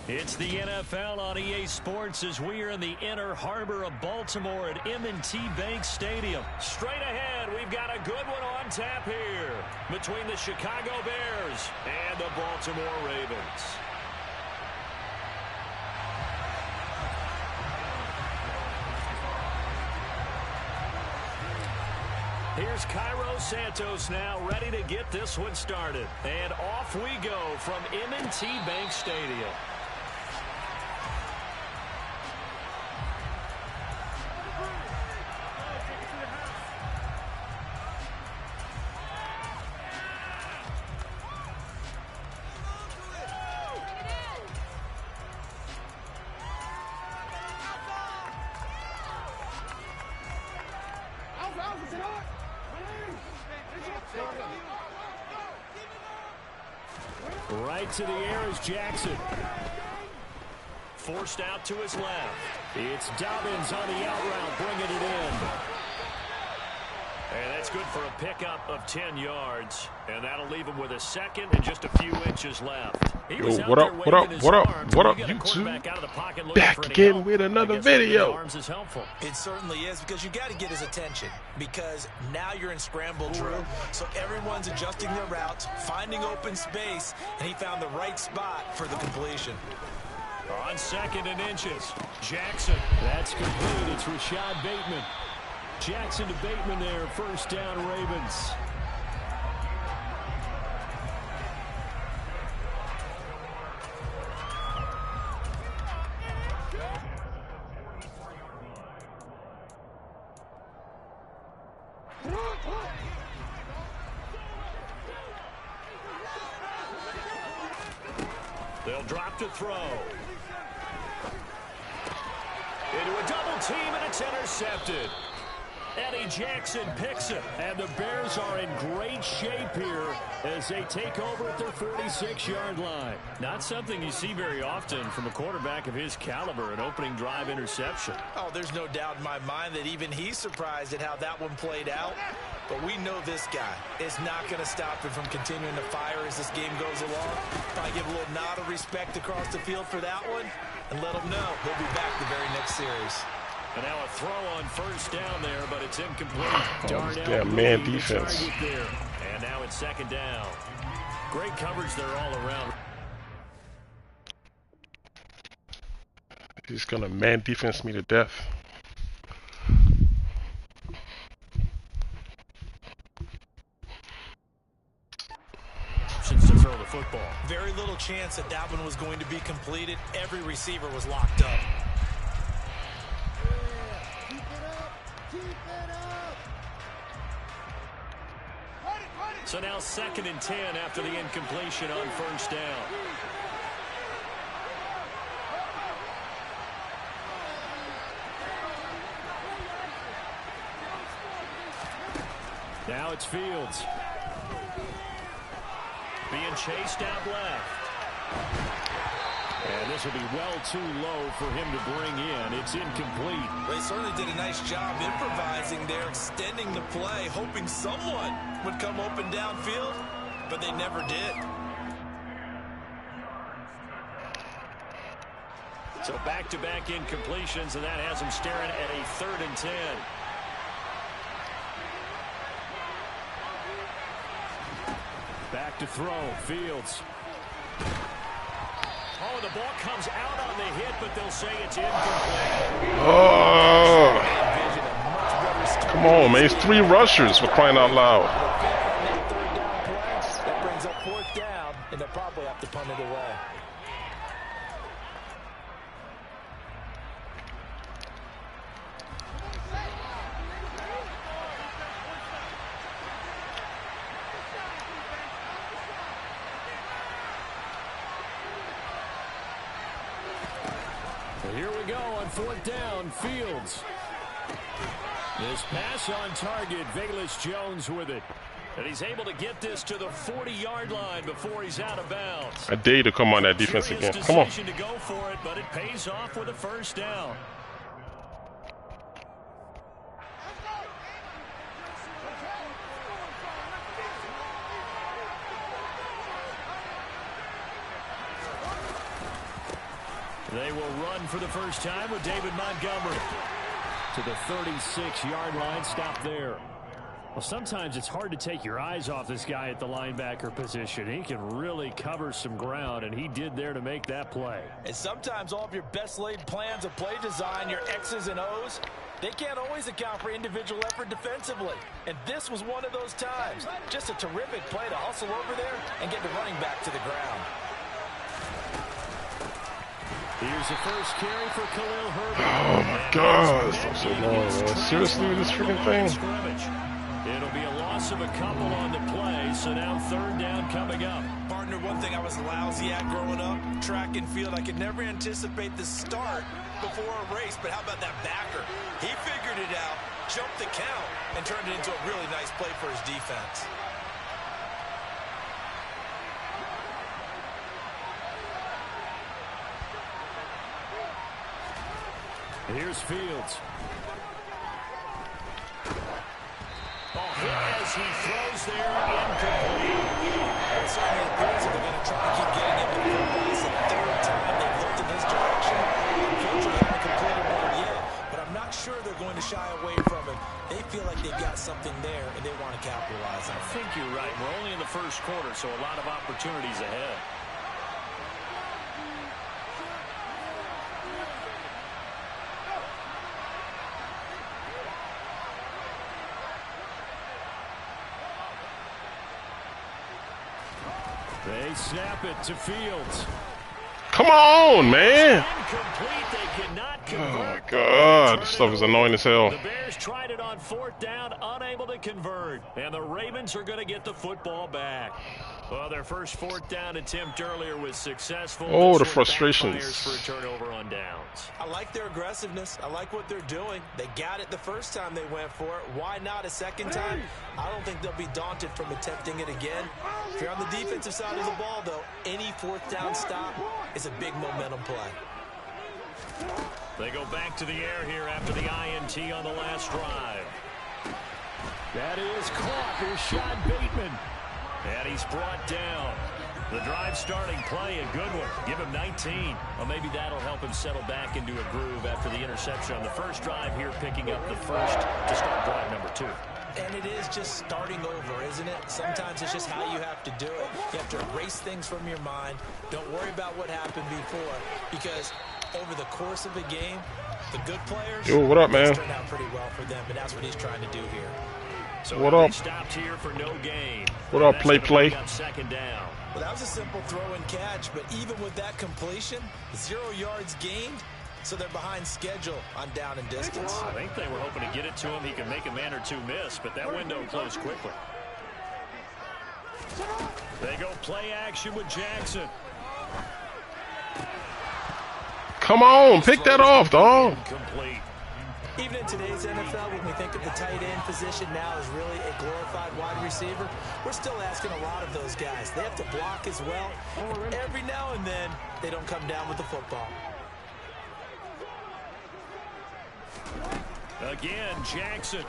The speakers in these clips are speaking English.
It's the NFL on EA Sports as we are in the inner harbor of Baltimore at M&T Bank Stadium. Straight ahead, we've got a good one on tap here between the Chicago Bears and the Baltimore Ravens. Here's Cairo Santos now ready to get this one started. And off we go from M&T Bank Stadium. Right to the air is Jackson. Forced out to his left. It's Dobbins on the out route, bringing it in. And that's good for a pickup of 10 yards. And that'll leave him with a second and just a few inches left. Yo, what up, YouTube? Back again with another video. It certainly is, because you got to get his attention, because now you're in scramble drill. So everyone's adjusting their routes, finding open space, and he found the right spot for the completion. On second and inches, Jackson. That's complete. It's Rashad Bateman. Jackson to Bateman there, first down Ravens. They'll drop to throw. Into a double team, and it's intercepted. Eddie Jackson picks it, and the Bears are in great shape here as they take over at their 46-yard line. Not something you see very often from a quarterback of his caliber, an opening drive interception. Oh, there's no doubt in my mind that even he's surprised at how that one played out. But we know this guy is not going to stop him from continuing to fire as this game goes along. Probably give a little nod of respect across the field for that one, and let him know he'll be back the very next series. And now a throw on first down there, but it's incomplete. Damn man defense. And now it's second down. Great coverage there all around. He's gonna man defense me to death. Options to throw the football. Very little chance that that one was going to be completed. Every receiver was locked up. So now second and 10 after the incompletion on first down. Now it's Fields. Being chased out left. And this will be well too low for him to bring in. It's incomplete. They certainly did a nice job improvising there, extending the play, hoping someone would come open downfield, but they never did. So back-to-back incompletions, and that has him staring at a 3rd and 10. Back to throw, Fields. Oh, the ball comes out on the hit, but they'll say it's incomplete. Oh, come on, man. It's 3 rushers for crying out loud. That brings up 4th down, and they'll probably have to punt it away. Here we go on 4th down, Fields. This pass on target, Velus Jones with it. And he's able to get this to the 40-yard line before he's out of bounds. I dare you to come on that defense again. Come on. To go for it, but it pays off with a first down. They will run for the first time with David Montgomery. To the 36-yard line, stop there. Well, sometimes it's hard to take your eyes off this guy at the linebacker position. He can really cover some ground, and he did there to make that play. And sometimes all of your best laid plans of play design, your X's and O's, they can't always account for individual effort defensively. And this was one of those times. Just a terrific play to hustle over there and get the running back to the ground. Here's the first carry for Khalil Herbert. Oh my God, that's so long, man. Seriously with this freaking thing? It'll be a loss of a couple on the play, so now third down coming up. Partner, one thing I was lousy at growing up, track and field, I could never anticipate the start before a race, but how about that backer? He figured it out, jumped the count, and turned it into a really nice play for his defense. Here's Fields. Oh, hit as he throws there, incomplete. It certainly appears that they're going to try to keep getting him the football. It's the third time they've looked in his direction. Unfortunately, they haven't completed one yet, but I'm not sure they're going to shy away from him. They feel like they've got something there, and they want to capitalize on it. I think you're right. We're only in the first quarter, so a lot of opportunities ahead. They snap it to Fields. Come on, man. Incomplete. They cannot convert. Oh my God, this stuff is annoying as hell. The Bears tried it on fourth down, unable to convert. And the Ravens are going to get the football back. Well, their first fourth down attempt earlier was successful. Oh, the frustrations. For a turnover on downs. I like their aggressiveness. I like what they're doing. They got it the first time they went for it. Why not a second time? I don't think they'll be daunted from attempting it again. If you're on the defensive side of the ball, though, any fourth down stop is a big momentum play. They go back to the air here after the INT on the last drive. That is caught. Here's Sean Bateman. And he's brought down. The drive starting play, a good one. Give him 19. Well, maybe that'll help him settle back into a groove after the interception on the first drive here, picking up the first to start drive number 2. And it is just starting over, isn't it? Sometimes it's just how you have to do it. You have to erase things from your mind. Don't worry about what happened before, because over the course of a game, the good players, yo, what up, man? Turned out pretty well for them, and that's what he's trying to do here. So what up? Stopped here for no gain. What up, play? Second down. Well, that was a simple throw and catch, but even with that completion, 0 yards gained, so they're behind schedule on down and distance. I think they were hoping to get it to him. He could make a man or two miss, but that window closed quickly. They go play action with Jackson. Come on, pick that off, dog. Complete. Even in today's NFL, when we think of the tight end position now as really a glorified wide receiver, we're still asking a lot of those guys. They have to block as well. Every now and then, they don't come down with the football. Again, Jackson.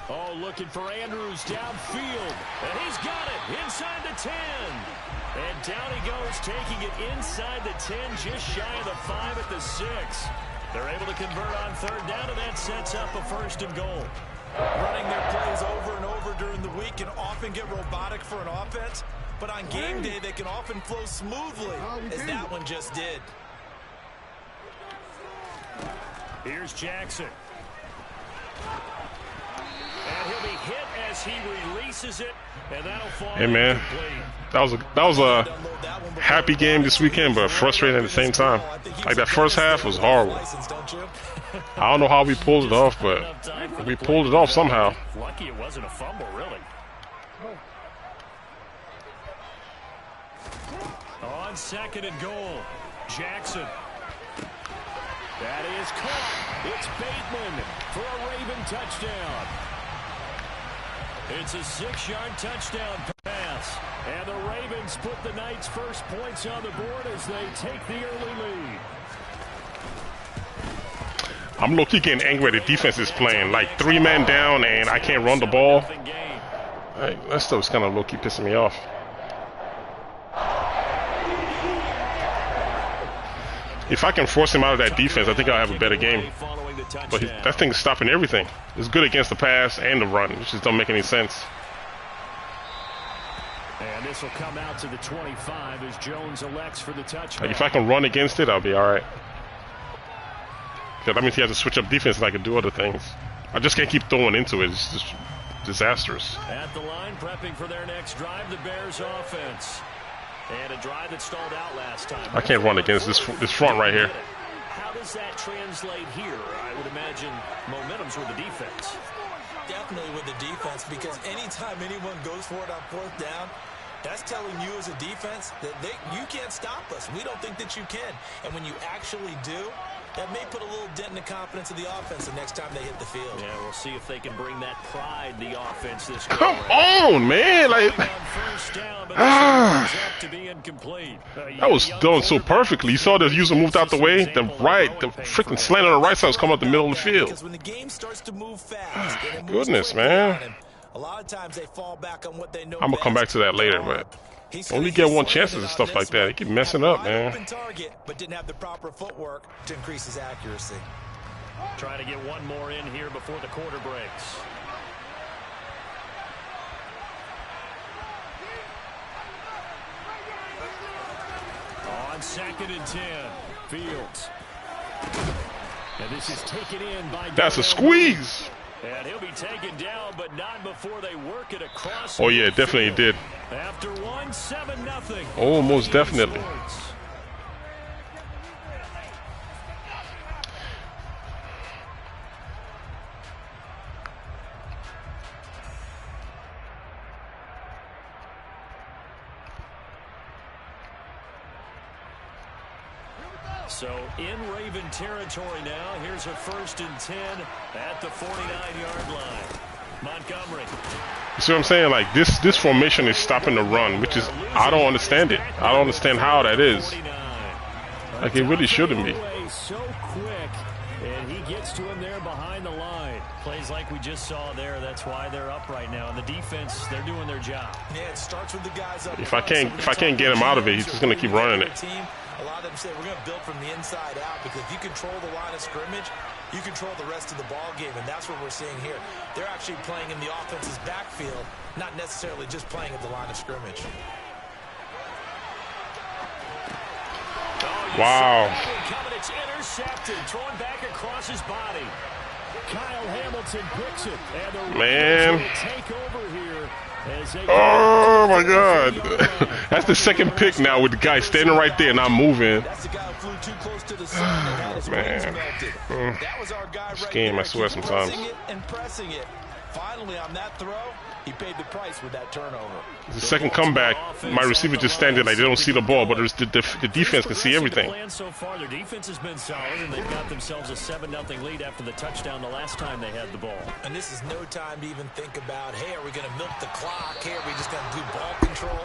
Oh, looking for Andrews downfield. And he's got it inside the 10. And down he goes, taking it inside the 10, just shy of the 5 at the 6. They're able to convert on third down, and that sets up a 1st and goal. Running their plays over and over during the week can often get robotic for an offense, but on game day, they can often flow smoothly, as that one just did. Here's Jackson. And he'll be hit as he releases it, and that'll fall. Hey, man, that was a happy game this weekend, but frustrating at the same time. Like, that first half was horrible. I don't know how we pulled it off, but we pulled it off somehow. Lucky it wasn't a fumble, really. On 2nd and goal, Jackson. That is caught. It's Bateman for a Raven touchdown. It's a 6-yard touchdown pass. And the Ravens put the Knights' first points on the board as they take the early lead. I'm low-key getting angry at the defense is playing. Like, 3 men down and I can't run the ball. Like, that stuff's kind of low-key pissing me off. If I can force him out of that defense, I think I'll have a better game. But that thing is stopping everything. It's good against the pass and the run. It just don't make any sense. And this will come out to the 25 as Jones elects for the touchdown. Like if I can run against it, I'll be all right. Because that means he has to switch up defense and I can do other things. I just can't keep throwing into it. It's just disastrous. At the line, prepping for their next drive, the Bears offense. And a drive that stalled out last time. I can't run against this front right here. How does that translate here? I would imagine momentum's with the defense. Definitely with the defense, because anytime anyone goes for it on fourth down, that's telling you as a defense that you can't stop us. We don't think that you can. And when you actually do, that may put a little dent in the confidence of the offense the next time they hit the field. Yeah, we'll see if they can bring that pride in the offense this Come on, man. Like, that was done so perfectly. You saw the user moved out the way. The freaking slant on the right side was coming up the middle of the field. Because when the game starts to move fast, goodness, man. A lot of times they fall back on what they know. I'm gonna come back to that later, but only get one chances and stuff like that. They keep messing up, man. Target, but didn't have the proper footwork to increase his accuracy. Trying to get one more in here before the quarter breaks. On 2nd and 10, Fields. And this is taken in by. That's a squeeze. And he'll be taken down, but not before they work it across. Oh, yeah, definitely did. After 7-0. Oh, most definitely. So in Raven territory now. Here's a 1st and 10 at the 49-yard line. Montgomery. You see what I'm saying? Like this formation is stopping the run, which is, I don't understand it. I don't understand how that is. Like it really shouldn't be. So quick, and he gets to him there behind the line. Plays like we just saw there. That's why they're up right now. And the defense, they're doing their job. Yeah, it starts with the guys up. If I can't get him out of it, he's just gonna keep running it. A lot of them say we're going to build from the inside out, because if you control the line of scrimmage, you control the rest of the ball game, and that's what we're seeing here. They're actually playing in the offense's backfield, not necessarily just playing at the line of scrimmage. Wow. It's intercepted, thrown back across his body. Kyle Hamilton picks it, and the man. take over here. Oh my God. That's the second pick now with the guy standing right there not moving. Oh, man. This game, I swear sometimes. Finally on that throw, he paid the price with that turnover. The second comeback, my receiver just standing like they don't see the ball, but the defense can see everything. So far, their defense has been solid, and they've got themselves a 7-0 lead after the touchdown the last time they had the ball. And this is no time to even think about, hey, are we going to milk the clock? Hey, are we just going to do ball control?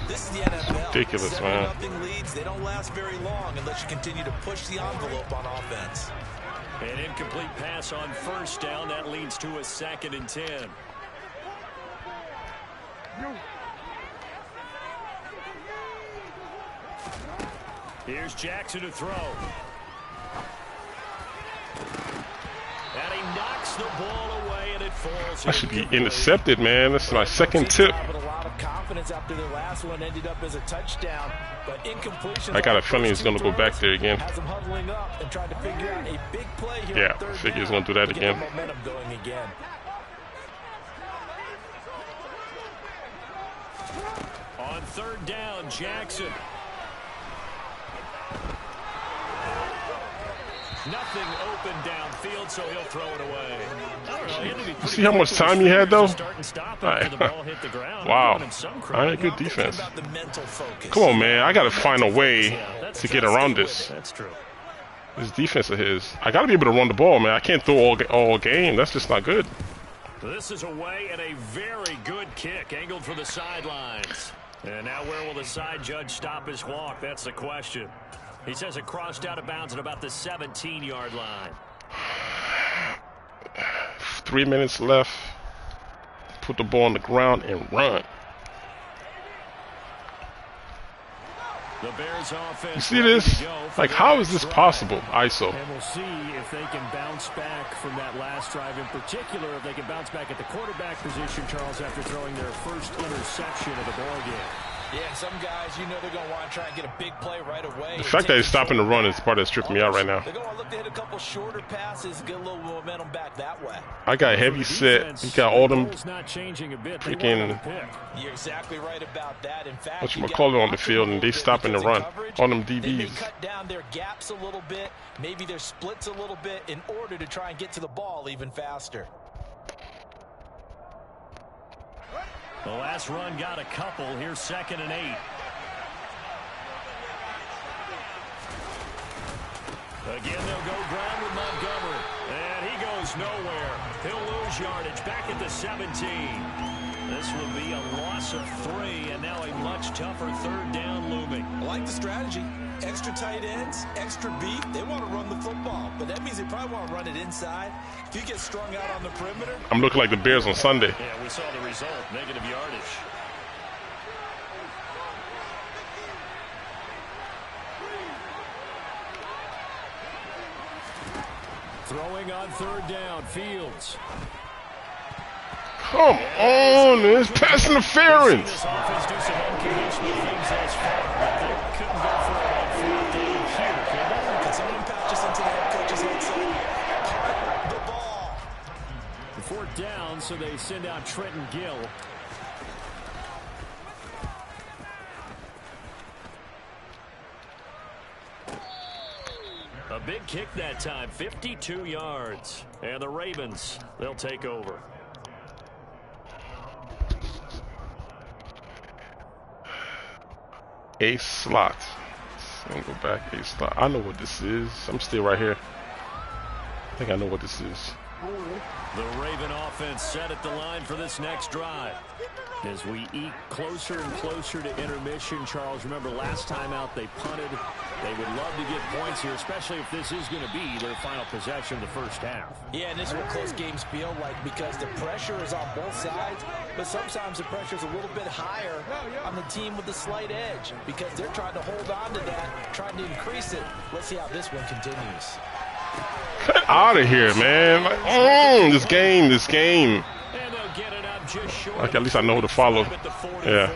This is the NFL. Ridiculous, man. 7-0 leads, they don't last very long unless you continue to push the envelope on offense. An incomplete pass on 1st down. That leads to a 2nd and 10. Here's Jackson to throw. And he knocks the ball away, and it falls. I should be intercepted, man. That's my second tip. A lot of confidence after the last one ended up as a touchdown, but incompletion. I got a feeling he's going to go back there again. Has him huddling up and trying to figure out a big play here. Yeah, I figure he's going to do that again. Momentum going again. On 3rd down, Jackson. Nothing open downfield, so he'll throw it away. You see how much time he had, though? Right. Wow. All right, good defense. Come on, man. I got to find a way to get around this. That's true. This defense of his. I got to be able to run the ball, man. I can't throw all game. That's just not good. This is away, and a very good kick angled for the sidelines. And now where will the side judge stop his walk? That's the question. He says it crossed out of bounds at about the 17-yard line. 3 minutes left. Put the ball on the ground and run. The Bears offense. You see this? Like, how is this possible? ISO. And we'll see if they can bounce back from that last drive, in particular, if they can bounce back at the quarterback position, Charles, after throwing their first interception of the ball game. Yeah, some guys, you know they're going to want to try and get a big play right away. The fact that he's stopping the run is the part that's tripping me out right now. They're going to look to hit a couple shorter passes, get a little momentum back that way. I got heavy set. He got all them freaking. You're exactly right about that. In fact, whatchamacallit on the field, and they stopping the run on them DBs. They cut down their gaps a little bit, maybe their splits a little bit, in order to try and get to the ball even faster. The last run got a couple. Here's 2nd and 8. Again, they'll go ground with Montgomery. And he goes nowhere. He'll lose yardage back at the 17. This will be a loss of 3, and now a much tougher 3rd down looming. I like the strategy. Extra tight ends, extra beat. They want to run the football, but that means they probably want to run it inside. If you get strung out on the perimeter. I'm looking like the Bears on Sunday. Yeah, we saw the result. Negative yardage. Throwing on 3rd down, Fields. Come on, it's pass interference. This offense do some unconventional things as far. They couldn't go for it on 4th down here, can they? Can someone patch us into the head coach's headset? The ball. The 4th down, so they send out Trenton Gill. A big kick that time, 52 yards. And the Ravens, they'll take over. A slot. Single back, A slot. I know what this is. I'm still right here. I think I know what this is. The Raven offense set at the line for this next drive. As we eke closer and closer to intermission, Charles, remember last time out they punted. They would love to get points here, especially if this is going to be their final possession of the first half. Yeah, and this is what close games feel like, because the pressure is on both sides, but sometimes the pressure is a little bit higher on the team with the slight edge, because they're trying to hold on to that, trying to increase it. Let's see how this one continues. Get out of here, man. Like, this game. And they'll get it up just short. Like, at least I know who to follow. Yeah.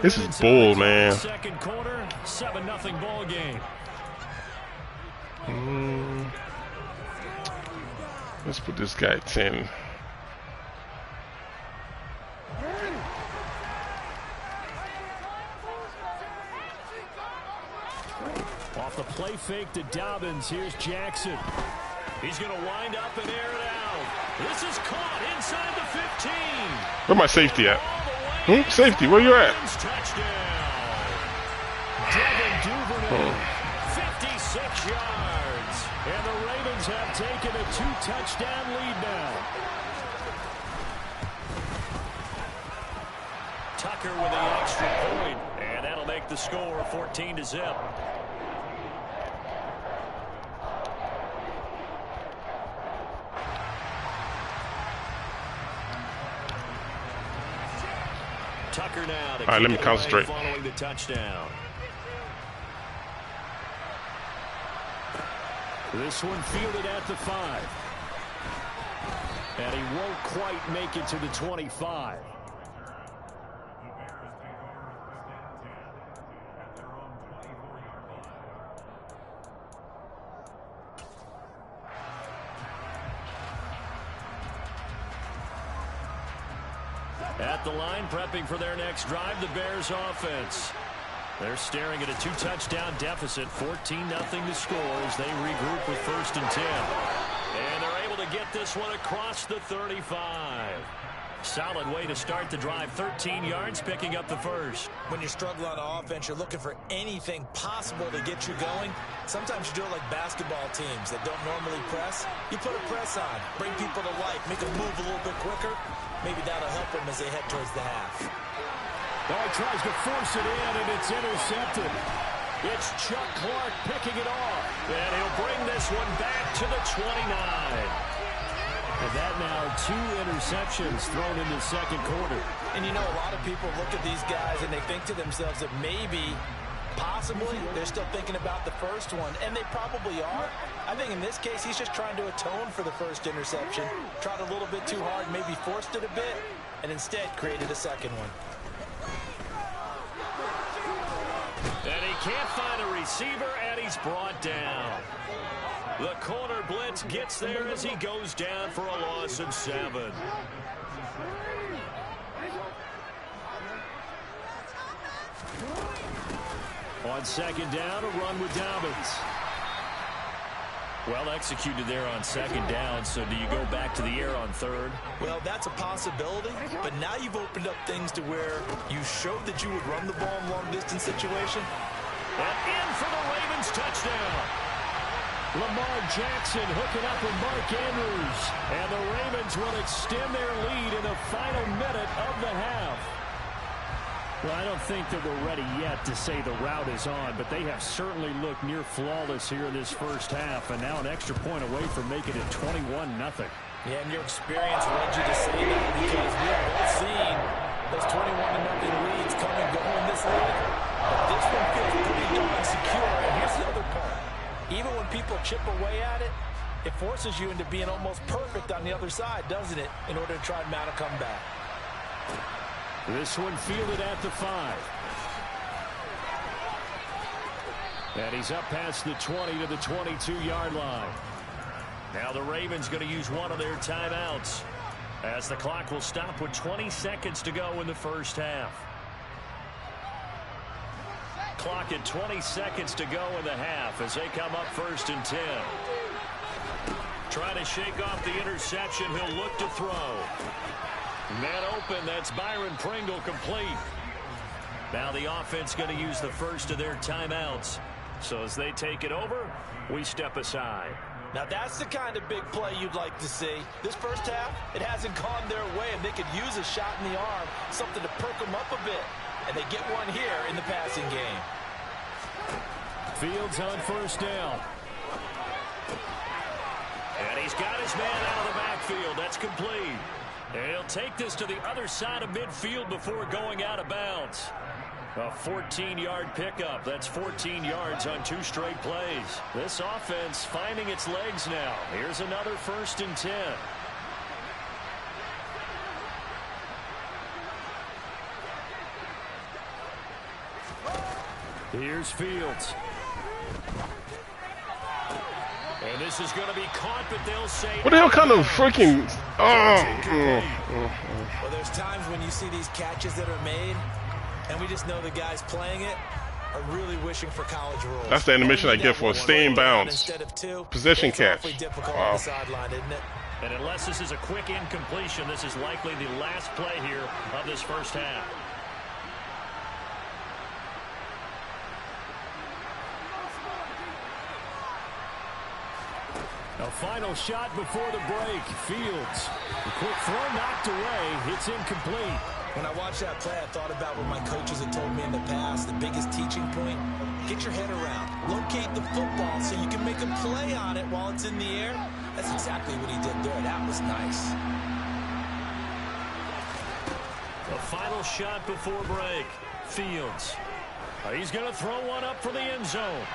This is bull, man. Second quarter, 7-0 ball game. Let's put this guy at 10. Off the play fake to Dobbins. Here's Jackson. He's going to wind up and air it out. This is caught inside the 15. Where my safety at? Safety, where you at? Devin Duvernay, 56 yards. And the Ravens have taken a 2-touchdown lead now. Tucker with the extra point. And that'll make the score 14-0. Tucker now. All right, let me concentrate. Following the touchdown. This one fielded at the 5. And he won't quite make it to the 25. At the line, prepping for their next drive, the Bears offense. They're staring at a 2-touchdown deficit, 14-0 to score as they regroup with 1st and 10. And they're able to get this one across the 35. Solid way to start the drive, 13 yards, picking up the first. When you struggle on offense, you're looking for anything possible to get you going. Sometimes you do it like basketball teams that don't normally press. You put a press on, bring people to life, make them move a little bit quicker. Maybe that'll help them as they head towards the half. Oh, he tries to force it in, and it's intercepted. It's Chuck Clark picking it off. And he'll bring this one back to the 29. And that now 2 interceptions thrown in the second quarter. And you know, a lot of people look at these guys and they think to themselves that maybe, possibly, they're still thinking about the first one. And they probably are. I think in this case, he's just trying to atone for the first interception. Tried a little bit too hard, maybe forced it a bit, and instead created a second one. And he can't find a receiver, and he's brought down. The corner blitz gets there as he goes down for a loss of 7. On second down, a run with Dobbins. Well executed there on second down, so do you go back to the air on third? Well, that's a possibility, but now you've opened up things to where you showed that you would run the ball in long-distance situation. And in for the Ravens touchdown. Lamar Jackson hooking up with Mark Andrews. And the Ravens will extend their lead in the final minute of the half. Well, I don't think that we're ready yet to say the route is on, but they have certainly looked near flawless here in this first half, and now an extra point away from making it 21-0. Yeah, and your experience led you to say that because we have both seen those 21-0 leads come and go in this league. But this one feels pretty darn secure, and here's the other part. Even when people chip away at it, it forces you into being almost perfect on the other side, doesn't it, in order to try and mount a comeback. This one fielded at the 5. And he's up past the 20 to the 22-yard line. Now the Ravens going to use one of their timeouts as the clock will stop with 20 seconds to go in the first half. Clock at 20 seconds to go in the half as they come up 1st and 10. Trying to shake off the interception. He'll look to throw. Man open, that's Byron Pringle complete. Now the offense going to use the first of their timeouts. So as they take it over, we step aside. Now that's the kind of big play you'd like to see. This first half, it hasn't gone their way, and they could use a shot in the arm, something to perk them up a bit. And they get one here in the passing game. Fields on 1st down. And he's got his man out of the backfield. That's complete. And he'll take this to the other side of midfield before going out of bounds. A 14-yard pickup. That's 14 yards on 2 straight plays. This offense finding its legs now. Here's another 1st and 10. Here's Fields. And this is going to be caught, but they'll say... What the hell kind of freaking... Well, there's times when you see these catches that are made, and we just know the guys playing it are really wishing for college rules. That's the animation I get for a staying bounce. Possession catch. Wow. And unless this is a quick incompletion, this is likely the last play here of this first half. A final shot before the break. Fields. A quick throw knocked away. It's incomplete. When I watched that play, I thought about what my coaches had told me in the past. The biggest teaching point, get your head around. Locate the football so you can make a play on it while it's in the air. That's exactly what he did there. That was nice. A final shot before break. Fields. He's going to throw one up for the end zone.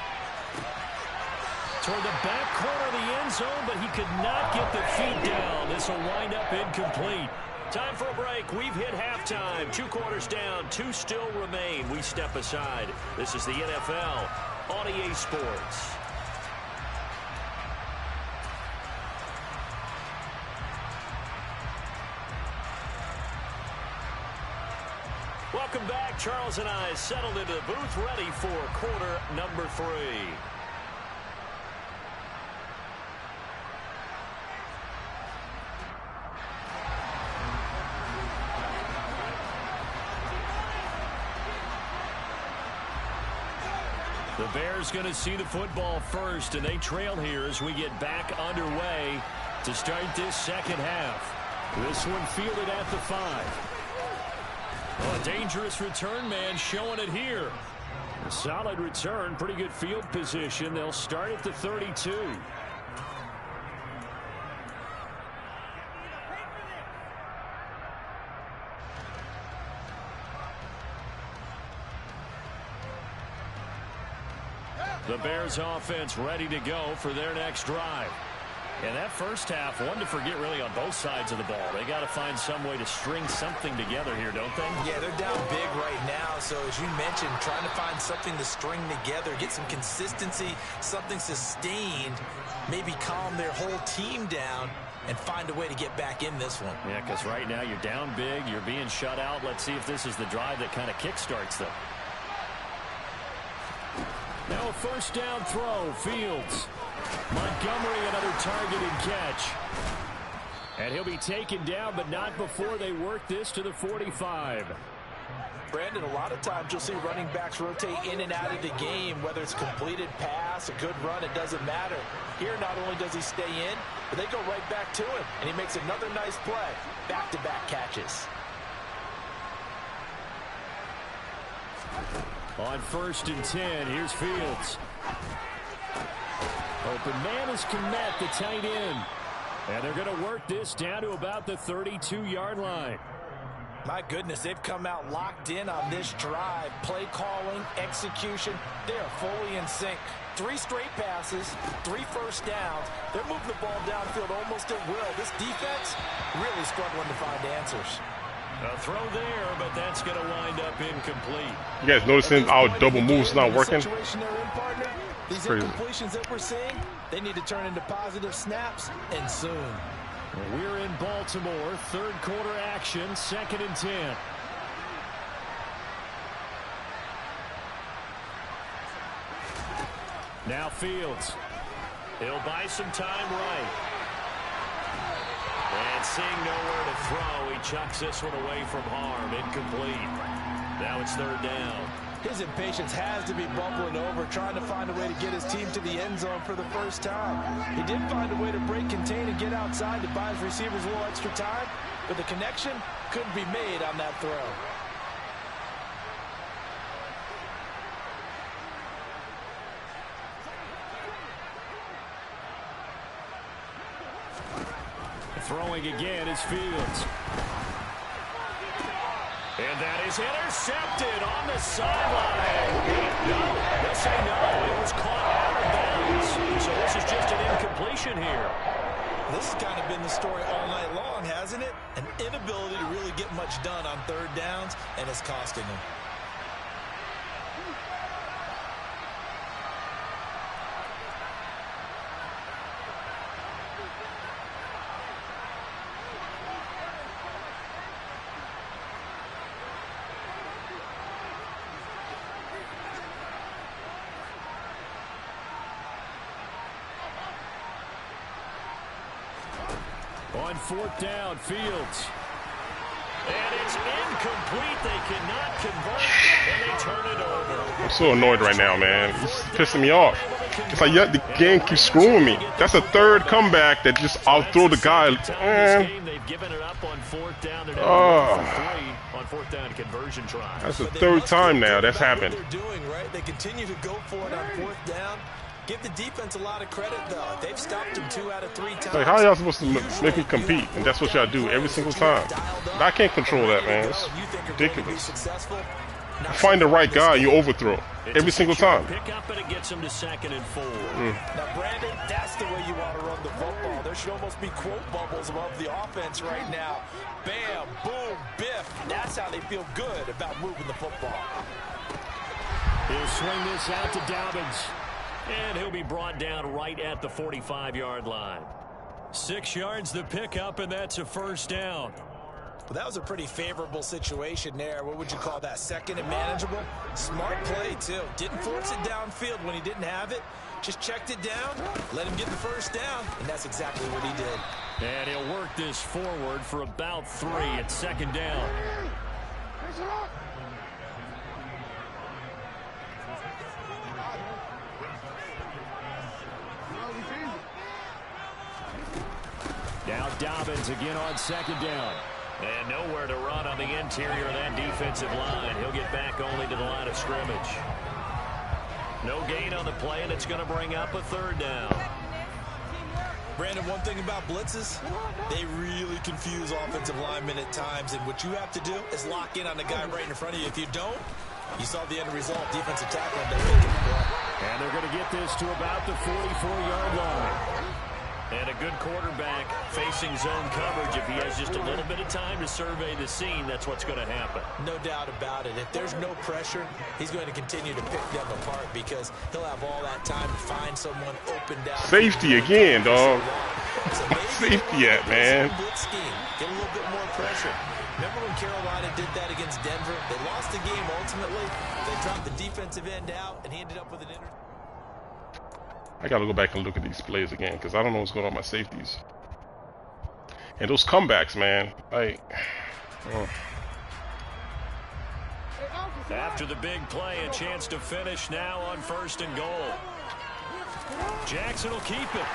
Toward the back corner of the end zone, but he could not get the feet down. This will wind up incomplete. Time for a break. We've hit halftime. 2 quarters down. 2 still remain. We step aside. This is the NFL on EA Sports. Welcome back. Charles and I settled into the booth, ready for quarter number 3. The Bears going to see the football first, and they trail here as we get back underway to start this second half. This one fielded at the 5. Oh, a dangerous return man showing it here. A solid return, pretty good field position. They'll start at the 32. The Bears offense ready to go for their next drive. And that first half, one to forget really on both sides of the ball. They got to find some way to string something together here, don't they? Yeah, they're down big right now. So as you mentioned, trying to find something to string together, get some consistency, something sustained, maybe calm their whole team down and find a way to get back in this one. Yeah, because right now you're down big, you're being shut out. Let's see if this is the drive that kind of kickstarts them. Now a first down throw, Fields. Montgomery, another targeted catch. And he'll be taken down, but not before they work this to the 45. Brandon, a lot of times you'll see running backs rotate in and out of the game, whether it's completed pass, a good run, it doesn't matter. Here, not only does he stay in, but they go right back to him, and he makes another nice play. Back-to-back catches. On 1st and 10, here's Fields. Open man is Kmet, the tight end. And they're going to work this down to about the 32-yard line. My goodness, they've come out locked in on this drive. Play calling, execution, they're fully in sync. 3 straight passes, 3 first downs. They're moving the ball downfield almost at will. This defense really struggling to find answers. A throw there, but that's going to wind up incomplete. You guys noticing our double moves not working? These incompletions that we're seeing, they need to turn into positive snaps, and soon. We're in Baltimore, 3rd quarter action, 2nd and 10. Now Fields. He'll buy some time right. And seeing nowhere to throw, he chucks this one away from harm. Incomplete. Now it's 3rd down. His impatience has to be bubbling over, trying to find a way to get his team to the end zone for the first time. He did find a way to break, contain, and get outside to buy his receivers a little extra time, but the connection couldn't be made on that throw. Throwing again is Fields. And that is intercepted on the sideline. No, they'll say no. It was caught out of bounds. So this is just an incompletion here. This has kind of been the story all night long, hasn't it? An inability to really get much done on 3rd downs, and it's costing them. On 4th down, Fields. And it's incomplete. They cannot convert, and they turn it over. I'm so annoyed right now, man. It's pissing me off. It's like, yeah, the game keeps screwing me. That's a 3rd comeback that just outthrow the guy. Man. They've given it up on 4th down. On 4th down conversion try. That's the 3rd time now that's happened. They're doing right. They continue to go for it on 4th down. Give the defense a lot of credit, though. They've stopped them 2 out of 3 times. Like, how are y'all supposed to make me compete? And that's what y'all do every single time. I can't control that, man. It's ridiculous. Find the right guy, you overthrow every single time. Pick up and it gets them to 2nd and 4. Now, Brandon, that's the way you want to run the football. There should almost be quote bubbles above the offense right now. Bam, boom, biff. That's how they feel good about moving the football. He'll swing this out to Dobbins. And he'll be brought down right at the 45-yard line. 6 yards the pickup, and that's a 1st down. Well, that was a pretty favorable situation there. What would you call that? 2nd and manageable? Smart play, too. Didn't force it downfield when he didn't have it. Just checked it down, let him get the 1st down, and that's exactly what he did. And he'll work this forward for about 3 at 2nd down. Now Dobbins again on 2nd down. And nowhere to run on the interior of that defensive line. He'll get back only to the line of scrimmage. No gain on the play, and it's going to bring up a 3rd down. Brandon, one thing about blitzes, they really confuse offensive linemen at times, and what you have to do is lock in on the guy right in front of you. If you don't, you saw the end result. Defensive tackle, they're making the play. And they're going to get this to about the 44-yard line. And a good quarterback facing zone coverage. If he has just a little bit of time to survey the scene, that's what's going to happen. No doubt about it. If there's no pressure, he's going to continue to pick them apart because he'll have all that time to find someone open down. Safety again, dog. So Safety at, man. Blitz scheme. Get a little bit more pressure. Remember when Carolina did that against Denver? They lost the game ultimately. They dropped the defensive end out, and he ended up with an interception. I gotta go back and look at these plays again because I don't know what's going on with my safeties. And those comebacks, man. Like, After the big play, a chance to finish now on 1st and goal. Jackson will keep it.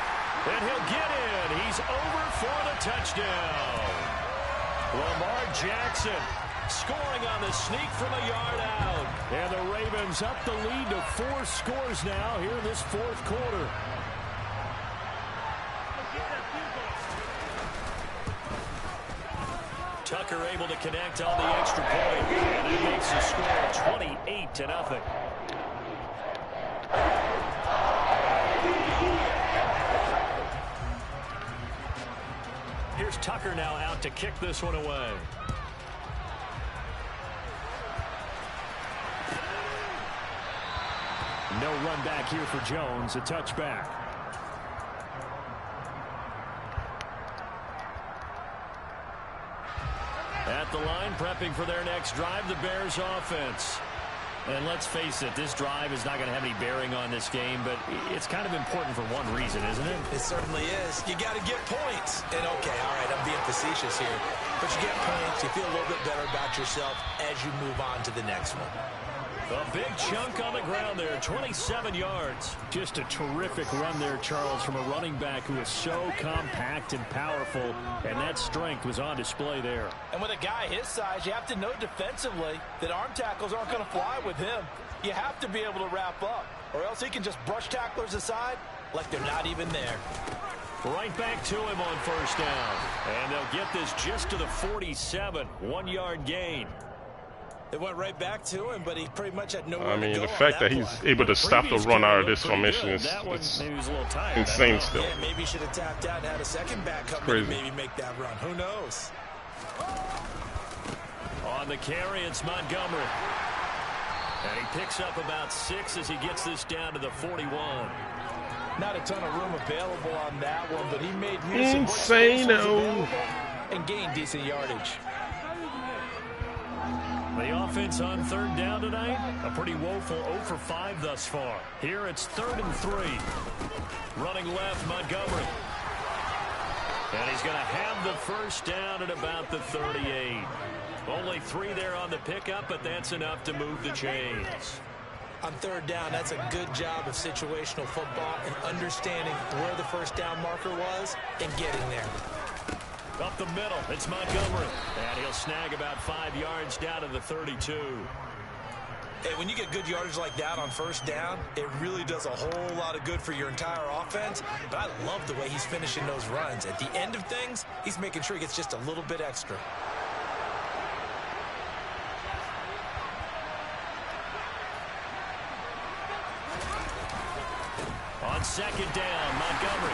And he'll get in. He's over for the touchdown. Lamar Jackson scoring on the sneak from a yard out. And the Ravens up the lead to 4 scores now here in this 4th quarter. Tucker able to connect on the extra point. And it makes the score 28-0. Here's Tucker now out to kick this one away. No run back here for Jones. A touchback. At the line, prepping for their next drive, the Bears offense. And let's face it, this drive is not going to have any bearing on this game, but it's kind of important for one reason, isn't it? It certainly is. You got to get points. And, okay, all right, I'm being facetious here. But you get points, you feel a little bit better about yourself as you move on to the next one. A big chunk on the ground there, 27 yards. Just a terrific run there, Charles, from a running back who is so compact and powerful, and that strength was on display there. And with a guy his size, you have to know defensively that arm tackles aren't going to fly with him. You have to be able to wrap up, or else he can just brush tacklers aside like they're not even there. Right back to him on 1st down. And they'll get this just to the 47, 1-yard gain. It went right back to him, but he pretty much had nowhere I mean, to go the fact that he's able to stop the run out of this formation is insane still. Yeah, maybe he should have tapped out and had a second back come in and maybe make that run. Who knows? On the carry, it's Montgomery. And he picks up about 6 as he gets this down to the 41. Not a ton of room available on that one, but he made use Insane-o. and gained decent yardage. The offense on 3rd down tonight, a pretty woeful 0 for 5 thus far. Here it's 3rd and 3. Running left, Montgomery. And he's going to have the 1st down at about the 38. Only 3 there on the pickup, but that's enough to move the chains. On 3rd down, that's a good job of situational football and understanding where the 1st down marker was and getting there. Up the middle, it's Montgomery. And he'll snag about 5 yards down to the 32. Hey, when you get good yardage like that on 1st down, it really does a whole lot of good for your entire offense. But I love the way he's finishing those runs. At the end of things, he's making sure he gets just a little bit extra. On 2nd down, Montgomery.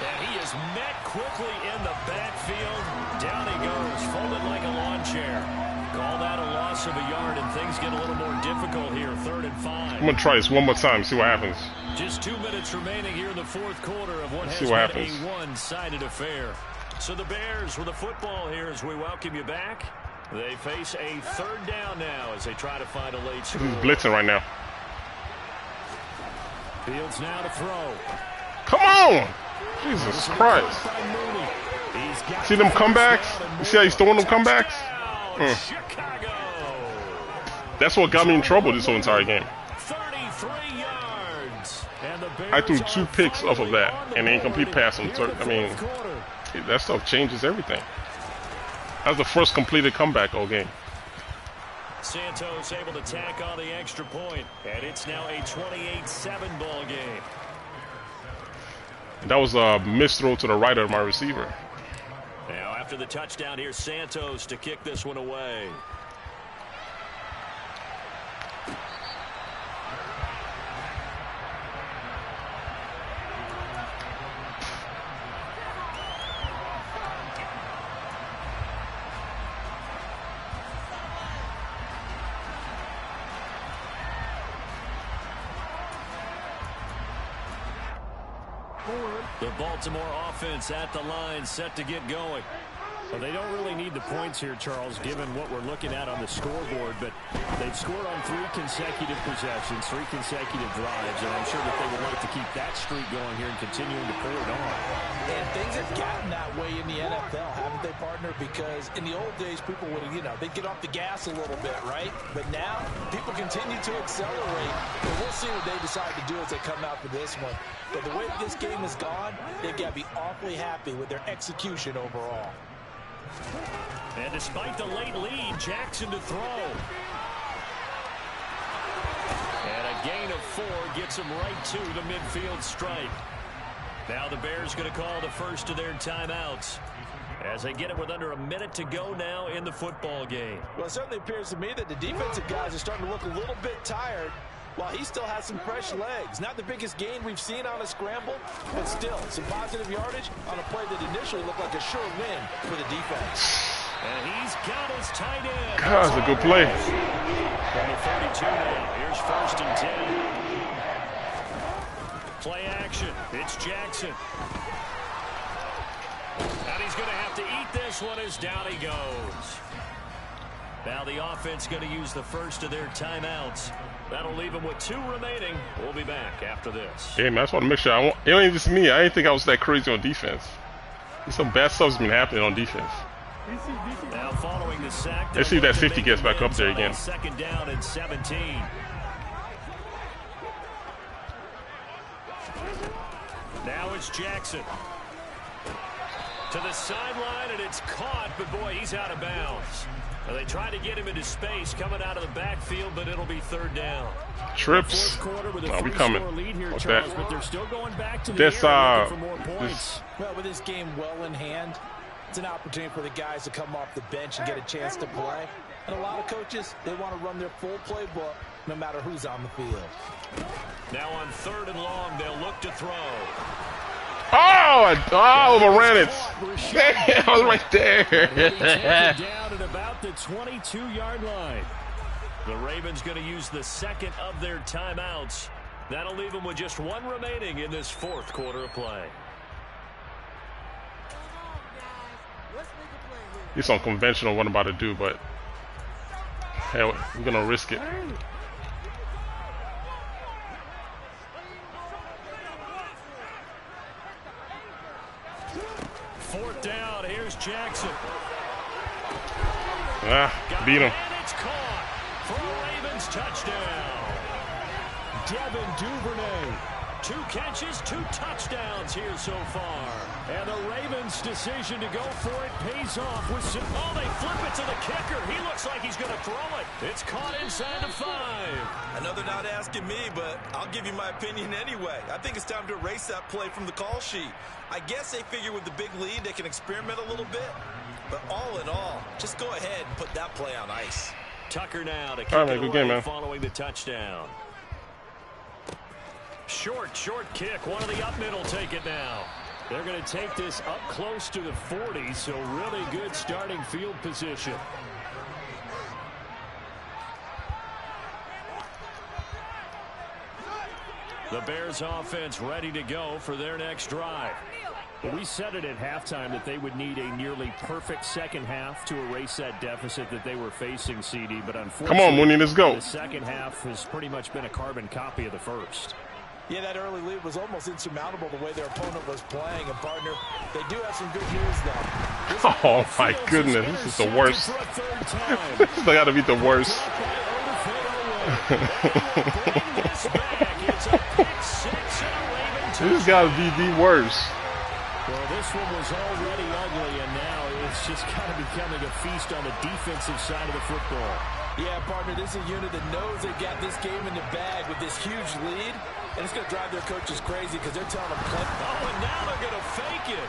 And he is met quickly in the backfield. Down he goes, folded like a lawn chair. Call that a loss of a yard, and things get a little more difficult here. 3rd and 5. I'm going to try this one more time, see what happens. Just 2 minutes remaining here in the 4th quarter of what has been a one-sided affair. So the Bears with the football here as we welcome you back. They face a 3rd down now as they try to find a late score. This is blitzing right now. Fields now to throw. Come on! Jesus Christ. See them comebacks? You see how he's throwing them comebacks? Chicago. That's what got me in trouble this whole entire game. 33 yards. And the I threw 2 picks off of that and an incomplete pass. I mean, that stuff changes everything. That was the first completed comeback all game. Santos able to tack on the extra point, and it's now a 28-7 ball game. That was a missed throw to the right of my receiver. Now after the touchdown, here's Santos to kick this one away. The Baltimore offense at the line, set to get going. Well, they don't really need the points here, Charles, given what we're looking at on the scoreboard, but they've scored on 3 consecutive possessions, 3 consecutive drives, and I'm sure that they would like to keep that streak going here and continuing to pull it on. And things have gotten that way in the NFL, haven't they, partner? Because in the old days, people would, they'd get off the gas a little bit, right? But now, people continue to accelerate, and we'll see what they decide to do as they come out for this one. But the way this game has gone, they've got to be awfully happy with their execution overall. And despite the late lead, Jackson to throw. And a gain of 4 gets him right to the midfield stripe. Now the Bears going to call the first of their timeouts as they get it with under a minute to go now in the football game. Well, it certainly appears to me that the defensive guys are starting to look a little bit tired, while he still has some fresh legs. Not the biggest gain we've seen on a scramble, but still some positive yardage on a play that initially looked like a sure win for the defense. And he's got his tight end. God, that's a good play. From the 42 now, here's 1st and 10. Play action. It's Jackson. And he's going to have to eat this one as down he goes. Now the offense going to use the first of their timeouts. That'll leave them with 2 remaining. We'll be back after this. Hey, man, I just want to make sure. It ain't just me. I didn't think I was that crazy on defense. There's some bad stuff's been happening on defense. Now following the sack, let's see if that safety gets back up there again. 2nd down and 17. Now it's Jackson. To the sideline, and it's caught, but boy, he's out of bounds. Well, they try to get him into space coming out of the backfield, but it'll be 3rd down. Trips. No, we coming. Lead here, What's Charles, that? but they're still going back to the This, air looking for more points. Well, with this game well in hand, it's an opportunity for the guys to come off the bench and get a chance to play. And a lot of coaches, they want to run their full playbook no matter who's on the field. Now on 3rd and long, they'll look to throw. Oh, I overran it. Damn, I was right there. Down at about the 22-yard line. The Ravens going to use the 2nd of their timeouts. That'll leave them with just 1 remaining in this 4th quarter of play. It's unconventional what I'm about to do, but hell, we're going to risk it. Fourth down, here's Jackson. Beat him. And it's caught for a Ravens touchdown. Devin Duvernay. 2 catches, 2 touchdowns here so far. And the Ravens' decision to go for it pays off with some... Oh, they flip it to the kicker. He looks like he's going to throw it. It's caught inside the 5. I know they're not asking me, but I'll give you my opinion anyway. I think it's time to erase that play from the call sheet. I guess they figure with the big lead they can experiment a little bit. But all in all, just go ahead and put that play on ice. Tucker now to kick all right, it good away game, man. Following the touchdown. Short kick. One of the up middle take it now. They're going to take this up close to the 40, so really good starting field position. The Bears offense ready to go for their next drive. We said it at halftime that they would need a nearly perfect second half to erase that deficit that they were facing, CD, but unfortunately, come on, Mooney, let's go. The second half has pretty much been a carbon copy of the first. Yeah, that early lead was almost insurmountable the way their opponent was playing. And, partner, they do have some good news, though. Oh, my goodness. This is the worst. This has got to be the worst. This has got to be the worst. Well, this one was already ugly, and now it's just kind of becoming a feast on the defensive side of the football. Yeah, partner, this is a unit that knows they've got this game in the bag with this huge lead. And it's going to drive their coaches crazy because they're telling them, oh, and now they're going to fake it.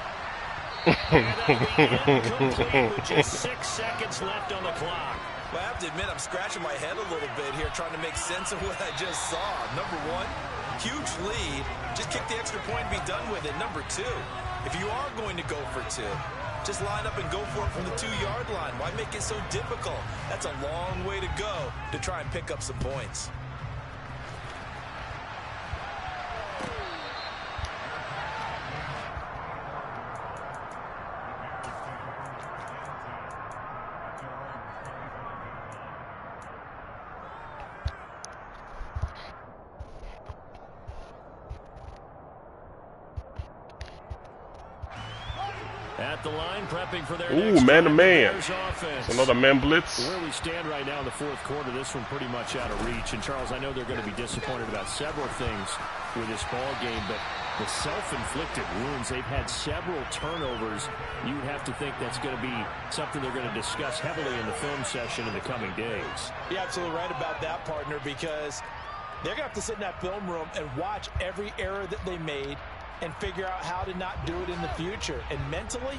And that'll be incomplete with just 6 seconds left on the clock. Well, I have to admit, I'm scratching my head a little bit here trying to make sense of what I just saw. Number 1, huge lead. Just kick the extra point and be done with it. Number 2, if you are going to go for 2, just line up and go for it from the 2-yard line. Why make it so difficult? That's a long way to go to try and pick up some points. At the line, prepping for their Ooh, next man-to-man. offense. It's another man blitz. Where we stand right now in the fourth quarter, this one pretty much out of reach. And, Charles, I know they're going to be disappointed about several things with this ball game, but the self-inflicted wounds, they've had several turnovers. You would have to think that's going to be something they're going to discuss heavily in the film session in the coming days. You're absolutely right about that, partner, because they're going to have to sit in that film room and watch every error that they made and figure out how to not do it in the future. And mentally,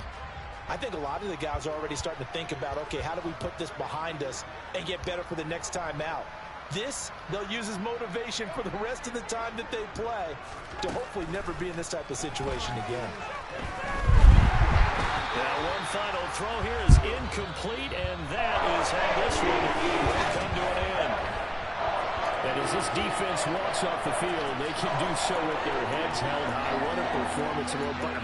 I think a lot of the guys are already starting to think about, okay, how do we put this behind us and get better for the next time out? This, they'll use as motivation for the rest of the time that they play to hopefully never be in this type of situation again. Now, one final throw here is incomplete, and that is how this one will come to an end. And as this defense walks off the field, they can do so with their heads held high. What a performance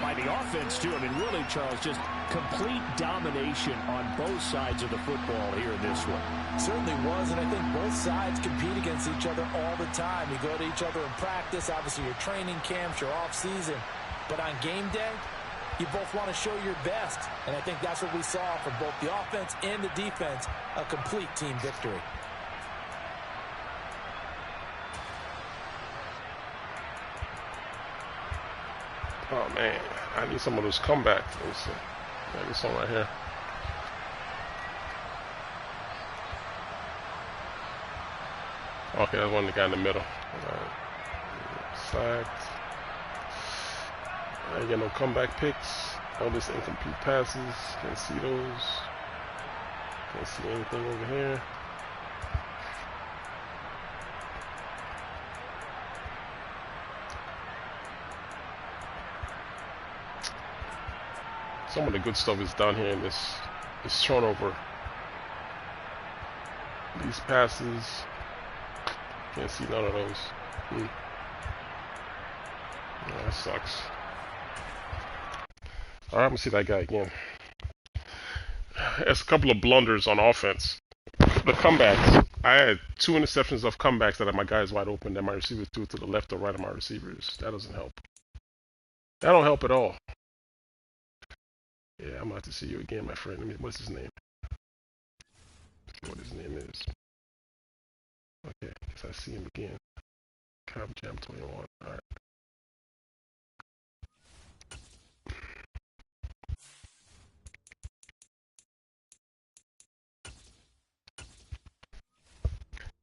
by the offense, too. I mean, really, Charles, just complete domination on both sides of the football here in this one. Certainly was, and I think both sides compete against each other all the time. You go to each other in practice, obviously your training camps, your off-season. But on game day, you both want to show your best. And I think that's what we saw from both the offense and the defense, a complete team victory. Oh man, I need some of those comebacks. Let me see. I get some right here. Okay, that's one the guy in the middle. Sacked. I ain't got no comeback picks. All this incomplete passes. Can't see those. Can't see anything over here. Some of the good stuff is down here in this turnover. These passes, can't see none of those. Yeah, that sucks. Alright, I'm gonna see that guy again. There's a couple of blunders on offense. The comebacks. I had 2 interceptions of comebacks that my guys wide open that my receivers threw to the left or right of my receivers. That doesn't help. That don't help at all. Yeah, I'm about to see you again, my friend. What's his name? What his name is. Okay, guess I see him again. Cobb Jam 21. Alright.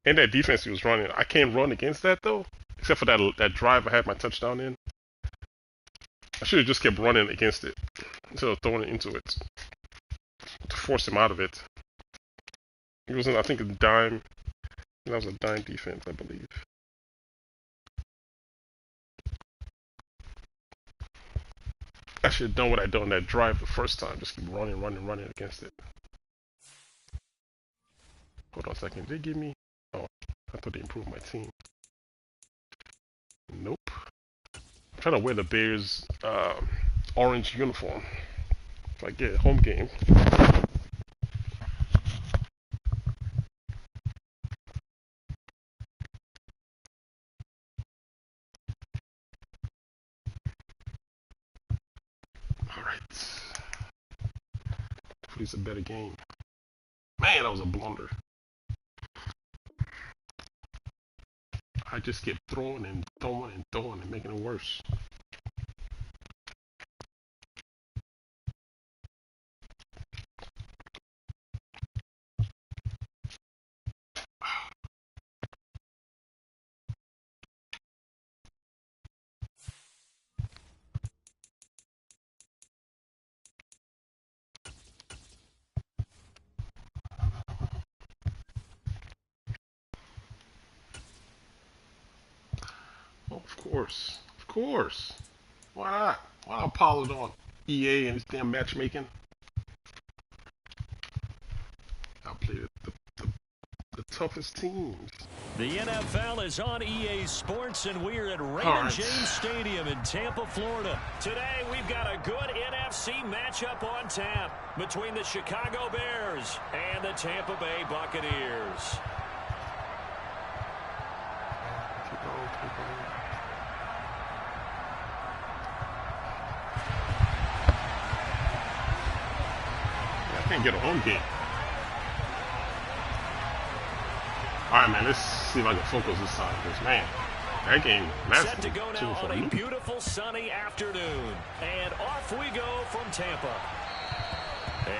And that defense he was running, I can't run against that though. Except for that drive I had my touchdown in. I should have just kept running against it instead of throwing it into it to force him out of it. It wasn't, I think, a dime. That was a dime defense, I believe. I should have done what I done on that drive the first time. Just keep running against it. Hold on a second. Did they give me? Oh, I thought they improved my team. Nope. I'm trying to wear the Bears orange uniform if I get a home game. Alright. Hopefully it's a better game. Man, that was a blunder. I just kept throwing and making it worse. Of course. Why not? Why not pile it on EA and its damn matchmaking? I'll play the toughest teams. The NFL is on EA Sports, and we're at Raymond James Stadium in Tampa, Florida. Today, we've got a good NFC matchup on tap between the Chicago Bears and the Tampa Bay Buccaneers. Keep going. Can't get a home game. Alright, man, let's see if I can focus this time. Because, man, that game massive. Set to go now on a beautiful sunny afternoon. And off we go from Tampa.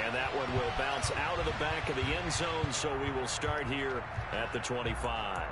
And that one will bounce out of the back of the end zone, so we will start here at the 25.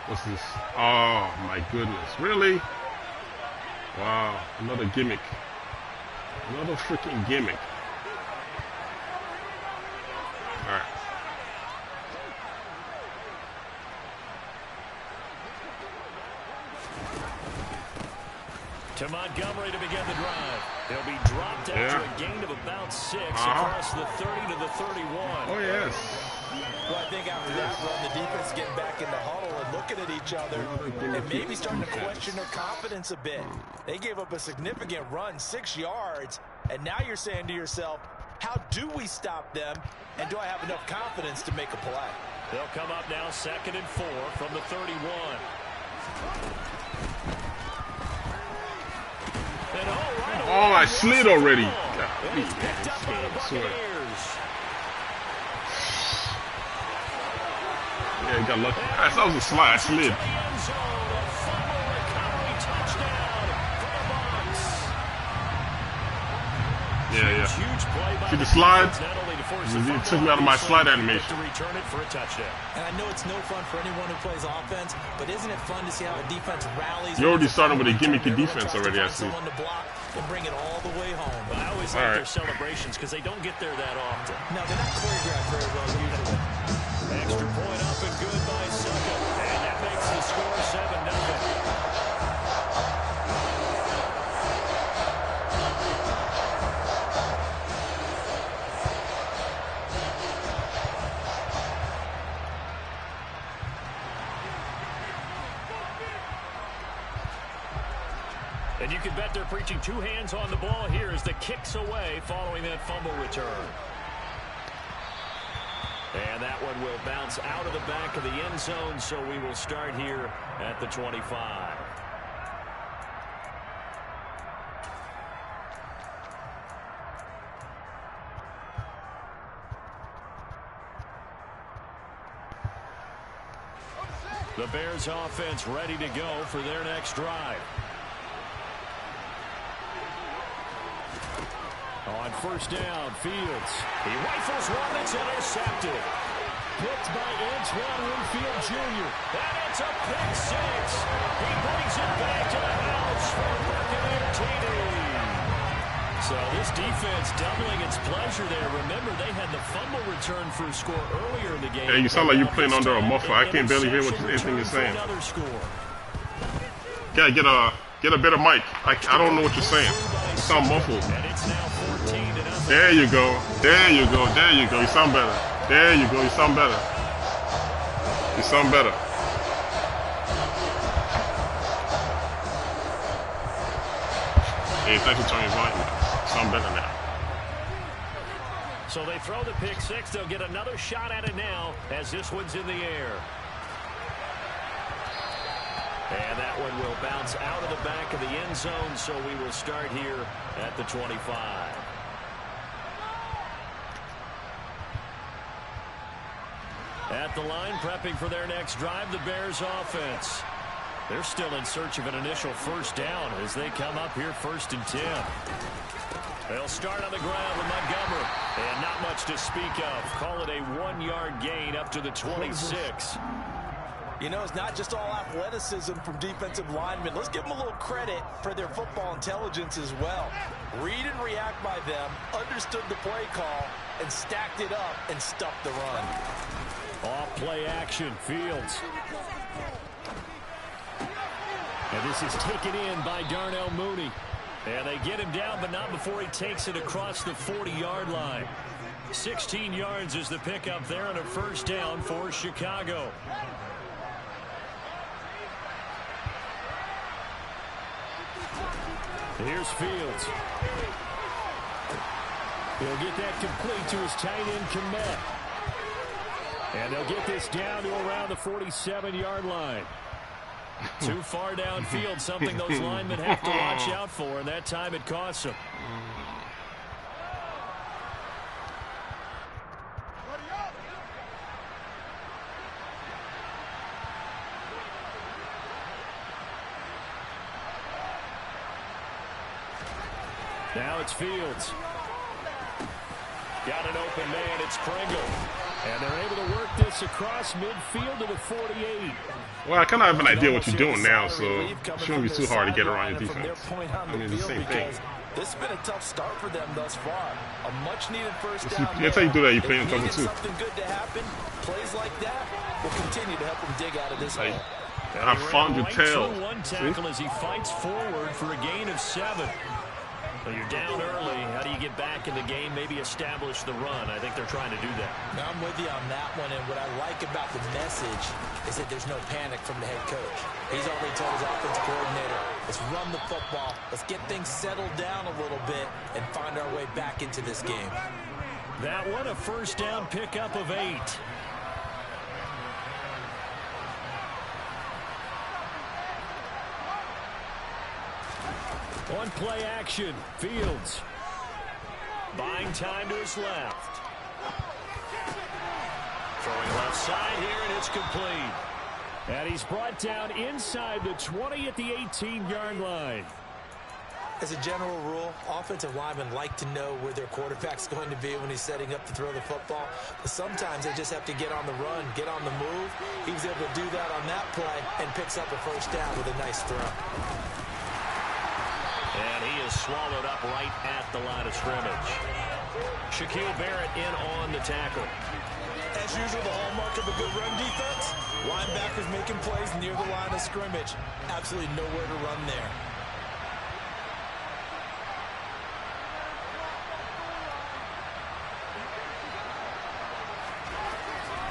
What's this? Oh my goodness. Really? Wow. Another gimmick. Another freaking gimmick. Alright. To Montgomery to begin the drive. He'll be dropped after a gain of about 6 across the 30 to the 31. Oh, yes. Well, I think after that run, the defense getting back in the huddle and looking at each other and maybe starting to question their confidence a bit. They gave up a significant run, 6 yards, and now you're saying to yourself, how do we stop them, and do I have enough confidence to make a play? They'll come up now 2nd and 4 from the 31. Oh, I slid already. Yeah, he got lucky. That was a slide. I slid. Yeah. See the slide? It took me out of my slide animation. And I know it's no fun for anyone who plays offense, but isn't it fun to see how a defense rallies? You're already starting with a gimmicky defense already, I see. And bring it all the way home. But I always like their celebrations because they don't get there that often. No, they're not choreographed very well usually. Extra point up and good by Succa. And that makes the score 7-0. And you can bet they're preaching 2 hands on the ball here as the kick's away following that fumble return. And that one will bounce out of the back of the end zone, so we will start here at the 25. The Bears offense ready to go for their next drive. On first down, Fields. He rifles one that's intercepted. Picked by Antoine Winfield Jr. And it's a pick 6. He brings it back to the house for Buccaneer TD. So this defense doubling its pleasure there. Remember, they had the fumble return for a score earlier in the game. Hey, you sound like you're playing under a muffler. I can't barely hear anything you're saying. Yeah, get a better mic. I don't know what you're saying. You sound muffled. There you go. There you go. There you go. You sound better. There you go. You sound better. You sound better. Hey, thanks for turning your volume up. You sound better now. So they throw the pick 6. They'll get another shot at it now as this one's in the air. And that one will bounce out of the back of the end zone, so we will start here at the 25. At the line, prepping for their next drive, the Bears offense. They're still in search of an initial first down as they come up here 1st and 10. They'll start on the ground with Montgomery. And not much to speak of. Call it a 1-yard gain up to the 26. You know, it's not just all athleticism from defensive linemen. Let's give them a little credit for their football intelligence as well. Read and react by them, understood the play call, and stacked it up and stuffed the run. Off play action, Fields. And this is taken in by Darnell Mooney. And they get him down, but not before he takes it across the 40-yard line. 16 yards is the pickup there on a first down for Chicago. Here's Fields. He'll get that complete to his tight end, Kmet. And they'll get this down to around the 47-yard line. Too far downfield, something those linemen have to watch out for, and that time it costs them. Now it's Fields. Got an open man, it's Pringle. And they're able to work this across midfield to the 48. Well, I kind of have an idea what you're doing now, so it shouldn't be too hard to get around your defense. I mean, it's the same thing. This has been a tough start for them thus far. A much-needed first down. That's how you do that. You play in cover two. Something good to happen. Plays like that will continue to help them dig out of this hole. I found your tail. One tackle as he fights forward for a gain of 7. Well, you're down early. How do you get back in the game? Maybe establish the run. I think they're trying to do that. Now, I'm with you on that one, and what I like about the message is that there's no panic from the head coach. He's already told his offensive coordinator, let's run the football, let's get things settled down a little bit, and find our way back into this game. That one, a first down pickup of 8. On play action, Fields. Buying time to his left. Throwing left side here, and it's complete. And he's brought down inside the 20 at the 18-yard line. As a general rule, offensive linemen like to know where their quarterback's going to be when he's setting up to throw the football. But sometimes they just have to get on the run, get on the move. He was able to do that on that play and picks up a first down with a nice throw. And he is swallowed up right at the line of scrimmage. Shaquille Barrett in on the tackle. As usual, the hallmark of a good run defense, linebackers making plays near the line of scrimmage. Absolutely nowhere to run there.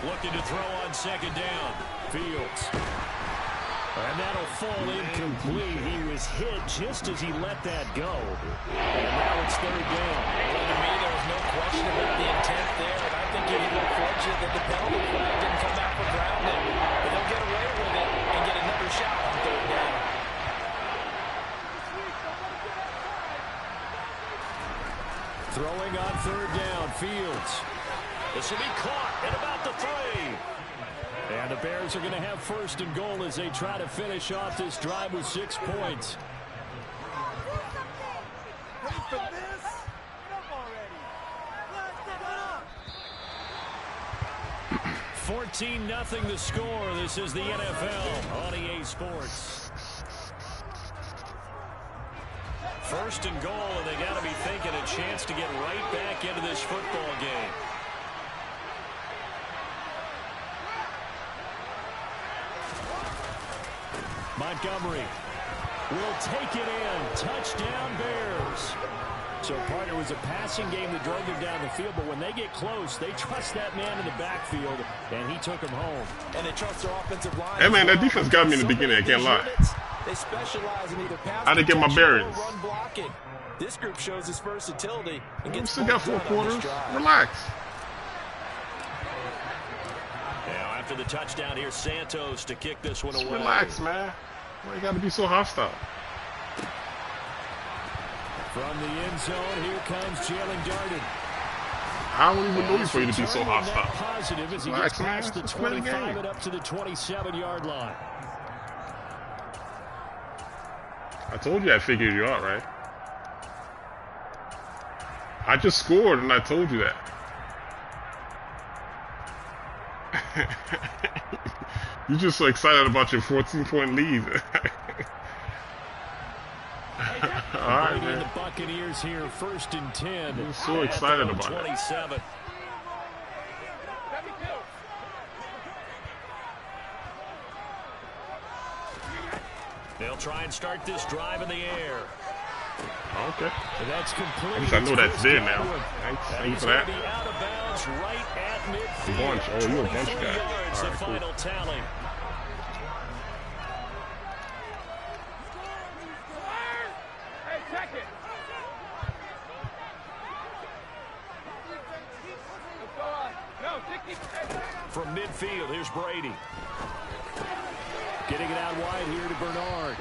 Looking to throw on second down. Fields. And that'll fall incomplete. He was hit just as he let that go. And now it's third down. Well, to me, there was no question about the intent there. And I think you're even fortunate that the penalty flag didn't come out for grounding. But they'll get away with it and get another shot on third down. Throwing on third down, Fields. This will be caught at about the 3. And the Bears are going to have first and goal as they try to finish off this drive with 6 points. Ready for this? Get up already. Let's get up. 14-0 the score. This is the NFL on EA Sports. First and goal, and they got to be thinking a chance to get right back into this football game. Montgomery will take it in. Touchdown, Bears. So, partner, was a passing game that drove them down the field, but when they get close, they trust that man in the backfield, and he took him home. And they trust their offensive line. Hey, man, that defense got me in the beginning. I can't lie. They specialize in either pass I didn't get my bearings. run blocking. This group shows its versatility and We gets still got 4 quarters. drive. Relax. Now, after the touchdown here, Santos to kick this one Just away. relax, man. Why you got to be so hostile? From the end zone, here comes Jalen Darden. I don't even know you for you to be so hostile. Positive as he Relax, gets past man. the Just play the 25 game. and up to the 27-yard line. I told you I figured you out, right? I just scored and I told you that. You're just so excited about your 14-point lead. All right, man. The Buccaneers here, first and 10. I'm so excited about it. 27. They'll They'll try and start this drive in the air. Okay. That's complete. At least I know that's there now. Thanks He's for going that. to be out of bounds right at midfield. Bunch. Oh, you're a bunch 23 guy. yards, All the right, cool. final tally. Hey, check it. No, From midfield, here's Brady. Getting it out wide here to Bernard.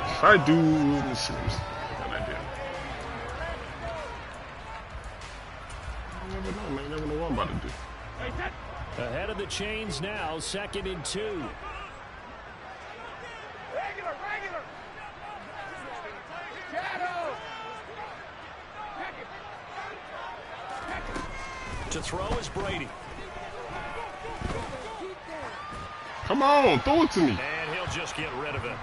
If I do, let's see. What I did. You never know, man. You never know what I'm about to do. Ahead of the chains now, 2nd and 2. Regular. Shadow. To throw is Brady. Come on, throw it to me. And he'll just get rid of it.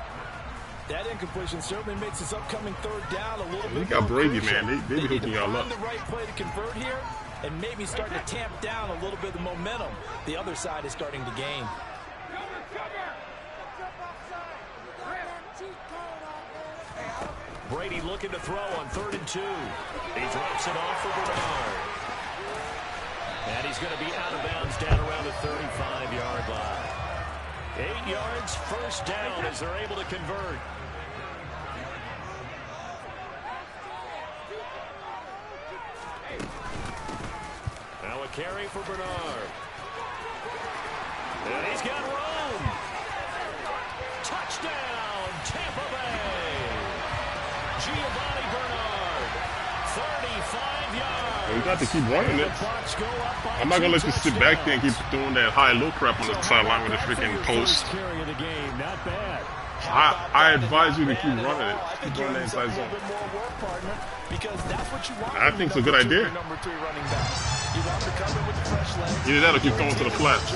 That incompletion certainly makes this upcoming 3rd down a little bit. You got more Brady, crucial. man. They be hooking y'all up. Find the right play to convert here, and maybe start to tamp down a little bit of the momentum the other side is starting to gain. Brady looking to throw on 3rd and 2. He drops it off for Bernard. And he's going to be out of bounds down around the 35-yard line. 8 yards, 1st down as they're able to convert. Now a carry for Bernard. And he's got room. Touchdown, Tampa Bay. Giovanni Bernard, 35 yards. We got to keep running it. I'm not going to let you sit back there and keep doing that high-low crap on the sideline with the freaking post. Carry of the game, not bad. I advise you to keep running it. Keep running that inside zone. I think it's a good idea. Either that or keep going to the flats.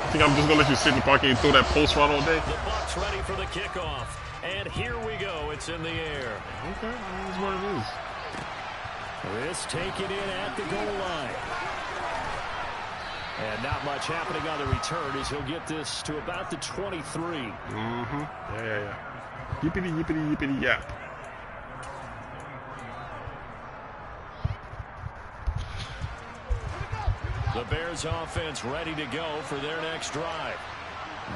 I think I'm just going to let you sit in the pocket and throw that post route all day. The Bucs ready for the kickoff. And here we go. It's in the air. Okay, that's what it is. This taken in at the goal line. And not much happening on the return as he'll get this to about the 23. Mm-hmm. Yeah. Yippity, yap. The Bears offense ready to go for their next drive.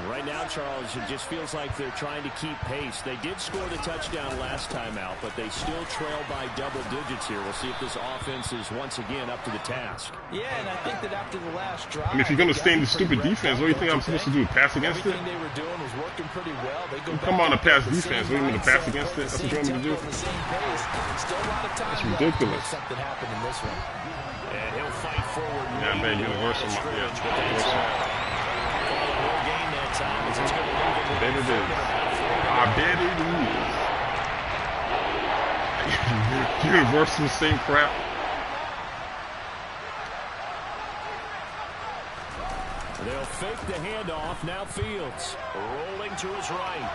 Right now, Charles, it just feels like they're trying to keep pace. They did score the touchdown last time out, but they still trail by double digits here. We'll see if this offense is once again up to the task. Yeah, and I think that after the last drive, I mean, if you're going to stay in the stupid defense, what do you think I'm supposed to do? Pass against it? everything they were doing was working pretty well. They go Come on, a pass defense. What do you mean to pass against it? That's what you want me to do? That's ridiculous. Something happened in this one. And he'll fight forward. Yeah, man, universal. Yeah, I bet it is. Universal, same crap. They'll fake the handoff. Now Fields rolling to his right.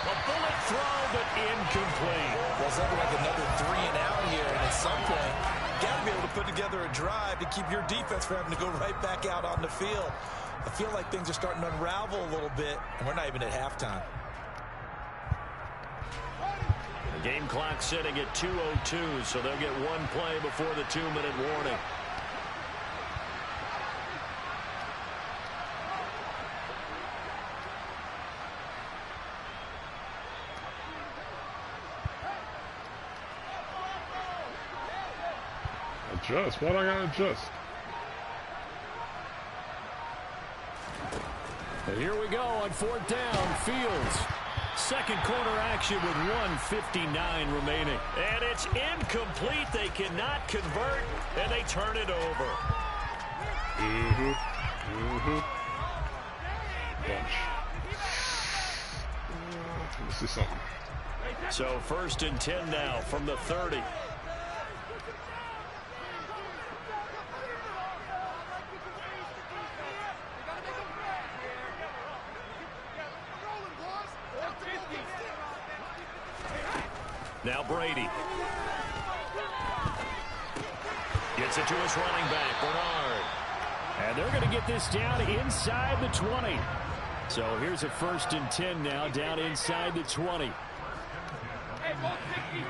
A bullet throw, but incomplete. Well, it's like another 3 and out here, and at some point, you got to be able to put together a drive to keep your defense from having to go right back out on the field. I feel like things are starting to unravel a little bit, and we're not even at halftime. The game clock sitting at 2:02, so they'll get one play before the 2-minute warning. Adjust. What I gotta adjust? And here we go on 4th down. Fields. Second quarter action with 1:59 remaining. And it's incomplete. They cannot convert, and they turn it over. Let's see something. So 1st and 10 now from the 30. Now Brady. Gets it to his running back, Bernard. And they're going to get this down inside the 20. So here's a 1st and 10 now, down inside the 20. Hey, ball 66.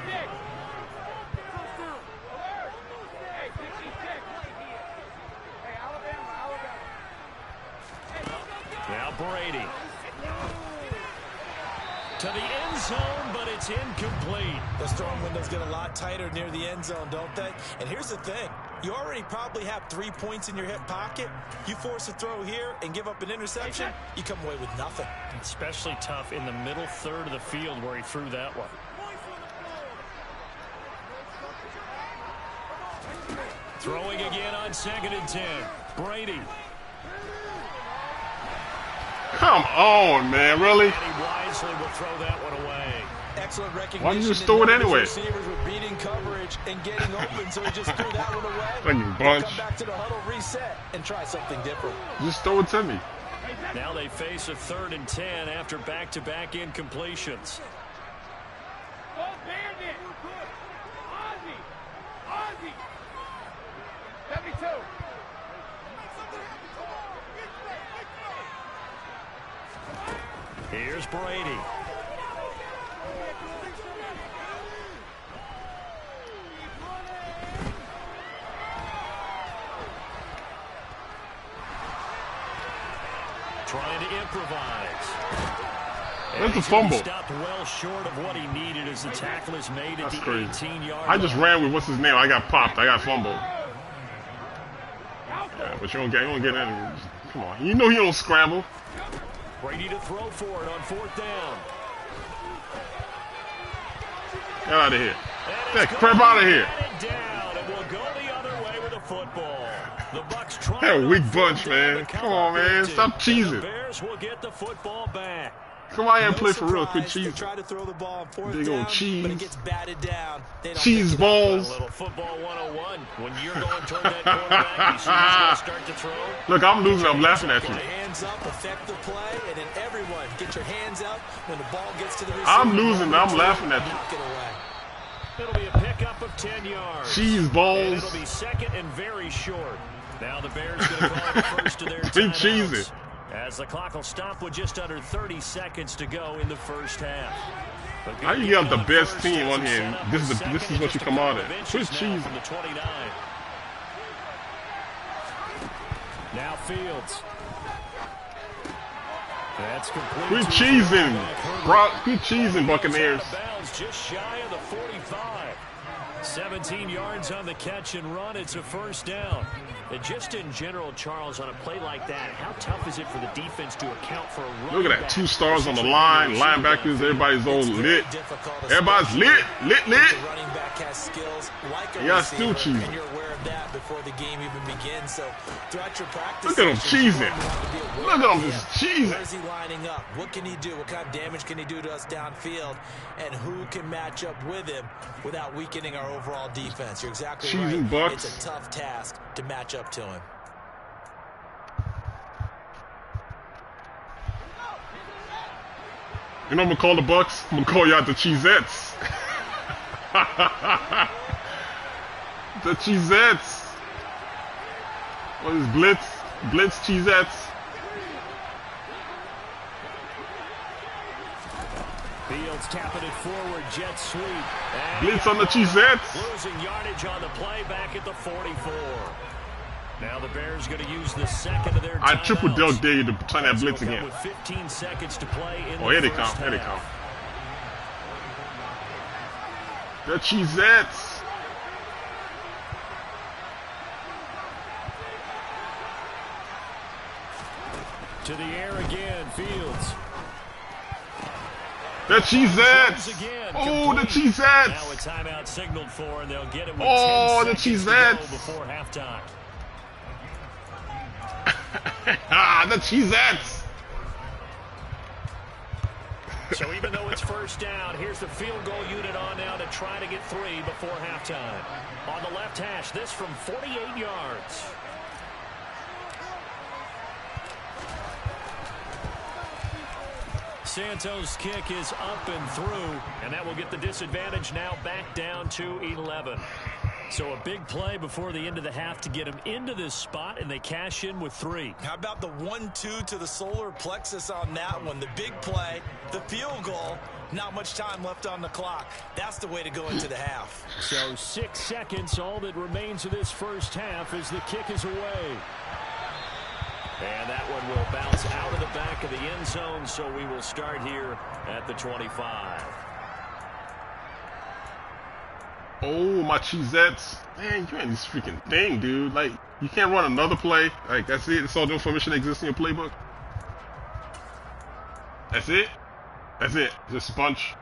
Hey, 66. Hey, Alabama. Now Brady. To the end zone, but it's incomplete. Those throwing windows get a lot tighter near the end zone, don't they? And here's the thing. You already probably have 3 points in your hip pocket. You force a throw here and give up an interception, you come away with nothing. Especially tough in the middle third of the field where he threw that one. Throwing again on 2nd and 10. Brady. Come on, man, really? And he wisely will throw that one away. Excellent recognition. Why didn't you just throw it anyway? Receivers were beating coverage and getting open, so he just threw that one away. Like you bunch. Come back to the huddle, reset, and try something different. Just throw it to me. Now they face a 3rd and 10 after back-to-back incompletions. Ball bandit. Ozzy. 72. Here's Brady. Trying to improvise. Where's the fumble? Stopped well short of what he needed as the tackle is made at That's the crazy. 18-yard I just ran with what's his name. I got popped. I got fumbled. Yeah, but you don't get any. Come on. You know you don't scramble. Brady to throw for it on 4th down. Get out of here. That crap out of here. Down, and we'll go the other way with the football. The BUCS trying That to weak fourth bunch, down man. to come Come on, up man. empty. Stop And cheesing. The Bears will get the football back. Come on here and No play for real. Quit surprise, they cheesing. try to throw the ball on 4th Big old down, cheese. but it gets batted down. They don't Cheese pick it up. A balls. little football 101. When you're going toward that quarterback, you see who's going to start to throw. Look, I'm losing. I'm laughing at Get you. your hands up, affect the play, and then everyone get your hands up when the ball gets to the receiver. I'm losing. I'm laughing at you. Knock it away. It'll be a pickup of 10 yards. Cheese And balls. it'll be 2nd and very short. Now the Bears going to call it first of their Big cheesy. timeouts. As the clock will stop with just under 30 seconds to go in the first half. But How you got the best first team as on we here? set up This the is second what you just a come out couple at. of Quit inches now cheesing. from the 29. Now Fields. That's complete. Quit to cheesing. Herbert. Bro, quit cheesing, Buccaneers. Out of bounds, just shy of the 45. 17 yards on the catch and run. It's a 1st down. And just in general, Charles, on a play like that, how tough is it for the defense to account for a run? Look at that. 2 stars on the line. Linebackers. Everybody's all lit. Everybody's lit. Lit. The running back has skills like a Yeah, receiver, still cheesing. and you're aware of that before the game even begins. So throughout your practice, Look at him sessions, cheesing. you want to be aware Look at him of just him. cheesing. Where is he lining up? What can he do? What kind of damage can he do to us downfield? And who can match up with him without weakening our overall defense? You're exactly Cheesing right. Bucks. It's a tough task to match up to him. You know what I'm going to call the BUCS? I'm going to call y'all the Cheesettes. The Cheesettes. What is Blitz? Blitz Cheesettes. Fields tapping it forward, jet sweep. And Blitz on the Cheesettes. losing yardage on the play back at the 44. Now the Bears going to use the second of their I triple timeouts. dare you to turn that blitz Woke up again. With 15 seconds to play in Oh, the here they first come. Here they half. come. The Cheesettes. To the air again, Fields. The Cheesettes. Again, Oh, the complete. Now a Cheesettes. timeout signaled for, and they'll get it with Oh, 10 the seconds to Cheesettes. go before halftime. Ah, the Cheesettes. So even though it's first down, here's the field goal unit on now to try to get 3 before halftime. On the left hash, this from 48 yards. Santos' kick is up and through, and that will get the disadvantage now back down to 11. So a big play before the end of the half to get him into this spot, and they cash in with 3. How about the 1-2 to the solar plexus on that one? The big play, the field goal, not much time left on the clock. That's the way to go into the half. So 6 seconds, all that remains of this first half as the kick is away. And that one will bounce out of the back of the end zone, so we will start here at the 25. Oh, my cheesettes. Man, you ain't this freaking thing, dude. Like, you can't run another play. Like, that's it. That's all the information that exists in your playbook. That's it. That's it. Just sponge.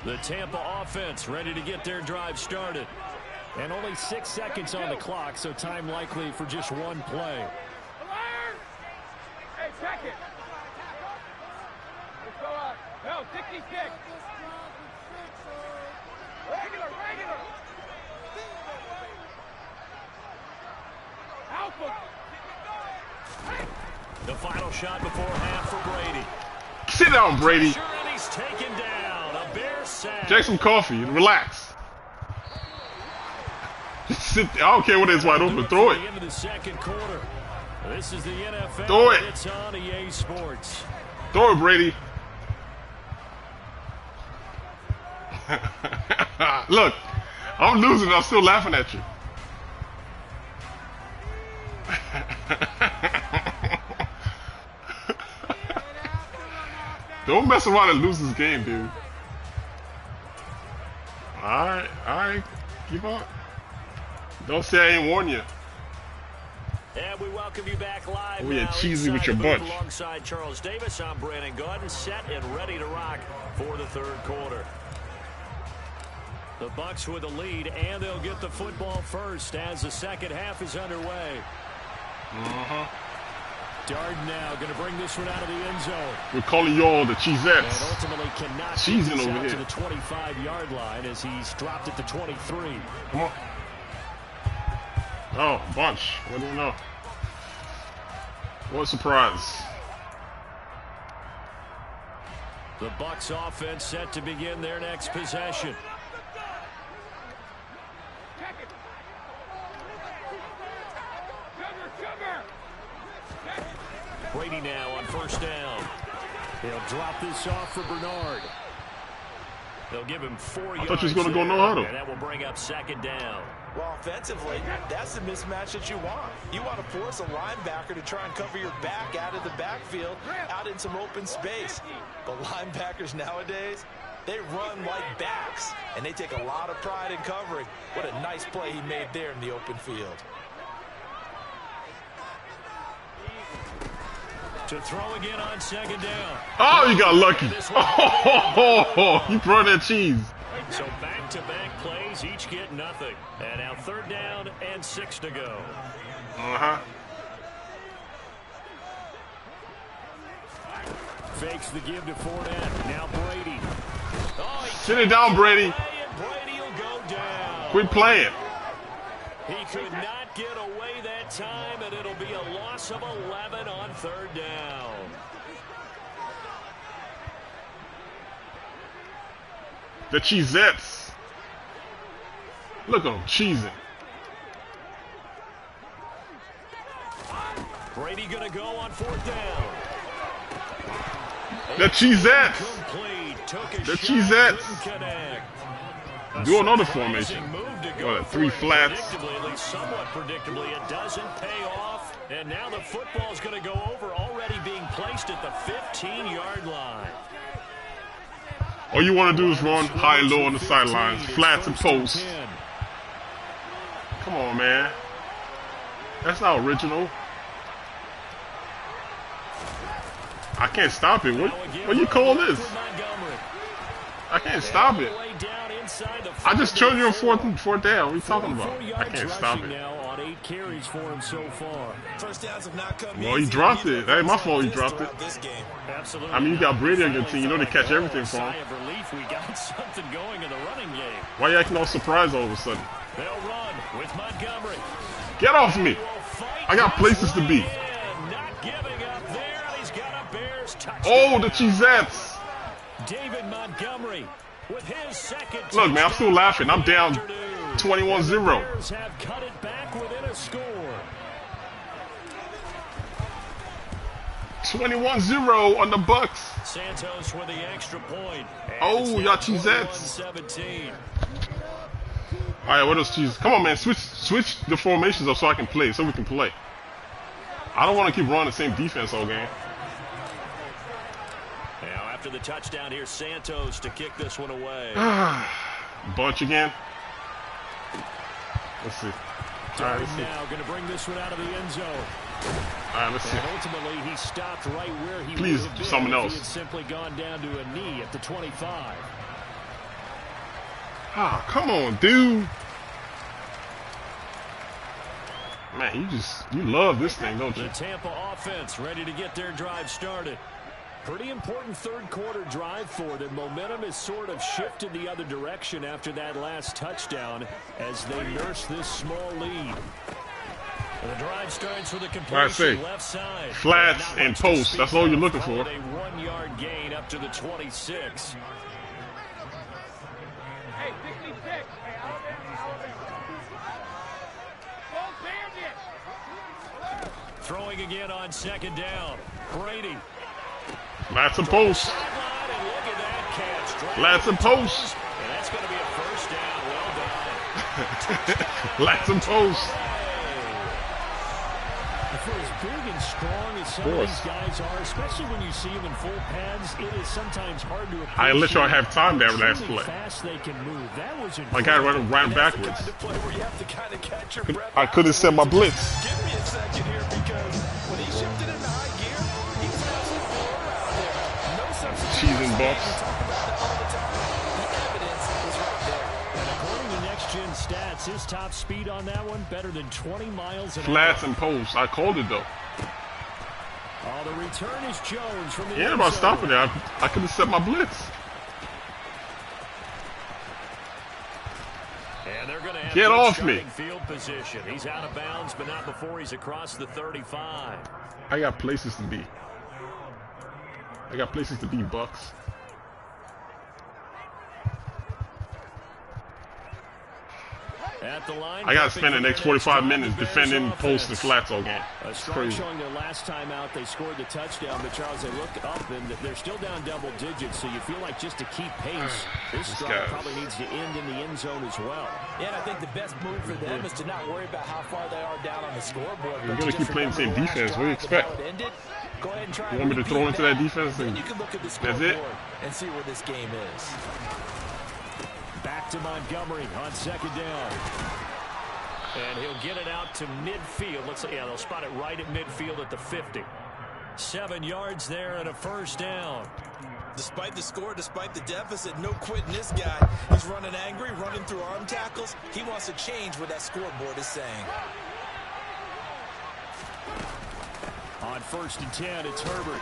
The Tampa offense ready to get their drive started. And only 6 seconds on the clock, so time likely for just one play. Hey, check it. Let's go out. No, 66. Regular. Alpha. The final shot before half for Brady. Sit down, Brady. Sure, and he's taken down. A Bears sack. Drink some coffee and relax. Just sit there. I don't care what is wide open. Throw it. Into the second quarter. This is the NFL. Throw it. It's on EA Sports. Throw it, Brady. Look, I'm losing. I'm still laughing at you. Don't mess around and lose this game, dude. Alright, keep on. Don't say I ain't warn you. And we welcome you back live. Oh, yeah, now cheesy with inside your the booth bunch. Alongside Charles Davis, I'm Brandon Gordon, set and ready to rock for the third quarter. The Bucs with a lead, and they'll get the football first as the second half is underway. Darden now going to bring this one out of the end zone. We're calling y'all the And cheesettes. ultimately cannot Cheesing get this over out to here. the 25-yard line as he's dropped at the 23. Come on. Oh, bunch. What do you know? What a surprise. The Bucs offense set to begin their next possession. Check it. Sugar. Brady now on first down. He'll drop this off for Bernard. They'll give him 4 yards. I thought you was going to go no huddle. And that will bring up second down. Well, offensively, that's the mismatch that you want. You want to force a linebacker to try and cover your back out of the backfield, out in some open space. But linebackers nowadays, they run like backs, and they take a lot of pride in covering. What a nice play he made there in the open field. To throw again on second down. Oh, you got lucky. Oh, you brought that cheese. So back-to-back plays, each get nothing. And now third down and 6 to go. Fakes the give to Fournette. Now Brady. Oh, Sit it down, Brady. Brady will go down. Quit playing. He could not get away that time, and it'll be a loss of 11 on third down. The cheesettes. Look at them cheesing. Brady going to go on fourth down. The cheesettes. Complete. Took a The shot, cheesettes. couldn't connect. Do another Surprising formation. move to go What, for 3 it. flats? Predictably, at least somewhat predictably, it doesn't pay off. And now the football's going to go over, already being placed at the 15-yard line. All you want to do is run high and low on the sidelines, flats and posts. Come on, man. That's not original. I can't stop it. What you call this? I can't stop it. I just turned you on fourth down. What are you talking about? I can't stop it. On 8 carries for him so far. First downs have not come Well, he dropped it. That ain't my fault he dropped it. this game. Absolutely. I mean, you got Brady on your team. You know they catch everything from Sigh him. of relief, we got something going in the running game. Why you acting all surprised all of a sudden? They'll run with Montgomery. Get off me. I got places to be. Not giving up there, and he's got a Bears Oh, the Cheesettes. David Montgomery with his second. Look, man, I'm still laughing. I'm down 21-0. Bears have cut it back within a score. 21-0 on the BUCS. Santos with the extra point. Oh, y'all Cheesettes. 17. All right, what else, cheese? Come on, man, switch the formations up so I can play, so we can play. I don't want to keep running the same defense all game. Now, after the touchdown here, Santos to kick this one away. Bunch again. Let's see. All right, let's see. Now going to bring this one out of the end zone. All right, let's see. And ultimately, he stopped right where he Please, would have been someone if else. he had simply gone down to a knee at the 25. Ah, come on, dude. Man, you love this thing, don't you? The Tampa offense ready to get their drive started. Pretty important third quarter drive for them. Momentum has sort of shifted the other direction after that last touchdown as they nurse this small lead. The drive starts with a completion left side. Flats and posts. That's all you're looking for. A 1-yard gain up to the 26. Hey, 66. Hey, Throwing again on second down. Brady. Flats and posts. And look at that catch. Flats and posts. And that's going to be a first down. Well done. Flats and posts. For as big and strong as some of these guys are, especially when you see them in full pads, it is sometimes hard to appreciate. I let y'all have time there last play. Fast they can move. That was My guy ran backwards. That's the kind of play where you have to kind of catch your breath. I could have set my blitz. Give me a second here because when he shifted into high gear, he was absolutely around there. No substitute. Cheese and bucks. We talk about that all the time. The evidence is right there. And according to next-gen stats, his top speed on that one, better than 20 miles an hour. Flats and posts. I called it, though. Oh, the return is Jones from the Yeah, end about zone. stopping there. I could have set my blitz. And they're going to have Get good off me. starting field position. He's out of bounds, but not before he's across the 35. I got places to be. I got places to be, Bucks. At the line, I got to spend the next 45 minutes defending posts and flats all game. A It's strong crazy. showing their last time out, they scored the touchdown, but Charles, they look up and they're still down double digits, so you feel like just to keep pace, this drive probably needs to end in the end zone as well. Yeah, and I think the best move for them is to not worry about how far they are down on the scoreboard. You're going to keep playing the same defense. What do you expect? Go ahead and try You want me to throw into that defense? Then And you can look at the that's it? scoreboard and see where this game is. Back to Montgomery on second down. And he'll get it out to midfield. Let's say, yeah, they'll spot it right at midfield at the 50. 7 yards there and a first down. Despite the score, despite the deficit, no quitting this guy. He's running angry, running through arm tackles. He wants to change what that scoreboard is saying. On 1st and 10, it's Herbert.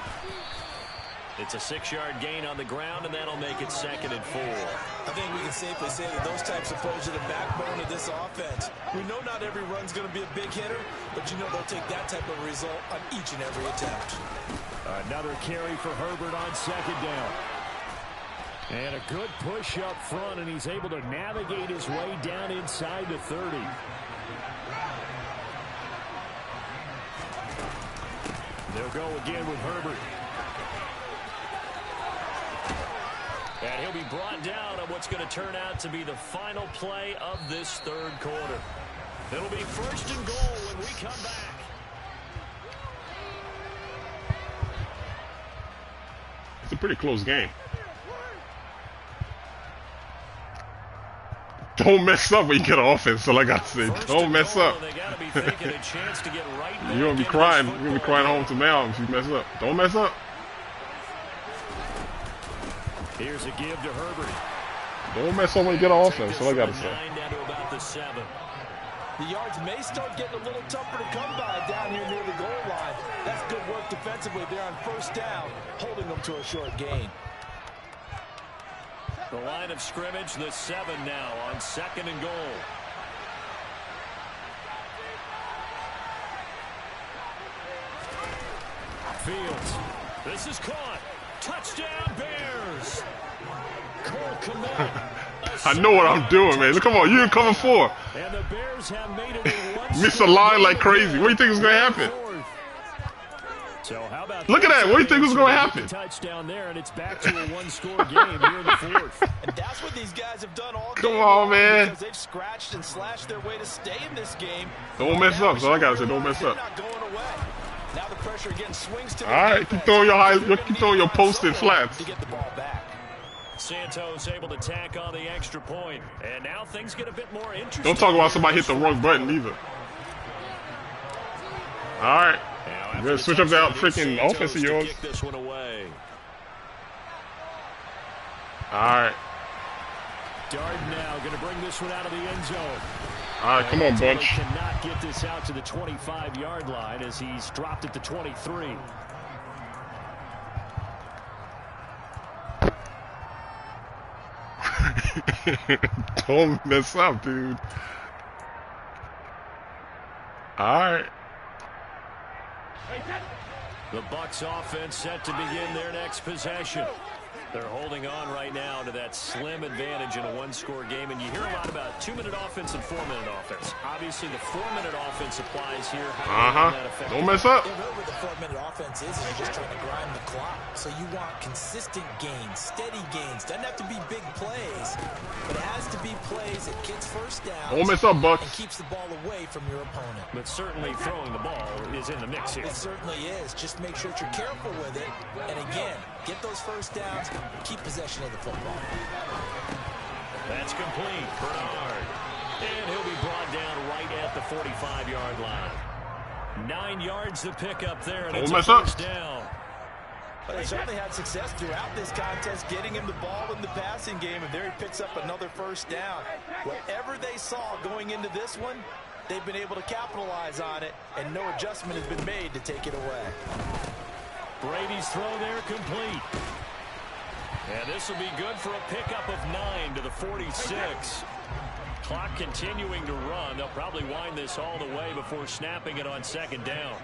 It's a 6-yard gain on the ground, and that'll make it 2nd and 4. I think we can safely say that those types of plays are the backbone of this offense. We know not every run's going to be a big hitter, but you know they'll take that type of result on each and every attempt. Another carry for Herbert on second down. And a good push up front, and he's able to navigate his way down inside the 30. They'll go again with Herbert. And he'll be brought down on what's going to turn out to be the final play of this third quarter. It'll be 1st and goal when we come back. it's a pretty close game. Don't mess up when you get an offense. All I got to say, don't mess up. You're gonna be crying. You're gonna be crying home to Mal if you mess up. Don't mess up. Here's a give to Herbert. Don't mess up when you get an offense. That's all I got to say. 9 down to about the 7. The yards may start getting a little tougher to come by down here near the goal line. That's good work defensively there on 1st down, holding them to a short gain. The line of scrimmage, the 7 now on 2nd and goal. Fields This is caught. Touchdown, Bears. Cole Kmet. I know what I'm doing, man. Look, come on, you're in cover 4. And the Bears have made it a Miss the line like crazy. What do you think is going to happen? So how about Look at that. What do you think was going to happen? Touchdown there, and it's back to a one-score game here in the fourth. And that's what these guys have done all Come game on, man. because they've scratched and slashed their way to stay in this game. Don't mess up. So I got to say, don't mess up. Not going away. Now the pressure again swings to the All right, keep throwing your high, keep throwing your posted flats. to get the ball back. Santos able to tack on the extra point, and now things get a bit more interesting. Don't talk about somebody hit the wrong button either. All right, you better switch up that freaking offense of yours. Kick this one away. All right, Darden now going to bring this one out of the end zone. all right, come on, bunch. Cannot get this out to the 25-yard line as he's dropped at the 23. Don't mess up, dude. All right. The BUCS offense set to begin their next possession. They're holding on right now to that slim advantage in a one-score game, and you hear a lot about 2-minute offense and 4-minute offense. Obviously, the 4-minute offense applies here. Don't mess up. Yeah, really what the 4-minute offense is you're just trying to grind the clock. So you want consistent gains, steady gains. Doesn't have to be big plays, but it has to be plays that gets first down. Don't mess up, Bucks. And keeps the ball away from your opponent. But certainly throwing the ball is in the mix here. It certainly is. Just make sure that you're careful with it. And again, get those first downs. Keep possession of the football. That's complete. Bernard. And he'll be brought down right at the 45-yard line. 9 yards to pick up there, and it's a first down. But they certainly had success throughout this contest, getting him the ball in the passing game, and there he picks up another first down. Whatever they saw going into this one, they've been able to capitalize on it, and no adjustment has been made to take it away. Brady's throw there complete. And this will be good for a pickup of 9 to the 46. Clock continuing to run. They'll probably wind this all the way before snapping it on second down.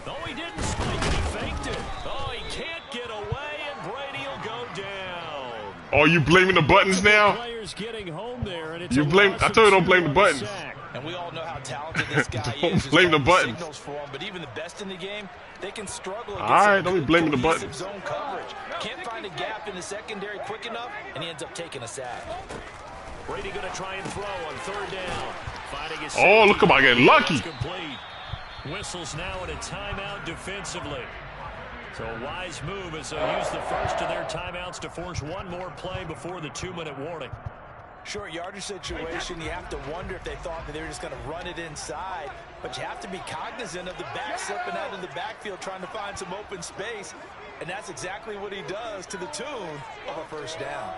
Oh, he didn't spike it. He faked it. Oh, he can't get away, and Brady will go down. Oh, you blaming the buttons now? Getting home there, and it's you blame. I told you don't blame the buttons. And we all know how talented this guy don't is. blame the buttons. For him, but even the best in the game, they can struggle. All right, don't be blaming the buttons. Zone coverage. Can't find a gap in the secondary quick enough, and he ends up taking a sack. Brady going to try and throw on third down. Finding his oh, look at my getting lucky. Complete. Whistles now in a timeout defensively. So a wise move as they use the first of their timeouts to force one more play before the 2-minute warning. Short yardage situation, you have to wonder if they thought that they were just going to run it inside. But you have to be cognizant of the back slipping out of the backfield trying to find some open space. And that's exactly what he does to the tune of a first down.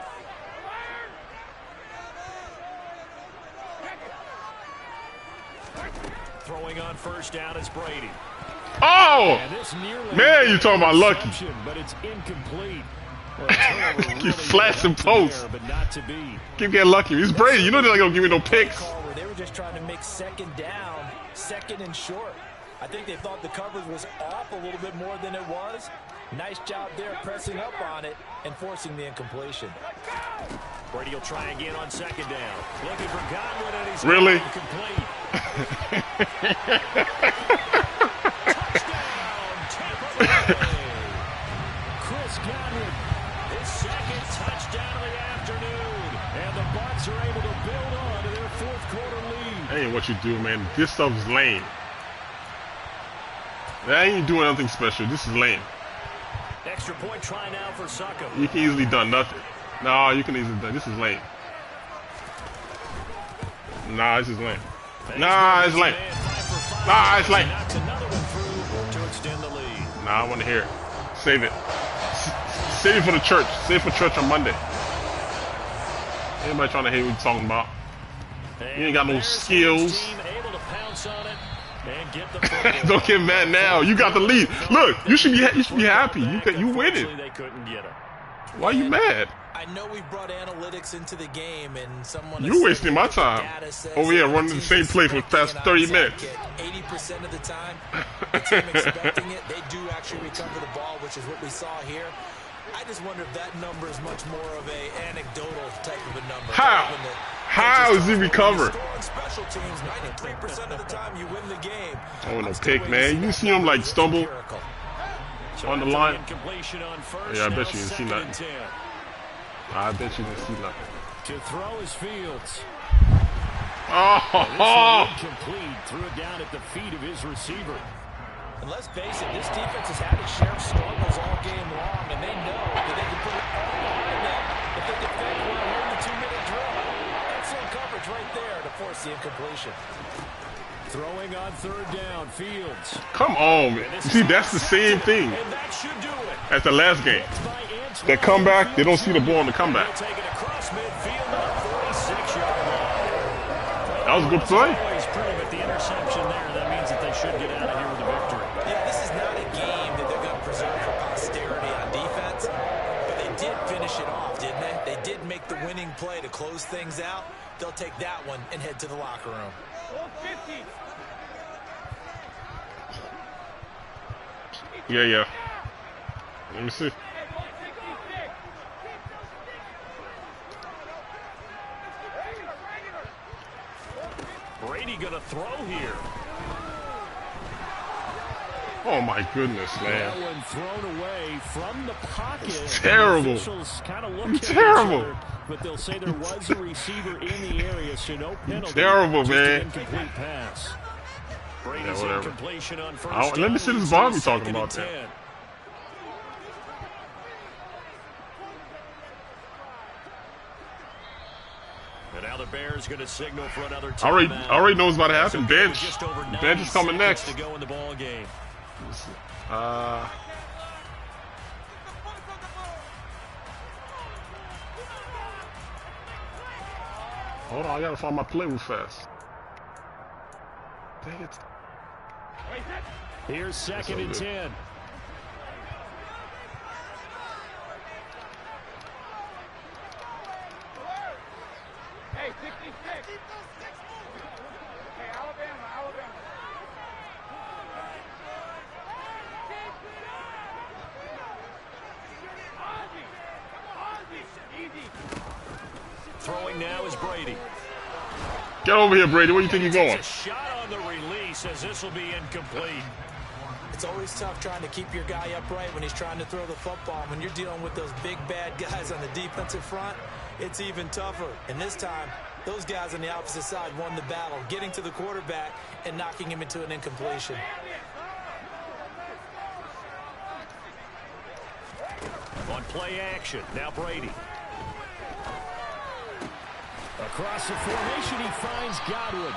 Throwing on first down is Brady. Oh! Man, you talking about lucky. But it's incomplete. Keep flashing posts. Keep getting lucky. He's Brady. You know they're not going to give me no picks. They were just trying to make second down, second and short. I think they thought the coverage was off a little bit more than it was. Nice job there pressing up on it and forcing the incompletion. Brady will try again on second down. Looking for Godwin, and he's really complete. Chris Godwin, his second touchdown of the afternoon, and the BUCS are able to build on to their fourth-quarter lead. That ain't what you do, man. This stuff is lame. That ain't doing nothing special. This is lame. Extra point try now for Succo. You can easily done nothing. No, you can easily done. This is lame. Nah, this is lame. Nah, it's lame. Nah, it's lame. Nah, I want to hear it. Save it. Save it for the church. Save it for church on Monday. Anybody trying to hear what you're talking about? You ain't got no skills. Don't get mad now. You got the lead. Look, you should be happy. You win it. Why are you mad? I know we've brought analytics into the game, and someone You wasting my time. Oh yeah, running the same play for the past 30 minutes. 80% of the time, the team expecting it, they do actually recover the ball, which is what we saw here. I just wonder if that number is much more of a anecdotal type of a number. How is he recovered? On special teams, 93% of the time you win the game. Oh, no pick, man. You see him like stumble on the line. Yeah, I bet you didn't see nothing. I bet you didn't see nothing. To throw his Fields. Oh, Incomplete. Threw it down at the feet of his receiver. And let's face it, this defense has had its share of struggles all game long, and they know that they can put it all behind them if they defend well here in the 2-minute drill. Excellent coverage right there to force the incompletion. Throwing on third down, Fields. come on, man. You see, that's the same thing And that should do it. as the last game. That comeback, they don't see the ball in the comeback. Take it across midfield on a 46-yard line. That was a good play. Always prove it. The interception there. That means that they should get out of here with a victory. Yeah, this is not a game that they're going to preserve for posterity on defense, but they did finish it off, didn't they? They did make the winning play to close things out. They'll take that one and head to the locker room. 50. Yeah. Let me see. Brady going to throw here. Oh my goodness, That man. one thrown away from the pocket. It's terrible. Officials kind of look It's at terrible. each other, but they'll say there was a receiver in the area, so no penalty. Terrible, just man. An incomplete pass. Brady's whatever. incompletion on first Let me down see this leads Bobby to talking 2nd about and that. 10. And now the Bears going to signal for another timeout. Already knows what's about to happen. Bench. Just over 90 Bench is coming seconds next. to go in the ball game. Hold on, I gotta find my play real fast. Dang it. Here's 2nd and 10. Hey, 66. Hey, Alabama. Easy. Throwing now is Brady. Get over here, Brady. Where you think you're going? Takes a shot on the release as this will be incomplete. It's always tough trying to keep your guy upright when he's trying to throw the football. When you're dealing with those big, bad guys on the defensive front, it's even tougher. And this time, those guys on the opposite side won the battle, getting to the quarterback and knocking him into an incompletion. On play action, now Brady. Across the formation, he finds Godwin.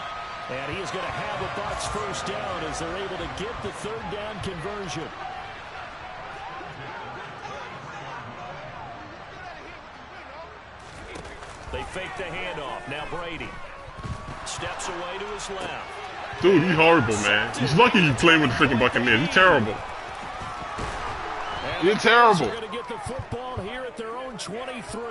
And he is going to have a BUCS first down as they're able to get the third down conversion. They fake the handoff. Now Brady steps away to his left. Dude, he's horrible, man. He's lucky you play with the freaking Buccaneers. He's terrible. You're terrible. They're going to get the football here at their own 23.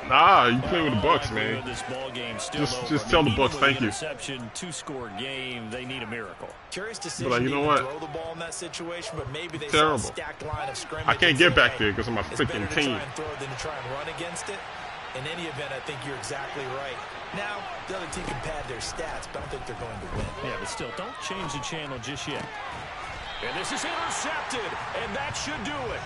Nah, you play with the Bucks, man. This ball game Just tell the Bucks thank you. Interception, 2-score game. They need a miracle. Curious decision But you know to what? throw the ball in that situation, but maybe they Terrible. saw a stacked line of scrimmage. I can't and get said, back hey, there because of my it's better freaking to team. try and throw than to try and run against it. In any event, I think you're exactly right. Now, the other team can pad their stats, but I don't think they're going to win. Yeah, but still, don't change the channel just yet. And this is intercepted, and that should do it.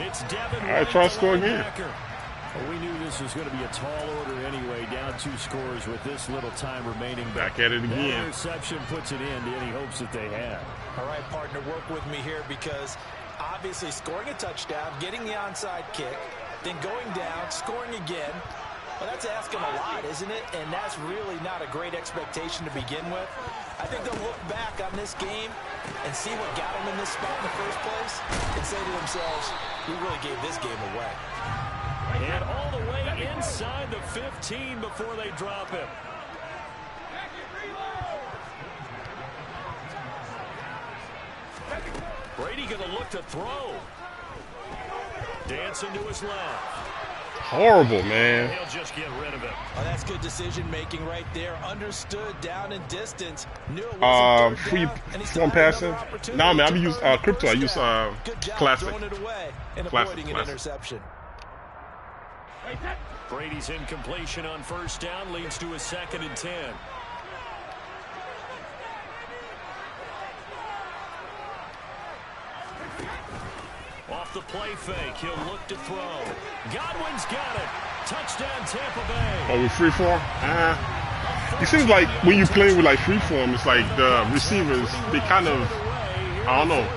It's Devin All right, White, try to the score again. linebacker. Well, we knew this was going to be a tall order anyway, down 2 scores with this little time remaining. Back at it That again. interception puts it in to any hopes that they had. All right, partner, work with me here because obviously scoring a touchdown, getting the onside kick, then going down, scoring again. Well, that's asking a lot, isn't it? And that's really not a great expectation to begin with. I think they'll look back on this game and see what got them in this spot in the first place and say to themselves, we really gave this game away. And all the way inside the 15 before they drop him. Brady going to look to throw. Dancing to his left. Horrible, man. He'll just get rid of it. Oh, that's good decision making right there. Understood down in distance. Knew it wasn't third Free down, and he form still had passing. another opportunity Nah, man, to I use earn the crypto. I first use down. Good job classic. throwing it away and Classic, avoiding an interception. Brady's incompletion on first down leads to a 2nd and 10. Off the play fake, he'll look to throw. Godwin's got it. Touchdown, Tampa Bay. Oh, with freeform? It seems like when you play with like freeform, it's like the receivers, they kind of, I don't know,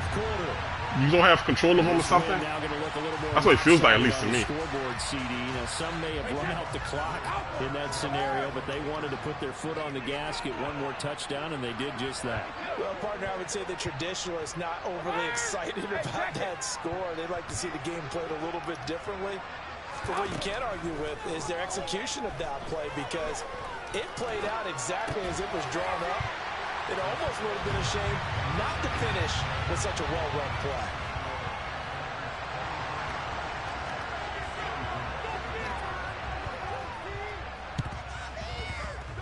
you don't have control of them or something. That's what it feels like, at least to me. Scoreboard CD. Now, some may have run out the clock in that scenario, but they wanted to put their foot on the gas, get one more touchdown, and they did just that. Well, partner, I would say the traditionalists not overly excited about that score. They'd like to see the game played a little bit differently. But what you can't argue with is their execution of that play, because it played out exactly as it was drawn up. It almost would have been a shame not to finish with such a well-run play.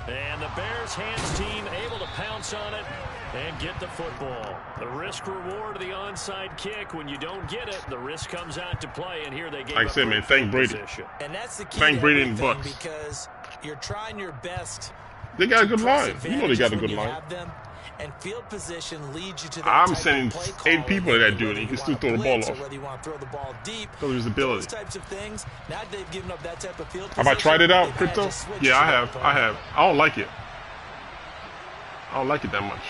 And the Bears hands team able to pounce on it and get the football. The risk reward of the onside kick. When you don't get it, the risk comes out to play. And here they gave Like I said, man, thank Brady. And that's the key. Thank Brady and BUCS. Because you're trying your best. They got a good line. You know they got a good line. And field position leads you to that I'm type sending of play 8 calling, people to that dude, and he can still throw the ball off. whether you want to throw the ball deep, Because of his ability. those types of things. Now they've given up that type of field Have I tried it out, position, they've had crypto? to switch Yeah, to I that have. I opponent. have. I don't like it. I don't like it that much.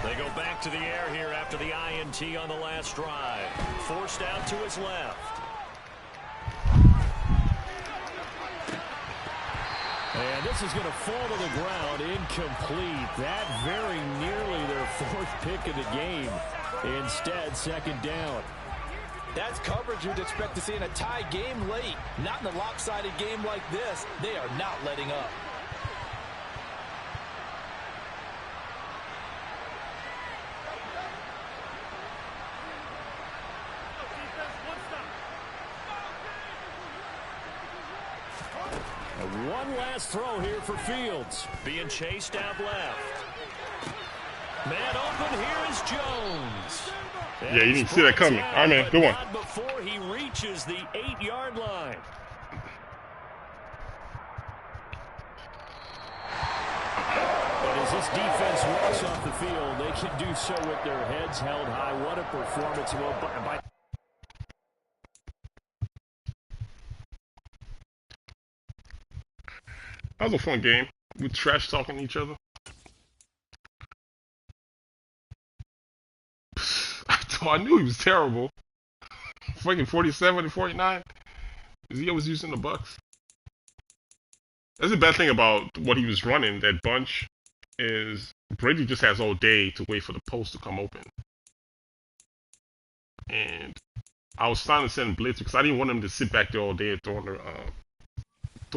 They go back to the air here after the INT on the last drive. Forced out to his left. And this is going to fall to the ground, incomplete. That very nearly their 4th pick of the game. Instead, 2nd down. That's coverage you'd expect to see in a tie game late. Not in a lopsided game like this. They are not letting up. One last throw here for Fields. Being chased out left. Man open, here is Jones. Yeah, you didn't see that coming. All right, man. Good one. Not before he reaches the 8-yard line. But as this defense walks off the field, they can do so with their heads held high. What a performance. By That was a fun game. We trash talking each other. I knew he was terrible. Fucking 47 and 49. He always using the BUCS. That's the bad thing about what he was running, that bunch, is Brady just has all day to wait for the post to come open. And I was starting to send blitz because I didn't want him to sit back there all day and throw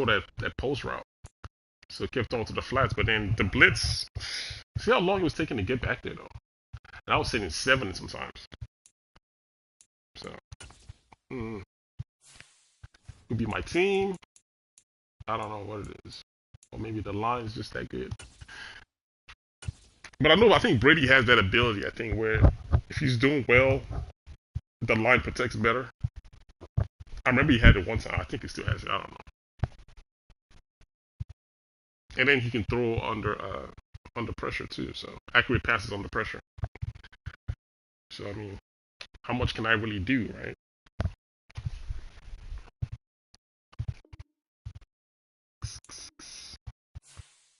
that post route. So it kept throwing to the flats. But then the blitz, see how long it was taking to get back there though. And I was sitting 7 sometimes. So, could be my team. I don't know what it is. Or maybe the line is just that good. But I think Brady has that ability, I think, where if he's doing well, the line protects better. I remember he had it one time. I think he still has it. I don't know. And then he can throw under pressure too. So accurate passes under pressure. So I mean, how much can I really do, right?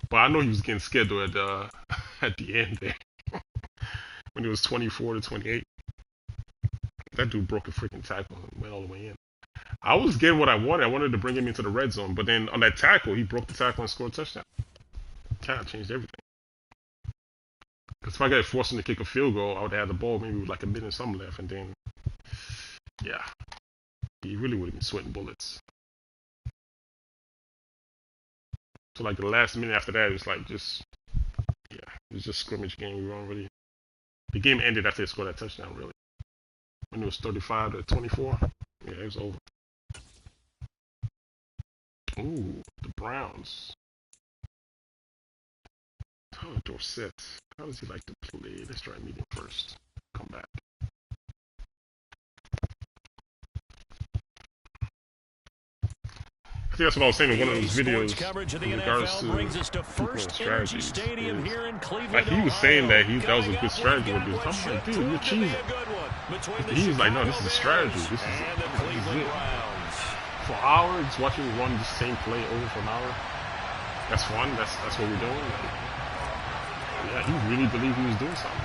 But I know he was getting scared though at the end there when it was 24-28. That dude broke a freaking tackle and went all the way in. I was getting what I wanted. I wanted to bring him into the red zone, but then on that tackle, he broke the tackle and scored a touchdown. Kind of changed everything. Because if I got forced him to kick a field goal, I would have had the ball maybe with like a minute something left, and then, yeah, he really would have been sweating bullets. So like the last minute after that, it was like it was just scrimmage game. We weren't really The game ended after they scored that touchdown, really. When it was 35-24. Yeah, it was over. Ooh, the Browns. Oh, Dorsett. How does he like to play? Let's try meeting first. Come back. I think that's what I was saying in one of those videos in regards to football strategies. Like he was saying that that was a good strategy. I'm like, dude, you're cheesing. He was like, no, this is a strategy. This is it. For hours, watching me run the same play over for an hour. That's fun. That's what we're doing. Like, yeah, he really believed he was doing something.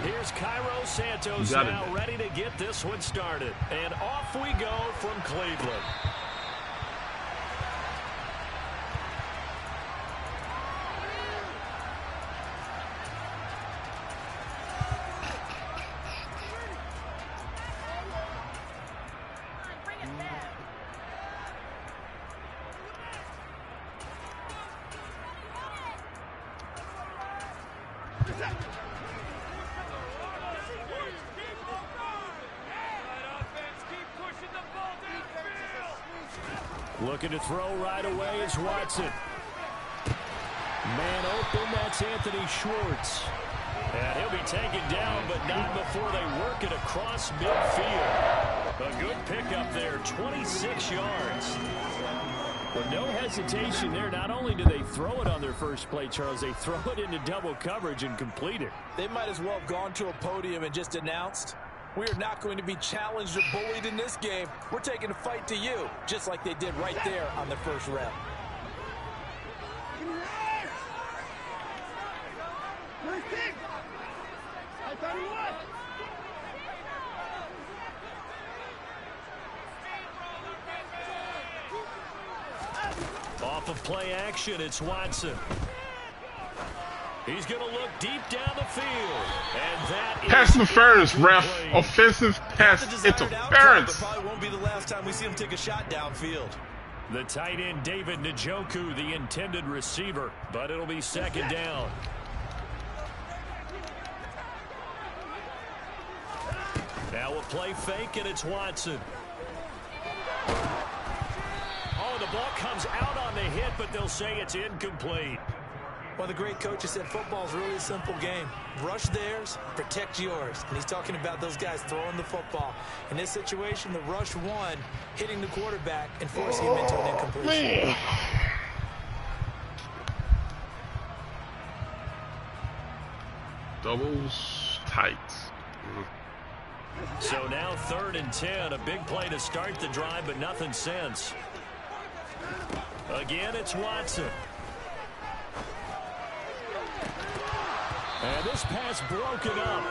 Here's Cairo Santos now ready to get this one started. And off we go from Cleveland. Looking to throw right away is Watson. Man open, that's Anthony Schwartz. And he'll be taken down, but not before they work it across midfield. A good pickup there, 26 yards. With no hesitation there, not only do they throw it on their first play, Charles, they throw it into double coverage and complete it. They might as well have gone to a podium and just announced, we are not going to be challenged or bullied in this game. We're taking a fight to you, just like they did right there on the first rep. Off of play action, it's Watson. He's going to look deep down the field. And that pass interference, ref. Offensive pass interference. Probably won't be the last time we see him take a shot downfield. The tight end, David Njoku, the intended receiver. But it'll be second down. Now a play fake, and it's Watson. Oh, the ball comes out on the hit, but they'll say it's incomplete. Well, the great coach has said football's really a simple game. Rush theirs, protect yours. And he's talking about those guys throwing the football. In this situation, the rush one, hitting the quarterback and forcing him into an incompletion. Man. Doubles tight. So now 3rd and 10. A big play to start the drive, but nothing since. Again, it's Watson. And this pass broken up.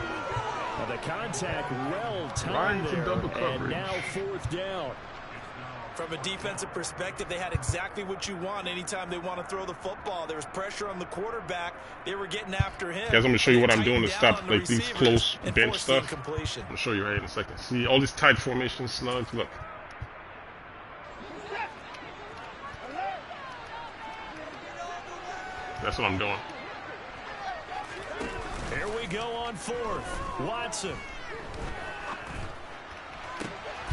The contact well timed there. And now 4th down. From a defensive perspective, they had exactly what you want anytime they want to throw the football. There was pressure on the quarterback. They were getting after him. Guys, I'm going to show you what I'm doing to stop like these close bench stuff. I'm going to show you right in a second. See all these tight formations, slugs. Look. That's what I'm doing. Here we go on 4th. Watson.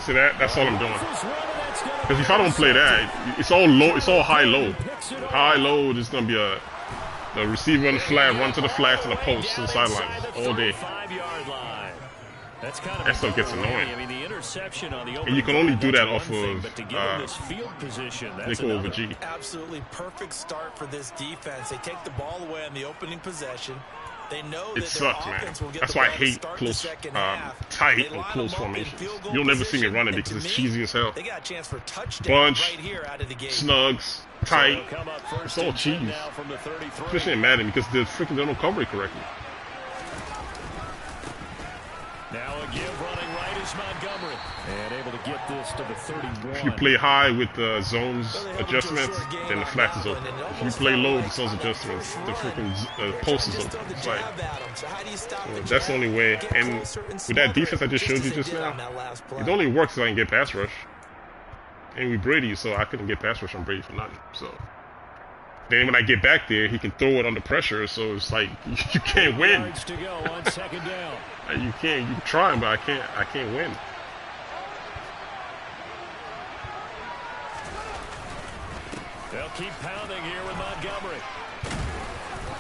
See that? That's all I'm doing. Because if I don't play that, it's all low. It's all high-low. High-low, there's going to be a receiver on the flat, run to the flats and a post to the sidelines all day. That stuff gets annoying. And you can only do that off of nickel over G. Absolutely perfect start for this defense. They take the ball away on the opening possession. They know it sucks, man. That's why I hate close, tight and close formations. You'll never see me running because it's cheesy as hell. Bunch, snugs, tight. It's all cheese. Especially in Madden because they don't cover it correctly. Now a give running right is Montgomery. And able to get this to the 31. If you play high with the zones adjustments, then the flat is open. If you play low with the zones adjustments, the freaking post is open. It's like, that's the only way. And with that defense I just showed you just now, it only works if I can get pass rush. And we Brady, so I couldn't get pass rush on Brady for nothing. So Then when I get back there, he can throw it under pressure. So it's like you can't win. Yards to go on second down. You can't. You trying, but I can't win. They'll keep pounding here with Montgomery.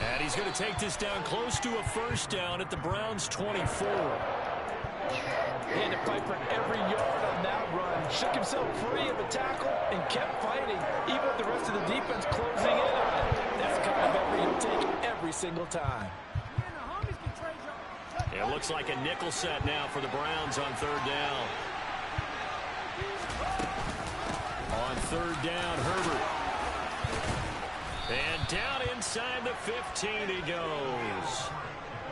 And he's going to take this down close to a first down at the Browns' 24. He had to fight for every yard on that run. Shook himself free of a tackle and kept fighting, even with the rest of the defense closing in on it. That's the kind of effort he'll take every single time. It looks like a nickel set now for the Browns on third down. On third down, Herbert. And down inside the 15 he goes.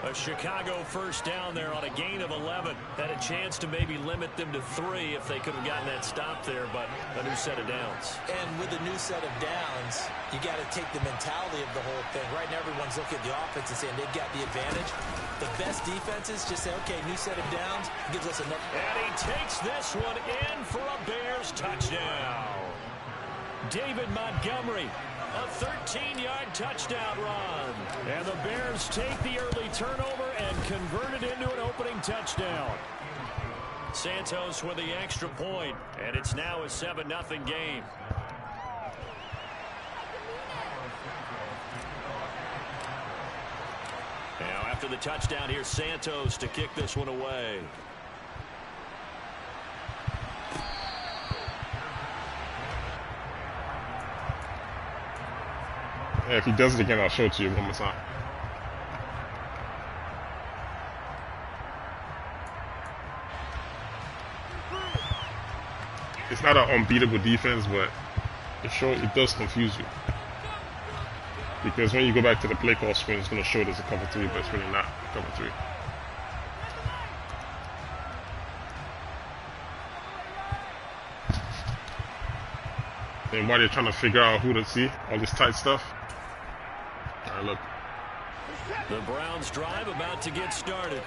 A Chicago first down there on a gain of 11. Had a chance to maybe limit them to 3 if they could have gotten that stop there, but a new set of downs. And with a new set of downs, you got to take the mentality of the whole thing. Right now, everyone's looking at the offense and saying they've got the advantage. The best defenses just say, okay, new set of downs, gives us enough. And he takes this one in for a Bears touchdown. David Montgomery. A 13-yard touchdown run. And the Bears take the early turnover and convert it into an opening touchdown. Santos with the extra point, and it's now a 7-0 game. Now after the touchdown, here's Santos to kick this one away. Yeah, if he does it again, I'll show it to you one more time. It's not an unbeatable defense, but it does confuse you. Because when you go back to the play call screen, it's going to show it as a cover 3, but it's really not cover 3. And while they're trying to figure out who to see, all this tight stuff. All right, look. The Browns drive about to get started.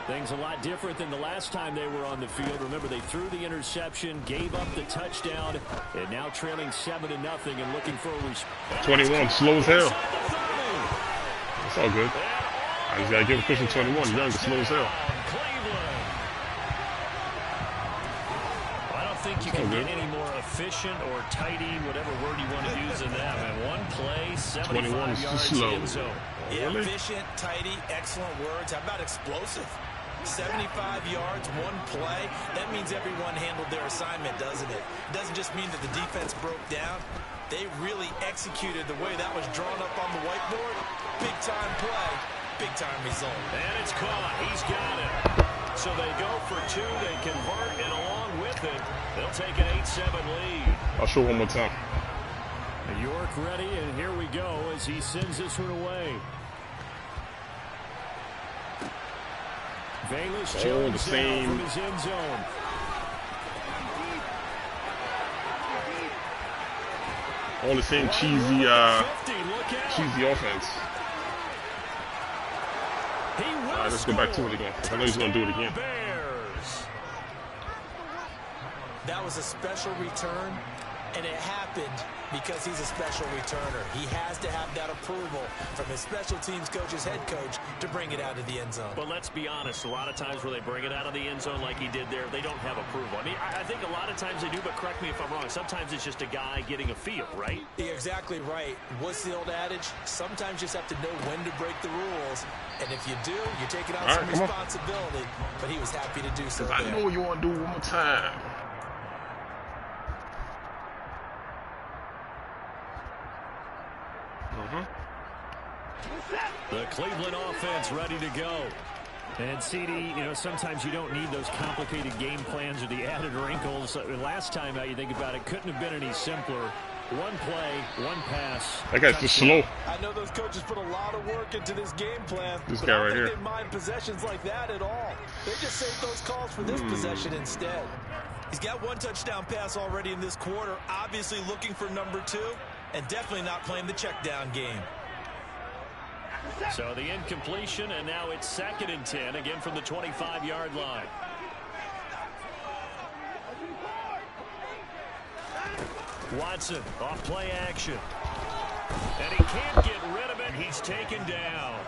Things a lot different than the last time they were on the field. Remember, they threw the interception, gave up the touchdown, and now trailing 7-0 and looking for a response. 21, slow as hell. It's all good. I just gotta give a cushion 21. Young, slow as hell. I don't think you can get any more efficient or tidy, whatever word you want to use in that. Man, one play, 75 yards slow. in zone. Yeah, really? Efficient, tidy, excellent words. How about explosive? 75 yards, one play. That means everyone handled their assignment, doesn't it? It doesn't just mean that the defense broke down. They really executed the way that was drawn up on the whiteboard. Big-time play, big-time result. And it's caught. He's got it. So they go for 2. They convert, and along with it, they'll take an 8-7 lead. I'll show one more time. York ready, and here we go as he sends this one away. Velus Jones down from his end zone. All the same cheesy offense. All right, let's go back to it again. I know he's going to do it again. That was a special return, and it happened because he's a special returner. He has to have that approval from his special teams coach's head coach to bring it out of the end zone. But let's be honest, a lot of times where they bring it out of the end zone like he did there, they don't have approval. I mean, I think a lot of times they do, but correct me if I'm wrong. Sometimes it's just a guy getting a feel, right? You're exactly right. What's the old adage? Sometimes you just have to know when to break the rules. And if you do, you're taking on some responsibility. But he was happy to do so. I know you want to do it one more time. The Cleveland offense ready to go. And CD, you know, sometimes you don't need those complicated game plans or the added wrinkles. Last time out, you think about it, couldn't have been any simpler. One play, one pass. That guy's just slow. I know those coaches put a lot of work into this game plan. This guy right here. They didn't mind possessions like that at all. They just saved those calls for this possession instead. He's got one touchdown pass already in this quarter. Obviously looking for number 2, and definitely not playing the check down game. So the incompletion, and now it's 2nd and 10, again from the 25-yard line. Watson, off play action. And he can't get rid of it. He's taken down.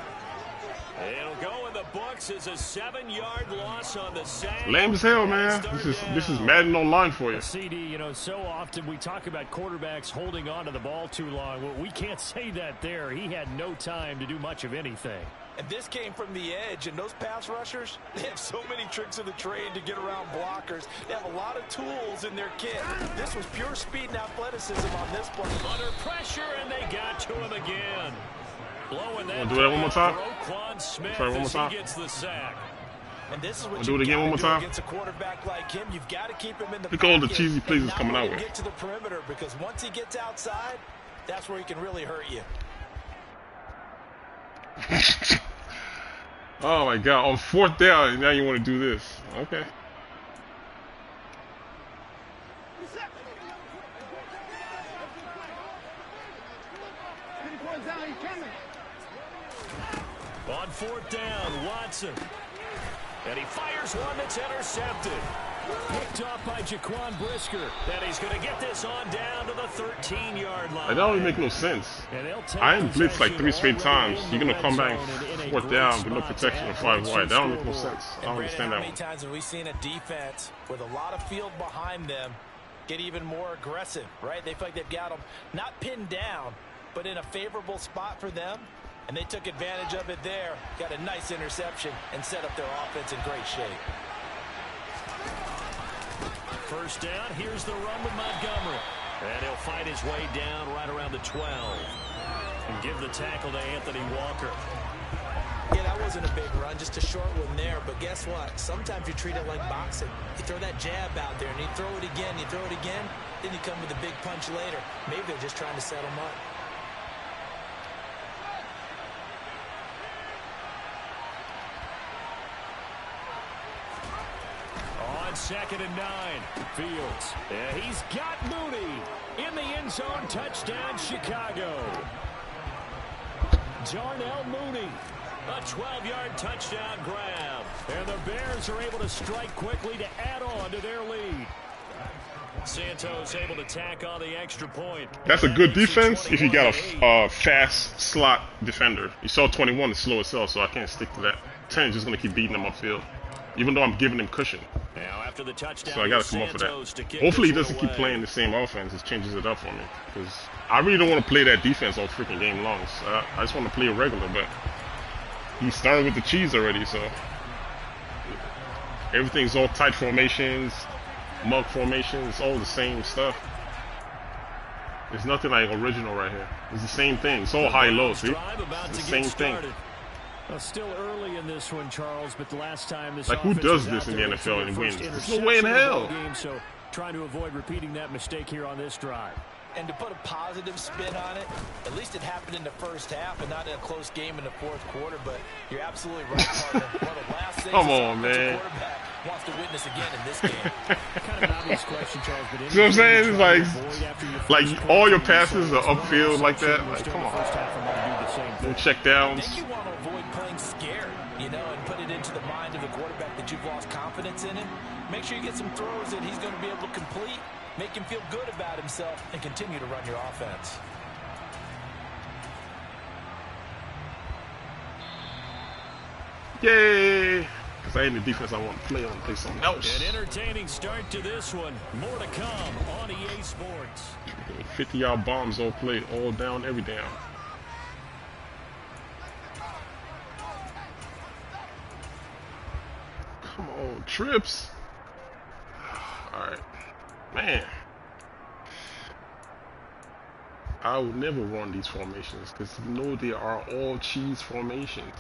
It'll go in the books as a 7-yard loss on the sack. Lame as hell, man. This is Madden online for you. CD, you know, so often we talk about quarterbacks holding on to the ball too long. Well, we can't say that there. He had no time to do much of anything. And this came from the edge, and those pass rushers, they have so many tricks of the trade to get around blockers. They have a lot of tools in their kit. This was pure speed and athleticism on this play. Under pressure, and they got to him again. Blowing that. Do that one more time. Sorry, one more time. Gets the sack. And this is what do it again one more time. Against a quarterback like him, you've got to keep him in the Look at all the cheesy plays he's coming out with. Get to the perimeter, because once he gets outside, that's where he can really hurt you. Oh my God! On 4th down, now you want to do this? Okay. On 4th down, Watson. And he fires one that's intercepted. Picked off by Jaquan Brisker. And he's going to get this on down to the 13-yard line. That don't make no sense. I ain't blitzed like 3 straight times. You're going to come back 4th down with no protection and 5 wide. That don't make no sense. I don't understand that one. How many times have we seen a defense with a lot of field behind them get even more aggressive, right? They feel like they've got them not pinned down, but in a favorable spot for them. And they took advantage of it there. Got a nice interception and set up their offense in great shape. First down, here's the run with Montgomery. And he'll fight his way down right around the 12. And give the tackle to Anthony Walker. Yeah, that wasn't a big run, just a short one there. But guess what? Sometimes you treat it like boxing. You throw that jab out there, and you throw it again, then you come with a big punch later. Maybe they're just trying to set him up. On 2nd and 9, Fields. And he's got Mooney in the end zone. Touchdown, Chicago. Darnell Mooney, a 12-yard touchdown grab. And the Bears are able to strike quickly to add on to their lead. Santos able to tack on the extra point. That's a good defense if you got a fast slot defender. You saw 21 is slow itself, so I can't stick to that. 10 is just going to keep beating him upfield, even though I'm giving him cushion. Now after the touchdown, so I got to come up for that. Hopefully he doesn't keep playing the same offense. It changes it up for me, because I really don't want to play that defense all freaking game long. So I just want to play it regular, but he's starting with the cheese already, so everything's all tight formations, mug formations, it's all the same stuff. There's nothing like original right here. It's the same thing. It's all high-low, see? It's the same thing. Well, still early in this one, Charles, but the last time this like, who does this in the NFL and wins? There's no way in hell. So trying to avoid repeating that mistake here on this drive. And to put a positive spin on it, at least it happened in the first half and not in a close game in the fourth quarter. But you're absolutely right, partner. One of the last things come on, man. Quarterback wants to witness again in this game. Kind of an obvious question, Charles. But you know what I'm saying? It's like all your passes are upfield like that. Like, come on. No check downs. Then you want to avoid playing scared, you know, and put it into the mind of the quarterback that you've lost confidence in him. Make sure you get some throws that he's going to be able to complete. Make him feel good about himself and continue to run your offense. Yay! Because I ain't the defense I want to play. I want to play something else. An entertaining start to this one. More to come on EA Sports. 50-yard bombs all played, all down, every down. Come on, trips. All right. Man, I would never run these formations because you know they are all cheese formations.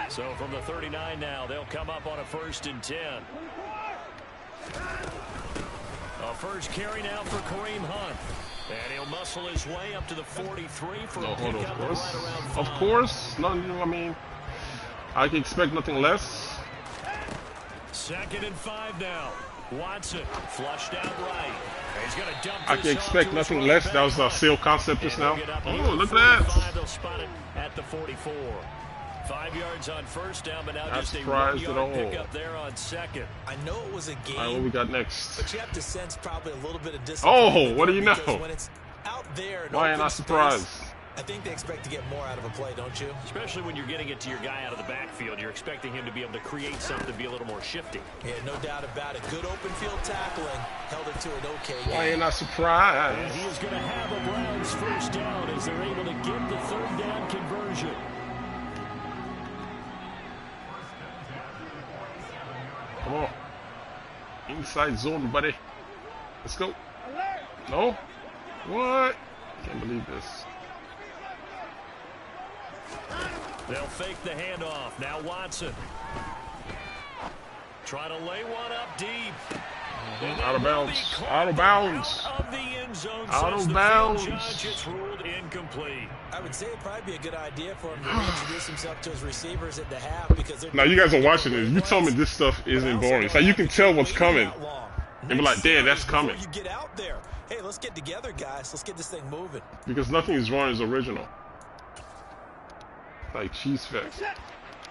So from the 39 now, they'll come up on a 1st and 10. A first carry now for Kareem Hunt. And he'll muscle his way up to the 43 for a pickup right around 5. Of course. No, I mean, I can expect nothing less. 2nd and 5 now. Watson flushed out right. He's going to dump. I can expect nothing less. That was our sale concept just now. Oh, look at that. They'll spot it at the 44. 5 yards on first down, but now Not just a surprised at 1 all. yard pickup there on 2nd. I know it was a game. All right, what we got next? But you have to sense probably a little bit of disappointment. Oh, what do you know? Out there, Why am I surprised? I think they expect to get more out of a play, don't you? Especially when you're getting it to your guy out of the backfield. You're expecting him to be able to create something, be a little more shifty. Yeah, no doubt about it. Good open field tackling. Held it to an okay game. Why am I surprised? And he is going to have a Browns first down as they're able to get the third down conversion. Come on. Inside zone, buddy. Let's go. No? What? Can't believe this. They'll fake the handoff. Now Watson. Try to lay one up deep. Out of bounds. Out of bounds. Out of the end zone. Out of bounds. Judge, it's ruled incomplete. I would say it'd probably be a good idea for him to introduce himself to his receivers at the half because now you guys are watching this. You tell me this stuff isn't boring. It's like you can tell what's coming. And be like, damn, that's coming. You get out there. Hey, let's get together, guys. Let's get this thing moving. Because nothing is wrong is original. Like cheese fest.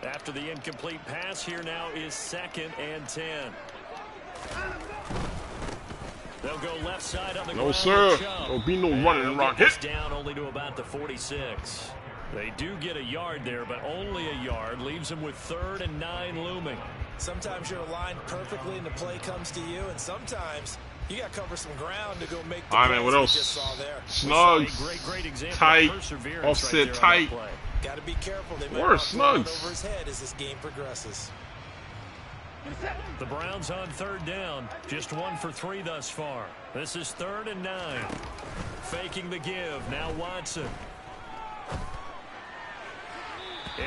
After the incomplete pass, here now is 2nd and 10. They'll go left side on the ground. No, sir. There'll be no running around here. Down only to about the 46. They do get a yard there, but only a yard. Leaves them with 3rd and 9 looming. Sometimes you're aligned perfectly and the play comes to you, and sometimes you got to cover some ground to go make the all right, man, what else? Snugs, tight, offset tight. Got to be careful. They might Worse, Snugs. over his head as this game progresses. The Browns on 3rd down. Just 1 for 3 thus far. This is 3rd and 9. Faking the give. Now Watson.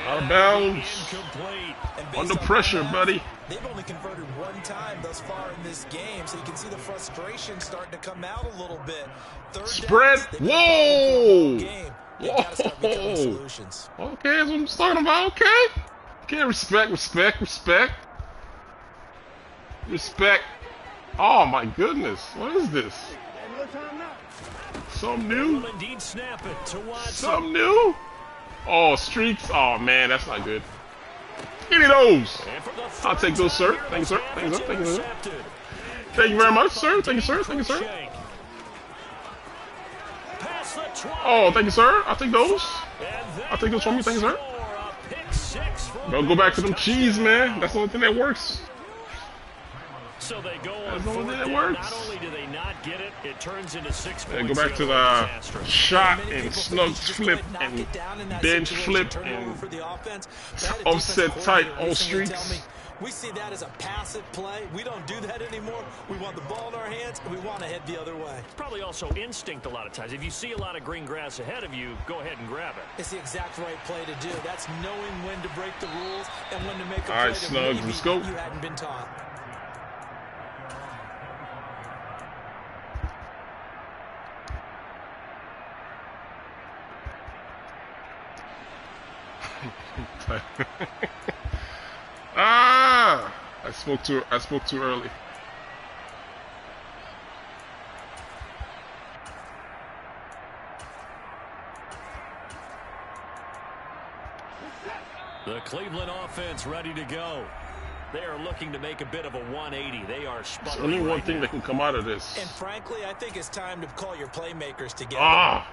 Out of bounds. Incomplete. Under pressure, buddy. They've only converted 1 time thus far in this game, so you can see the frustration starting to come out a little bit. Spread. Whoa. Whoa. Okay, that's what I'm talking about. Okay. Okay, respect. Oh my goodness. What is this? Something new? Something new? Oh, streaks. Oh man, that's not good. Give me those. I'll take those, sir. Thank you, sir. Thank you, sir. Thank you, sir. Thank you very much, sir. Thank you, sir. Thank you, sir. Oh, thank you, sir. I'll take those. I'll take those from you. Thank you, sir. Go back to them cheese, man. That's the only thing that works. So they go on That's the only thing that 4th works. down. Not only do they not get it, it turns into 6 Yeah, points. go back to the shot and snug flip and bench flip and offset tight all streaks. We see that as a passive play. We don't do that anymore. We want the ball in our hands, and we want to head the other way. It's probably also instinct a lot of times. If you see a lot of green grass ahead of you, go ahead and grab it. It's the exact right play to do. That's knowing when to break the rules and when to make a play All right, that Snugs, maybe let's go. you hadn't been taught. I spoke too early. The Cleveland offense ready to go. They are looking to make a bit of a 180. They are There's only one thing that can come out of this. And frankly, I think it's time to call your playmakers together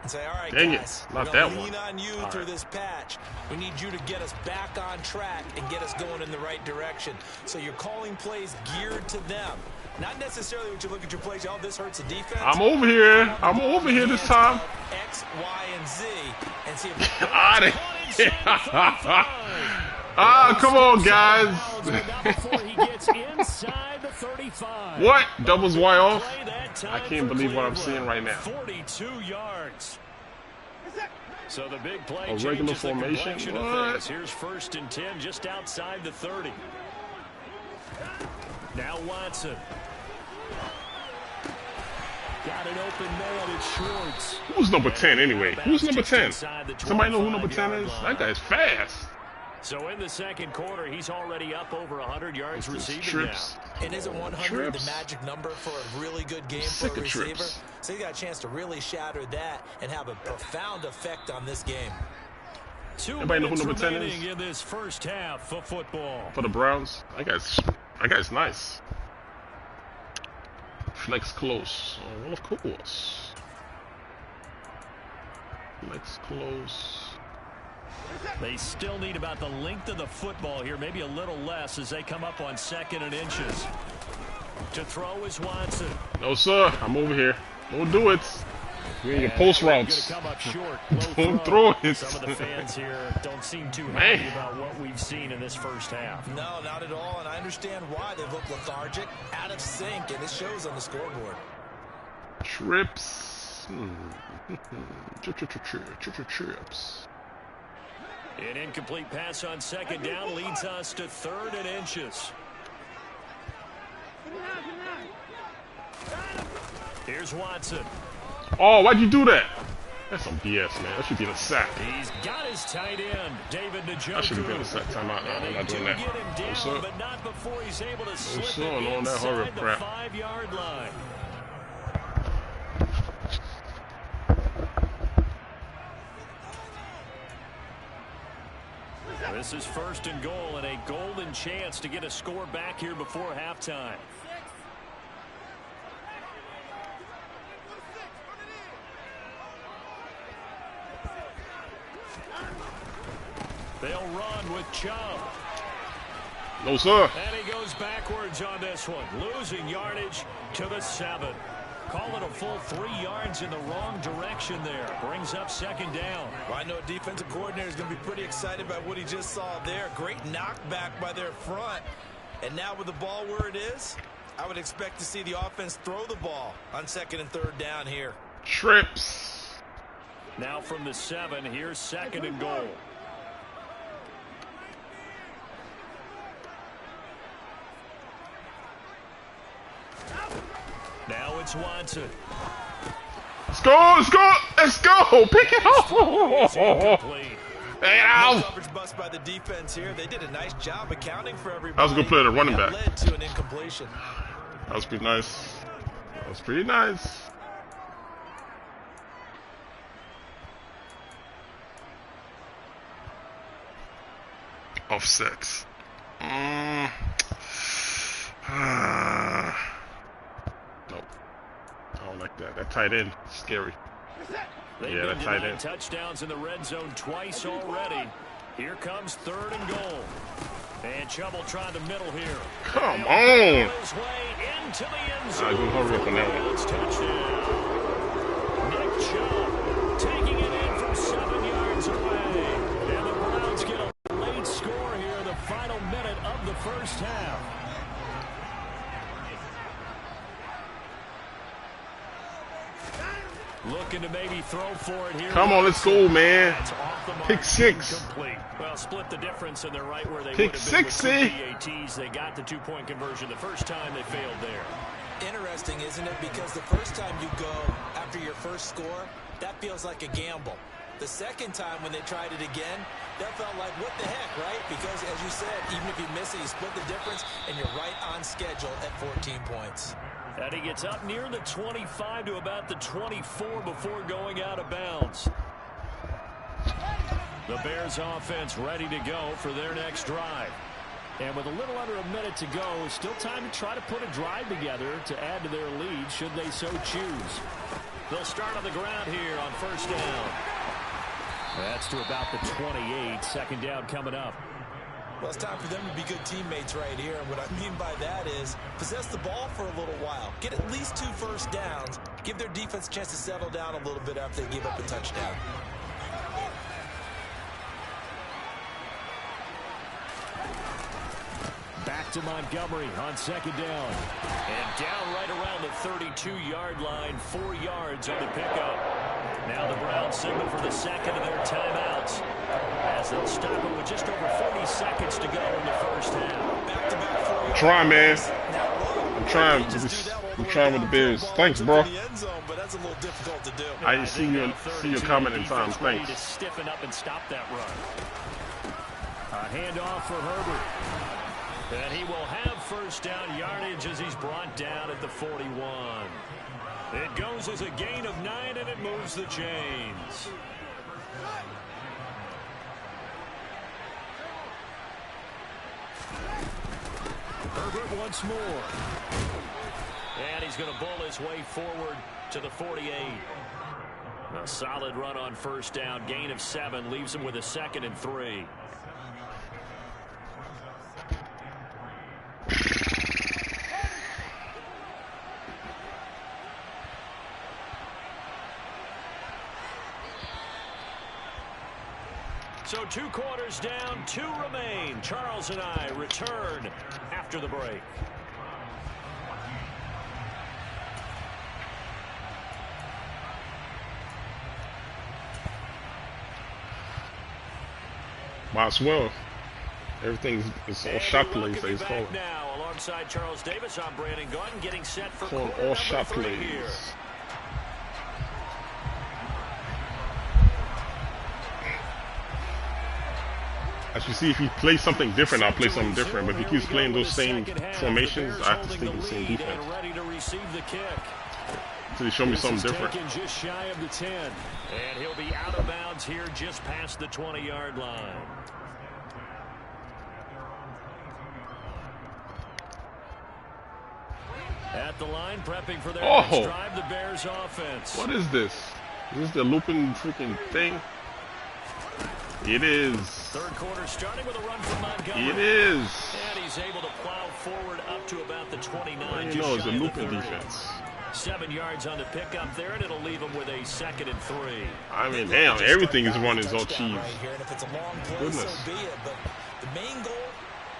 and say, all right, dang guys, it. Not we're that gonna one. lean on you through this patch. We need you to get us back on track and get us going in the right direction. So you're calling plays geared to them. Not necessarily when you look at your plays, oh, this hurts the defense. I'm over here. I'm over here this time. X, Y, and Z. And see if Out of here. Come on, guys. What? Doubles Y off? I can't believe what I'm seeing right now. 42 yards. So the big play A regular changes the formation? complexion of What? things. Here's 1st and 10 just outside the 30. Now Watson. Got an open man. It's Schwartz. Who's number 10 anyway? Who's number 10? Somebody know who number 10 is? That guy's fast. So in the 2nd quarter, he's already up over 100 yards receiving Trips. now. And isn't 100 the magic number for a really good game for a receiver? Trips. So you got a chance to really shatter that and have a profound effect on this game. Anybody know who number 10 is? In this first half of football. For the Browns? That guy's nice. Flex close. Oh, well, of course. Let's close. They still need about the length of the football here, maybe a little less as they come up on 2nd and inches. To throw is Watson. No, sir. I'm over here. Don't do it. We in your post routes. Come up short. Don't throw it. Some of the fans here don't seem too happy about what we've seen in this first half. No, not at all, and I understand why they look lethargic, out of sync, and it shows on the scoreboard. Trips. Trips. An incomplete pass on 2nd down leads us to 3rd and inches. Here's Watson. Oh, why'd you do that? That's some BS, man. That should be a sack. He's got his tight end, David Njoku. That should have been a sack. Timeout. No, I'm not doing that. No, sir. But not before he's able to slip it on that horror inside the crap. 5-yard line. This is 1st and goal and a golden chance to get a score back here before halftime. They'll run with Chubb. No, sir. And he goes backwards on this one, losing yardage to the 7. Call it a full 3 yards in the wrong direction there. Brings up 2nd down. Well, I know a defensive coordinator is going to be pretty excited about what he just saw there. Great knockback by their front. And now with the ball where it is, I would expect to see the offense throw the ball on 2nd and 3rd down here. Trips. Now from the 7, here's 2nd and goal. Now it's Watson. Let's go, let's go, let's go. Pick it up. No coverage bust by the defense here. They did a nice job accounting for everybody. That was a good play to running back. Led to an incompletion. That was pretty nice. That was pretty nice. Offsets. Nope. I don't like that. That tight end, scary. Yeah, that tight end. Touchdowns in the red zone twice already. Here comes 3rd and goal. And Chubb will try the middle here. Come on. His way into the end I zone. can hurry up on that one. Touchdown. Nick Chubb taking it in from 7 yards away. And the Browns get a late score here in the final minute of the first half. Looking to maybe throw for it here. Come on, let's go, man. Pick 6. Complete. Well, split the difference, and they're right where they Pick would have been 6, with two PATs. They got the 2-point conversion the first time. They failed there. Interesting, isn't it? Because the first time you go after your first score, that feels like a gamble. The second time when they tried it again, that felt like, what the heck, right? Because, as you said, even if you miss it, you split the difference, and you're right on schedule at 14 points. And he gets up near the 25 to about the 24 before going out of bounds. The Bears offense ready to go for their next drive. And with a little under a minute to go, still time to try to put a drive together to add to their lead should they so choose. They'll start on the ground here on 1st down. That's to about the 28. 2nd down coming up. Well, it's time for them to be good teammates right here. And what I mean by that is possess the ball for a little while. Get at least 2 first downs. Give their defense a chance to settle down a little bit after they give up a touchdown. Back to Montgomery on 2nd down. And down right around the 32-yard line. 4 yards on the pickup. Now the Browns signal for the second of their timeouts, as they'll stop it with just over 40 seconds to go in the first half. Back-to-back 4 yards. Try, man. I'm trying with the Bears. Thanks, bro. But that's a little difficult to do. I didn't see your comment in time. Thanks. To stiffen up and stop that run. A handoff for Herbert. And he will have 1st down yardage as he's brought down at the 41. It goes as a gain of 9, and it moves the chains. Herbert once more. And he's going to bull his way forward to the 48. A solid run on first down. Gain of 7 leaves him with a 2nd and 3. So 2 quarters down, 2 remain. Charles and I return after the break. Might as well. Everything is all shot plays that he's calling. Now, alongside Charles Davis, I'm Brandon Gunn, getting set for Calling all shot plays. Here. As you see, if he plays something different, I'll play something different. But if he keeps playing those same formations, I have to stick with the same defense. So they show me something different. Just shy of the 10. And he'll be out of bounds here just past the 20-yard line. At the line, prepping for their next drive, the Bears offense. What is this? Is this the looping freaking thing? It is. Third quarter starting with a run from Montgomery. It is. And he's able to plow forward up to about the 29. Well, you know, it's a looping defense. 7 yards on the pickup there, and it'll leave him with a 2nd and 3. I mean, damn, everything is running all cheese. Right here, and if it's a long play, Goodness. so be it. But the main goal,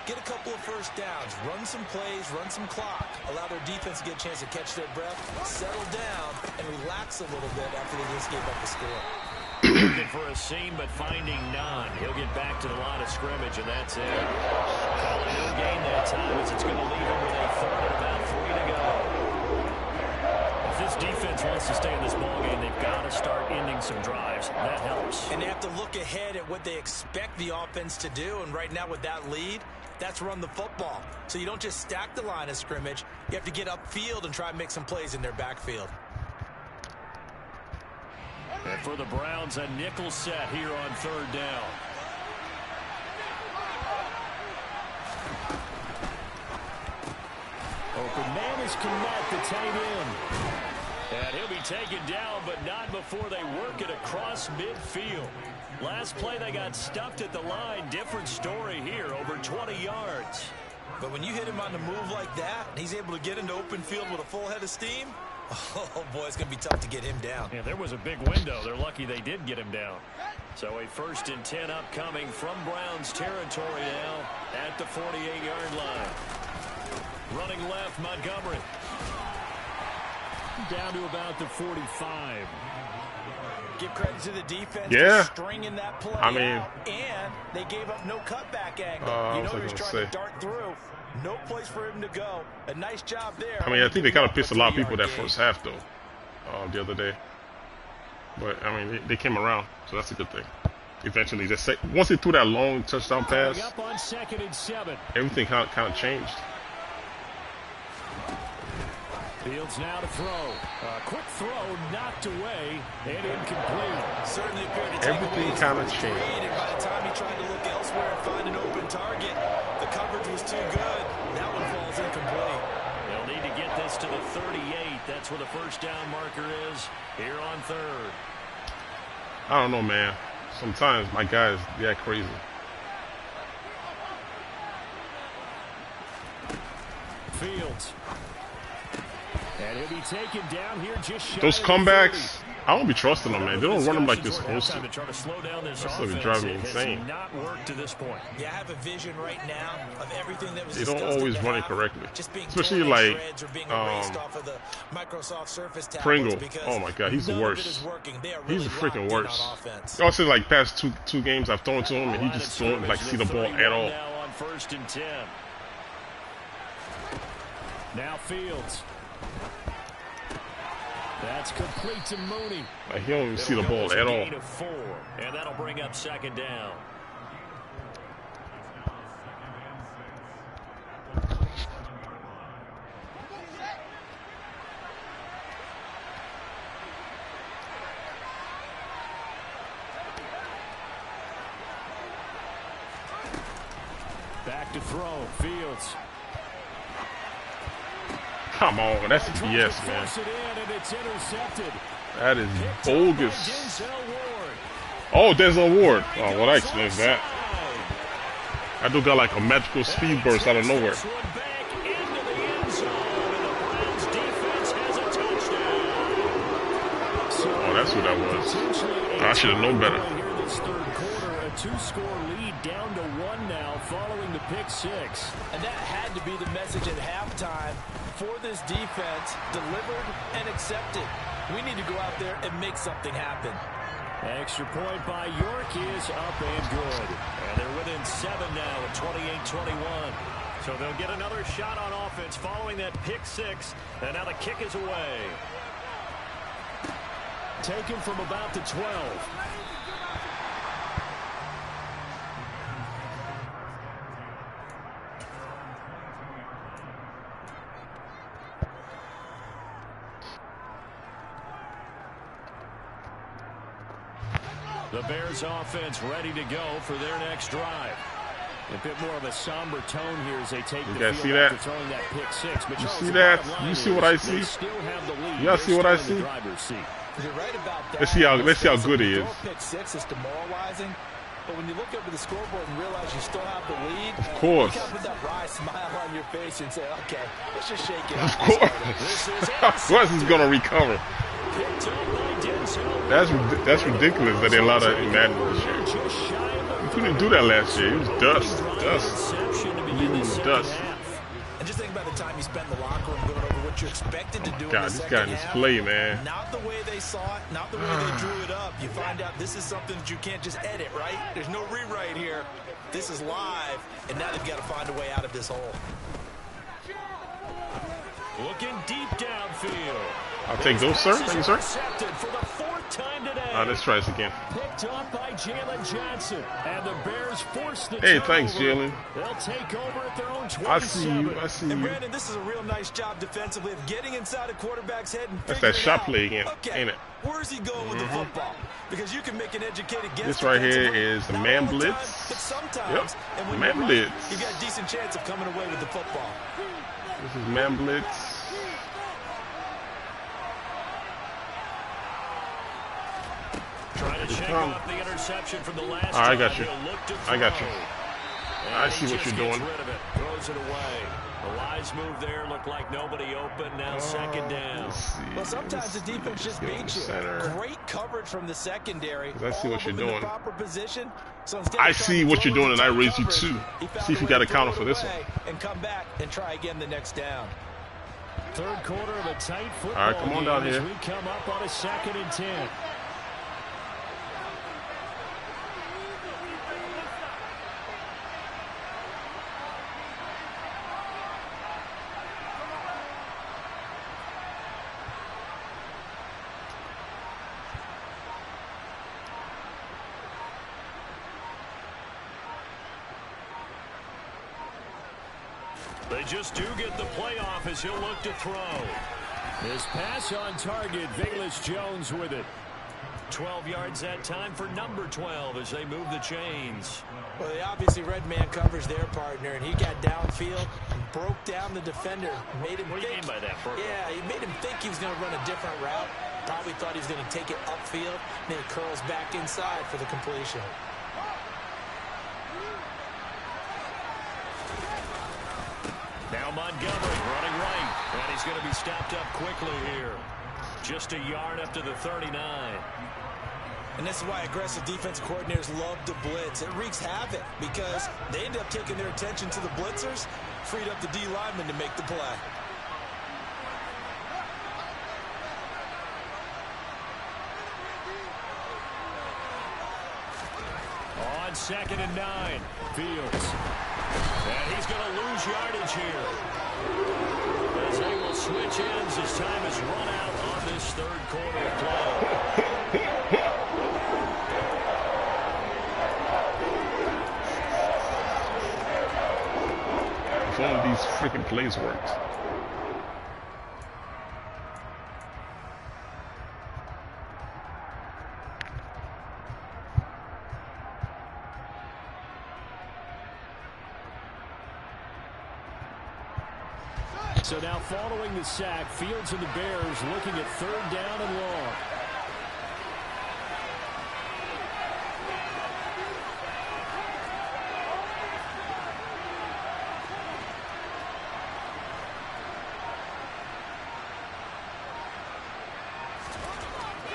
get a couple of first downs, run some plays, run some clock, allow their defense to get a chance to catch their breath, settle down, and relax a little bit after they just gave up the score. Looking for a seam, but finding none. He'll get back to the line of scrimmage, and that's it. Calling no gain that time, as it's going to leave him with a 3rd and about 3 to go. If this defense wants to stay in this ballgame, they've got to start ending some drives. That helps. And they have to look ahead at what they expect the offense to do, and right now with that lead, that's run the football. So you don't just stack the line of scrimmage. You have to get upfield and try and make some plays in their backfield. And for the Browns, a nickel set here on 3rd down. Open man is Kmet, the tight end. And he'll be taken down, but not before they work it across midfield. Last play, they got stuffed at the line. Different story here, over 20 yards. But when you hit him on the move like that, and he's able to get into open field with a full head of steam, oh, boy, it's going to be tough to get him down. Yeah, there was a big window. They're lucky they did get him down. So a 1st and 10 upcoming from Browns territory now at the 48-yard line. Running left, Montgomery. Down to about the 45. Give credit to the defense Yeah. for stringing that play I mean, out, and they gave up no cutback angle. You know he's trying to dart through. No place for him to go. A nice job there. I mean, I think they kind of pissed a lot of people that first half, though, the other day. But, I mean, they came around, so that's a good thing. Eventually, once they threw that long touchdown pass, up on 2nd and 7. everything kind of changed. Fields now to throw. A quick throw knocked away and incomplete. Certainly appeared to take Everything kind of changed. And by the time he tried to look elsewhere and find an open target, the coverage was too good. That one falls incomplete. They'll need to get this to the 38. That's where the first down marker is here on 3rd. I don't know, man. Sometimes my guys, they're crazy. Fields. And he'll be taken down here just shy Those of comebacks, I don't be trusting them, man. They don't run them like they're supposed to. Try to slow down this That's what offense. drive me It has insane. not worked to this point. Yeah, I have a vision right now of everything that was They don't discussed always in the run it half, correctly. just being Especially torn to like shreds or being erased off of the Microsoft Surface tablets Pringle. because Oh my God, he's the none of it worst. is working. They are He's really the freaking locked in worst. on offense. I said like past two games I've thrown to him, and he just don't like see the ball at all. Now on 1st and 10. Now Fields. That's complete to Mooney. Like he don't even see the ball at all. Gain of 4, and that'll bring up 2nd down. Back to throw. Fields. Come on, that's BS, man. That is bogus. Oh, Denzel Ward. Oh, well, that explains that. I do got like a magical speed burst out of nowhere. Oh, that's who that was. I should have known better. A two-score lead down to 1 now following the pick 6. And that had to be the message at halftime for this defense, delivered and accepted. We need to go out there and make something happen. Extra point by York is up and good. And they're within 7 now at 28-21. So they'll get another shot on offense following that pick 6. And now the kick is away. Taken from about the 12. The Bears offense ready to go for their next drive. A bit more of a somber tone here as they take the field after throwing that pick 6. But you see that? You see what I see? You guys see what I see? You're right about that. Let's see how good he is. Pick 6 is demoralizing. But when you look over the scoreboard and realize you still have the lead, of course. You got to put that wry smile on your face and say, okay, let's just shake it off. Of course he's going to recover. That's ridiculous that they allowed that in Madden this year. You couldn't do that last year. It was dust. Leaving the dust. And just think about the time you spent in the locker room going over what you're expected to do. God, this guy in this play, man. Not the way they saw it, not the way they drew it up. You find out this is something that you can't just edit, right? There's no rewrite here. This is live, and now they've got to find a way out of this hole. Looking deep downfield. I'll take those, sir. Thank you, sir. For the 4th time today. Let's try this again. Picked up by Jalen Johnson, and the Bears force the Hey, thanks, Jalen. They'll take over at their own 27. I see you. And Brandon, this is a real nice job defensively of getting inside a quarterback's head and that's that shot play again, ain't it? Where's he going with the football? Because you can make an educated guess. This right here is the man blitz. But sometimes, and when man blitz. You've got a decent chance of coming away with the football. This is man blitz. Trying to shake off the interception from the last I got you. I got you. I see what you're doing. Throws it away. The lines move there. Look like nobody open. Now 2nd down. Well, sometimes the defense just beats you. Great coverage from the secondary. I see what you're doing. Proper position. So I see what you're doing, and I raise you too. See if you got a counter for this one. And come back and try again the next down. 3rd quarter of a tight football. All right, come on down here. We come up on a 2nd and 10. They just do get the playoff as he'll look to throw. His pass on target, Velus Jones with it. 12 yards that time for number 12 as they move the chains. Well, they obviously red man covers their partner, and he got downfield and broke down the defender. Made him what do you mean by that, Burko? Yeah, he made him think he was going to run a different route. Probably thought he was going to take it upfield. Then he curls back inside for the completion. Now Montgomery running right, and he's going to be stopped up quickly here. Just a yard up to the 39. And this is why aggressive defensive coordinators love to blitz. It wreaks havoc because they end up taking their attention to the blitzers, freed up the D lineman to make the play. On 2nd and 9, Fields. And he's going to lose yardage here. As they will switch ends as time is run out on this 3rd quarter play. If only these freaking plays worked. So now following the sack, Fields and the Bears looking at 3rd down and long.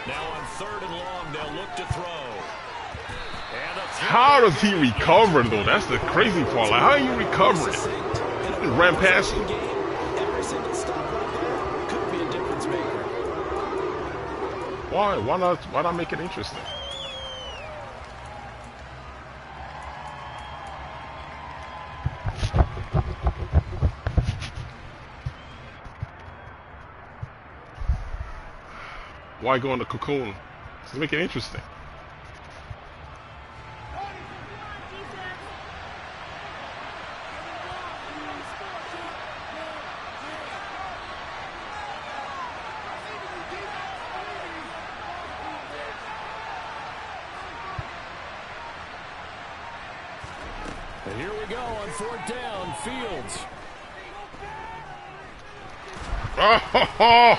Now on 3rd and long, they'll look to throw. How does he recover, though? That's the crazy part. Like, how are you recovering? He ran past him. Every single stop right there could be a difference maker. Why? Why not make it interesting? Why go in the cocoon? Let's make it interesting. And here we go on 4th down, Fields. And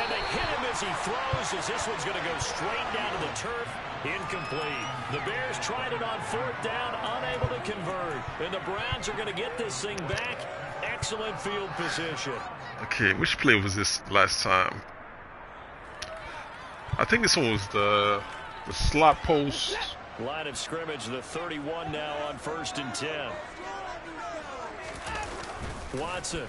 they hit him as he throws, as this one's going to go straight down to the turf. Incomplete. The Bears tried it on 4th down, unable to convert. And the Browns are going to get this thing back. Excellent field position. Okay, which play was this last time? I think this one was the slot post. Line of scrimmage, the 31 now on 1st and 10. Watson.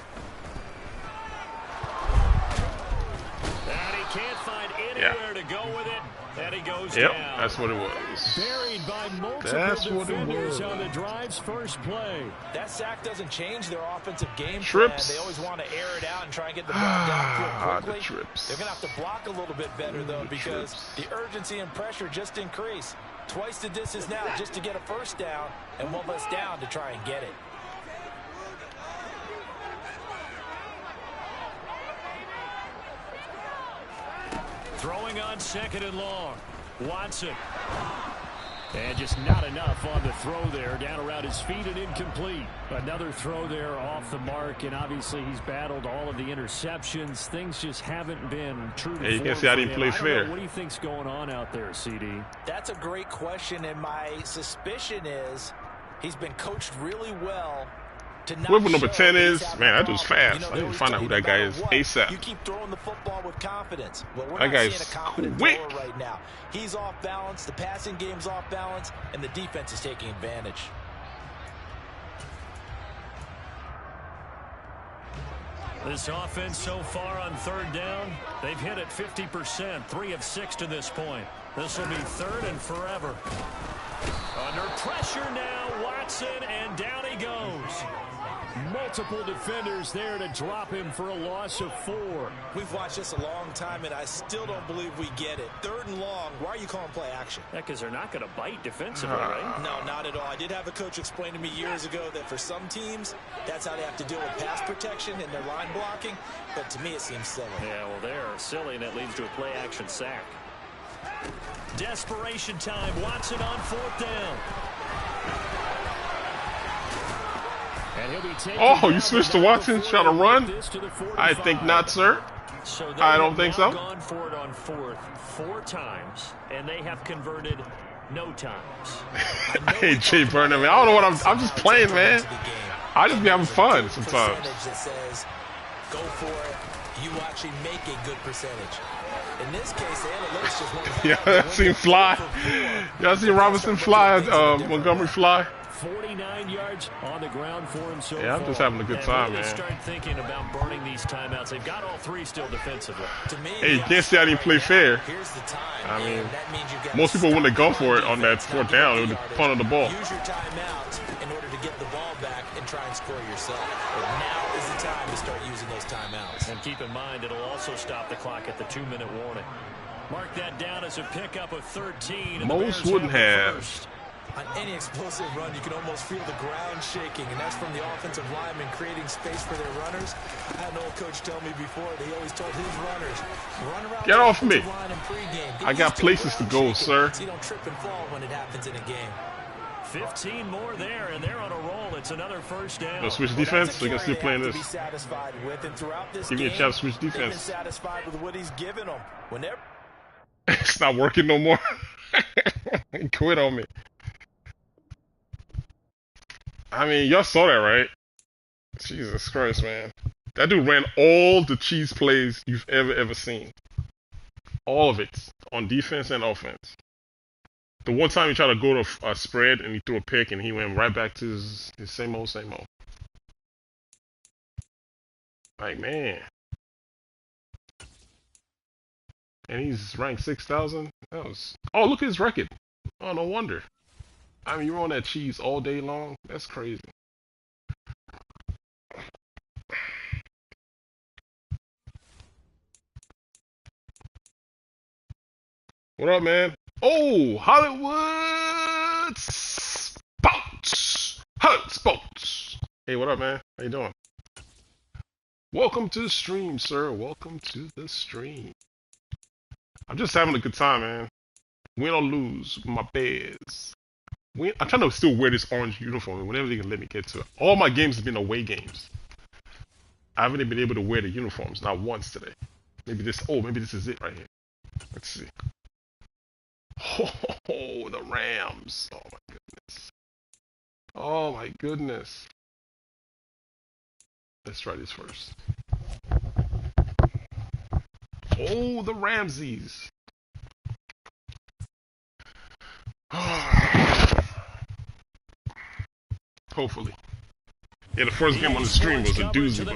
And he can't find anywhere to go with it. And he goes down. That's what it was. Buried by multiple defenders on the drive's first play. That sack doesn't change their offensive game Trips. plan. They always want to air it out and try and get the ball downfield quickly. The trips. They're going to have to block a little bit better, though, because the urgency and pressure just increase. Twice the distance now just to get a first down, and one less down to try and get it. Throwing on 2nd and long. Watson. And just not enough on the throw there. Down around his feet and incomplete. Another throw there off the mark. And obviously he's battled all of the interceptions. Things just haven't been true to form. You can see I didn't play fair. What do you think's going on out there, CD? That's a great question. And my suspicion is he's been coached really well. Whoever number 10 is, man, that dude's fast. I need to find out who that guy is ASAP. You keep throwing the football with confidence. Well, we're that not guy's seeing a confident quick thrower right now. He's off balance, the passing game's off balance, and the defense is taking advantage. This offense so far on 3rd down, they've hit it 50%, 3 of 6 to this point. This will be 3rd and forever. Under pressure now, Watson, and down he goes. Multiple defenders there to drop him for a loss of 4. We've watched this a long time, and I still don't believe we get it. 3rd and long, why are you calling play action? Yeah, because they're not going to bite defensively, right? No, not at all. I did have a coach explain to me years ago that for some teams, that's how they have to deal with pass protection and their line blocking. But to me, it seems silly. Yeah, well, they're silly, and that leads to a play action sack. Desperation time. Watson on 4th down. And he'll be taken you switched to Watson, trying to run? I think not, sir. So I don't think so. Gone for it on 4th 4 times, and they have converted no times. I hate Jay Burnham, man. I don't know what I'm just playing, man. I just be having fun sometimes. That says, go for it. You actually make a good percentage. In this case, the analytics just want to... Yeah, I seen fly. Y'all seen Robinson fly, Montgomery fly? 49 yards on the ground for him so far. Yeah, I'm just having a good time, man. Start thinking about burning these timeouts. They've got all 3 still defensively. To me, hey, you can't say I didn't play fair. Here's the time. I mean, that means you got most people wouldn't go for it on that 4th down. It would punt on the ball. Use your timeout in order to get the ball back and try and score yourself. But now is the time to start using those timeouts. And keep in mind, it'll also stop the clock at the 2-minute warning. Mark that down as a pickup of 13. Most wouldn't have. On any explosive run, you can almost feel the ground shaking, and that's from the offensive linemen creating space for their runners. I had an old coach tell me before that he always told his runners, run around get off me. Line in pregame. I got places to go, sir. So you don't trip and fall when it happens in a game. 15 more there, and they're on a roll. It's another first down. Go switch defense, so you can still playing this. Give me a chance to switch defense. Satisfied with what he's given them. Whenever It's not working no more. He quit on me. I mean, y'all saw that, right? Jesus Christ, man. That dude ran all the cheese plays you've ever seen. All of it. On defense and offense. The one time he tried to go to a spread and he threw a pick and he went right back to his same old. Like, man. And he's ranked 6,000. That was... Oh, look at his record. Oh, no wonder. I mean, you're on that cheese all day long. That's crazy. What up, man? Oh, Hollywood Sports. Hollywood Sports. Hey, what up, man? How you doing? Welcome to the stream, sir. Welcome to the stream. I'm just having a good time, man. Win or lose, my Bears. I'm trying to still wear this orange uniform whenever they can let me get to it. All my games have been away games. I haven't even been able to wear the uniforms, not once today. Maybe this is it right here. Let's see. Oh, the Rams. Oh my goodness. Oh my goodness. Let's try this first. Oh, the Ramses. Hopefully. Yeah, the first game on the stream was a doozy, but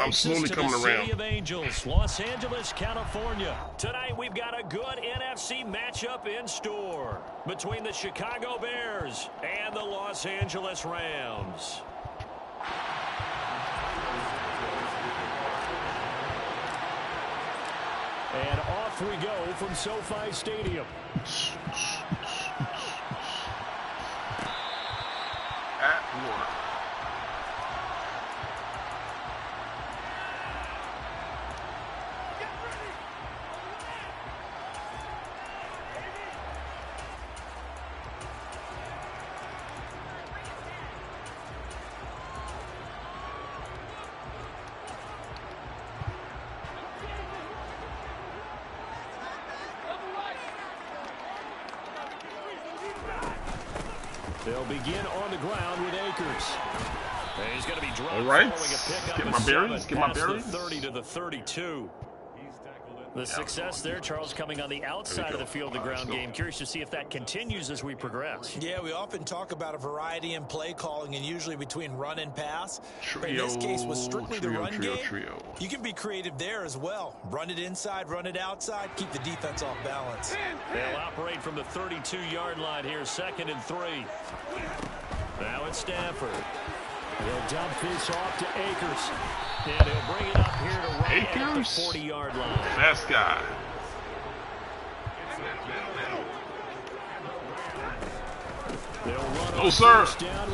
I'm slowly coming around. Of Angels, Los Angeles, California. Tonight we've got a good NFC matchup in store between the Chicago Bears and the Los Angeles Rams. And off we go from SoFi Stadium. At work. They'll begin on the ground with Akers. And he's going to be dropped. All right. Get my bearings. Get my bearings. 30 to the 32. The success there, Charles, coming on the outside of the field, the ground game. Curious to see if that continues as we progress. Yeah, we often talk about a variety in play calling and usually between run and pass. Trio, but in this case, with strictly the run game, trio. You can be creative there as well. Run it inside, run it outside, keep the defense off balance. They'll operate from the 32-yard line here, 2nd and 3. Now it's Stafford. He'll dump this off to Akers. And he'll bring it up here to right at the 40-yard line. Fast guy. No, sir. I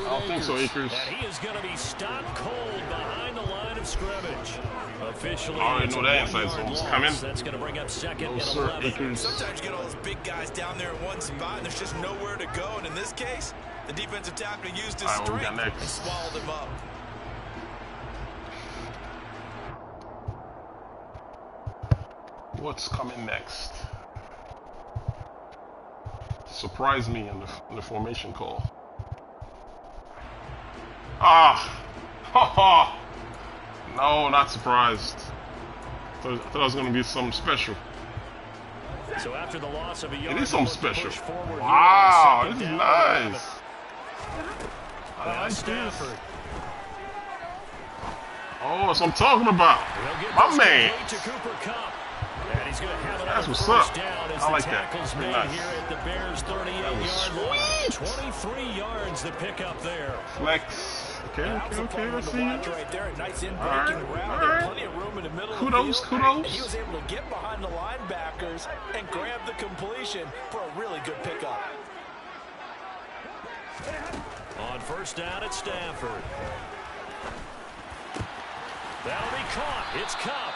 don't think so, Akers. And he is going to be stopped cold behind the line of scrimmage. Officially, I already know that inside zone's coming. That's going to bring up 2nd no, and sir, 11. Akers. Sometimes you get all those big guys down there in one spot, and there's just nowhere to go. And in this case, the defensive tackle used his strength and swallowed him up. What's coming next? Surprise me in the formation call. Ah! Ha ha! No, not surprised. I thought it was going to be something special. So after the loss of a yard, it is something special. Wow, this is nice. I like this. Oh, that's what I'm talking about. My man. That's what's up. I like that. Pretty nice. Here at the Bears 38-yard line. 23 yards the pickup there. Flex. Okay. I see you. Right there, a nice in-breaking route. All right. Plenty of room in the middle. Kudos. He was able to get behind the linebackers and grab the completion for a really good pickup. On first down at Stafford. That'll be caught. It's Cup.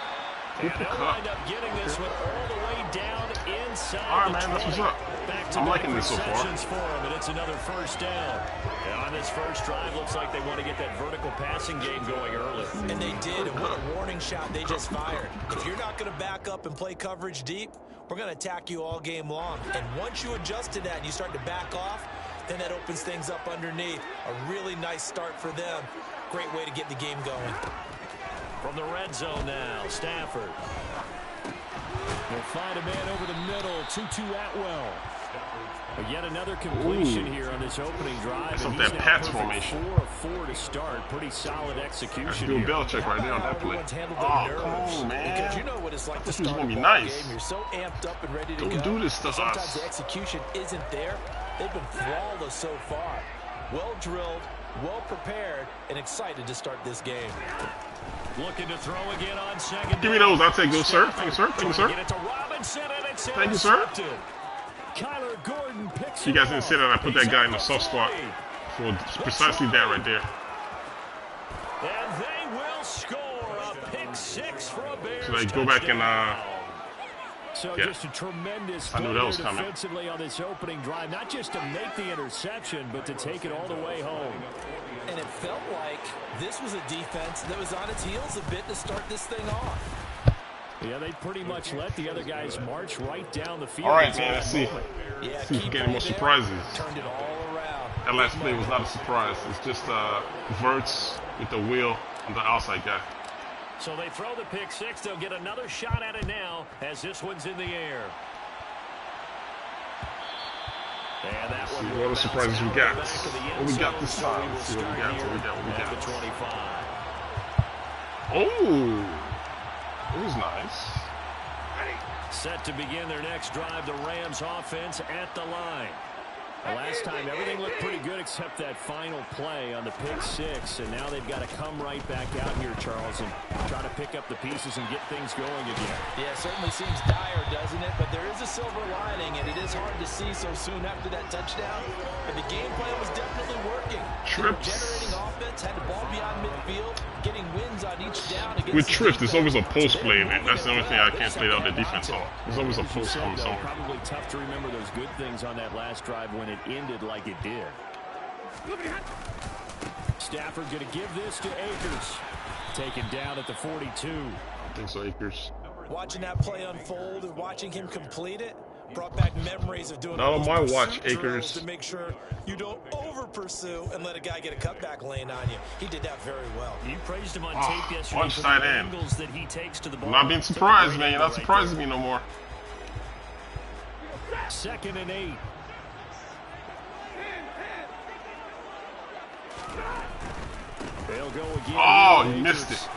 And they'll wind up getting this one all the way down inside All right, the man, that's 20. what's up. Back to I'm back liking this so far. receptions for him, and it's another first down. And on this first drive, looks like they want to get that vertical passing game going early. And they did, and what a warning shot they just fired. If you're not going to back up and play coverage deep, we're going to attack you all game long. And once you adjust to that and you start to back off, then that opens things up underneath. A really nice start for them. Great way to get the game going. From the red zone now, Stafford. They'll find a man over the middle, Tutu Atwell. But yet another completion here on this opening drive. Some And that he's now Pats perfect formation. 4 of 4 to start. Pretty solid That's execution Bill here. Belichick right there on that play. Oh, come on, man. Because you know what it's like to This is start gonna a be ball nice. game. You're so amped up and ready to go. Don't do this to Sometimes us. the execution isn't there. They've been flawless so far. Well drilled, well prepared, and excited to start this game. Looking to throw again on second. Give me those. I'll take those, sir. Thank you, sir. Thank you, sir. Get it to Robinson, and it's Thank you, sir. intercepted. Kyler Gordon picks You it guys didn't off. say that I put that He's guy in at the soft spot 30. for precisely that right there. And they will score a pick 6 for a Bears. So they go back and So yeah. just a tremendous I knew that was coming. defensively on this opening drive, not just to make the interception, but to take it all the way home. And it felt like this was a defense that was on its heels a bit to start this thing off. Yeah, they pretty much let the other guys march right down the field. All right, until man. that Let's see. moment. Yeah, See if we key get any play more there, surprises. turned it all around. That last play was not a surprise. It's just Verts with the wheel and the outside guy. So they throw the pick 6. They'll get another shot at it now as this one's in the air. And that one See what other surprises we got. What we got this time? We will Let's see what we got. start What we got. What we here at got. the 25. Oh, it was nice. Set to begin their next drive, the Rams offense at the line. The last time, everything looked pretty good except that final play on the pick 6, and now they've got to come right back out here, Charles, and try to pick up the pieces and get things going again. Yeah, it certainly seems dire, doesn't it? But there is a silver lining, and it is hard to see so soon after that touchdown. But the game plan was definitely working. Trips. Generating offense, had the ball beyond midfield, getting wins on each down. With trips, there's always a post play in it. That's the only thing I can't play out the defense on. There's always a As you post said, coming though, somewhere. probably tough to remember those good things on that last drive when it ended like it did. Stafford going to give this to Akers. Taken down at the 42. I think so, Akers. Watching that play unfold and watching him complete it brought back memories of doing Not on those my pursuit watch, drills Akers. to make sure you don't over pursue and let a guy get a cutback lane on you. He did that very well. You praised him on Oh, tape yesterday bunch for tight the end. angles that he takes to the ball. I'm not being Took a surprised, great man. You're angle not right surprising there. me no more. 2nd and 8. They'll go again. Oh, here, he missed Akers. it.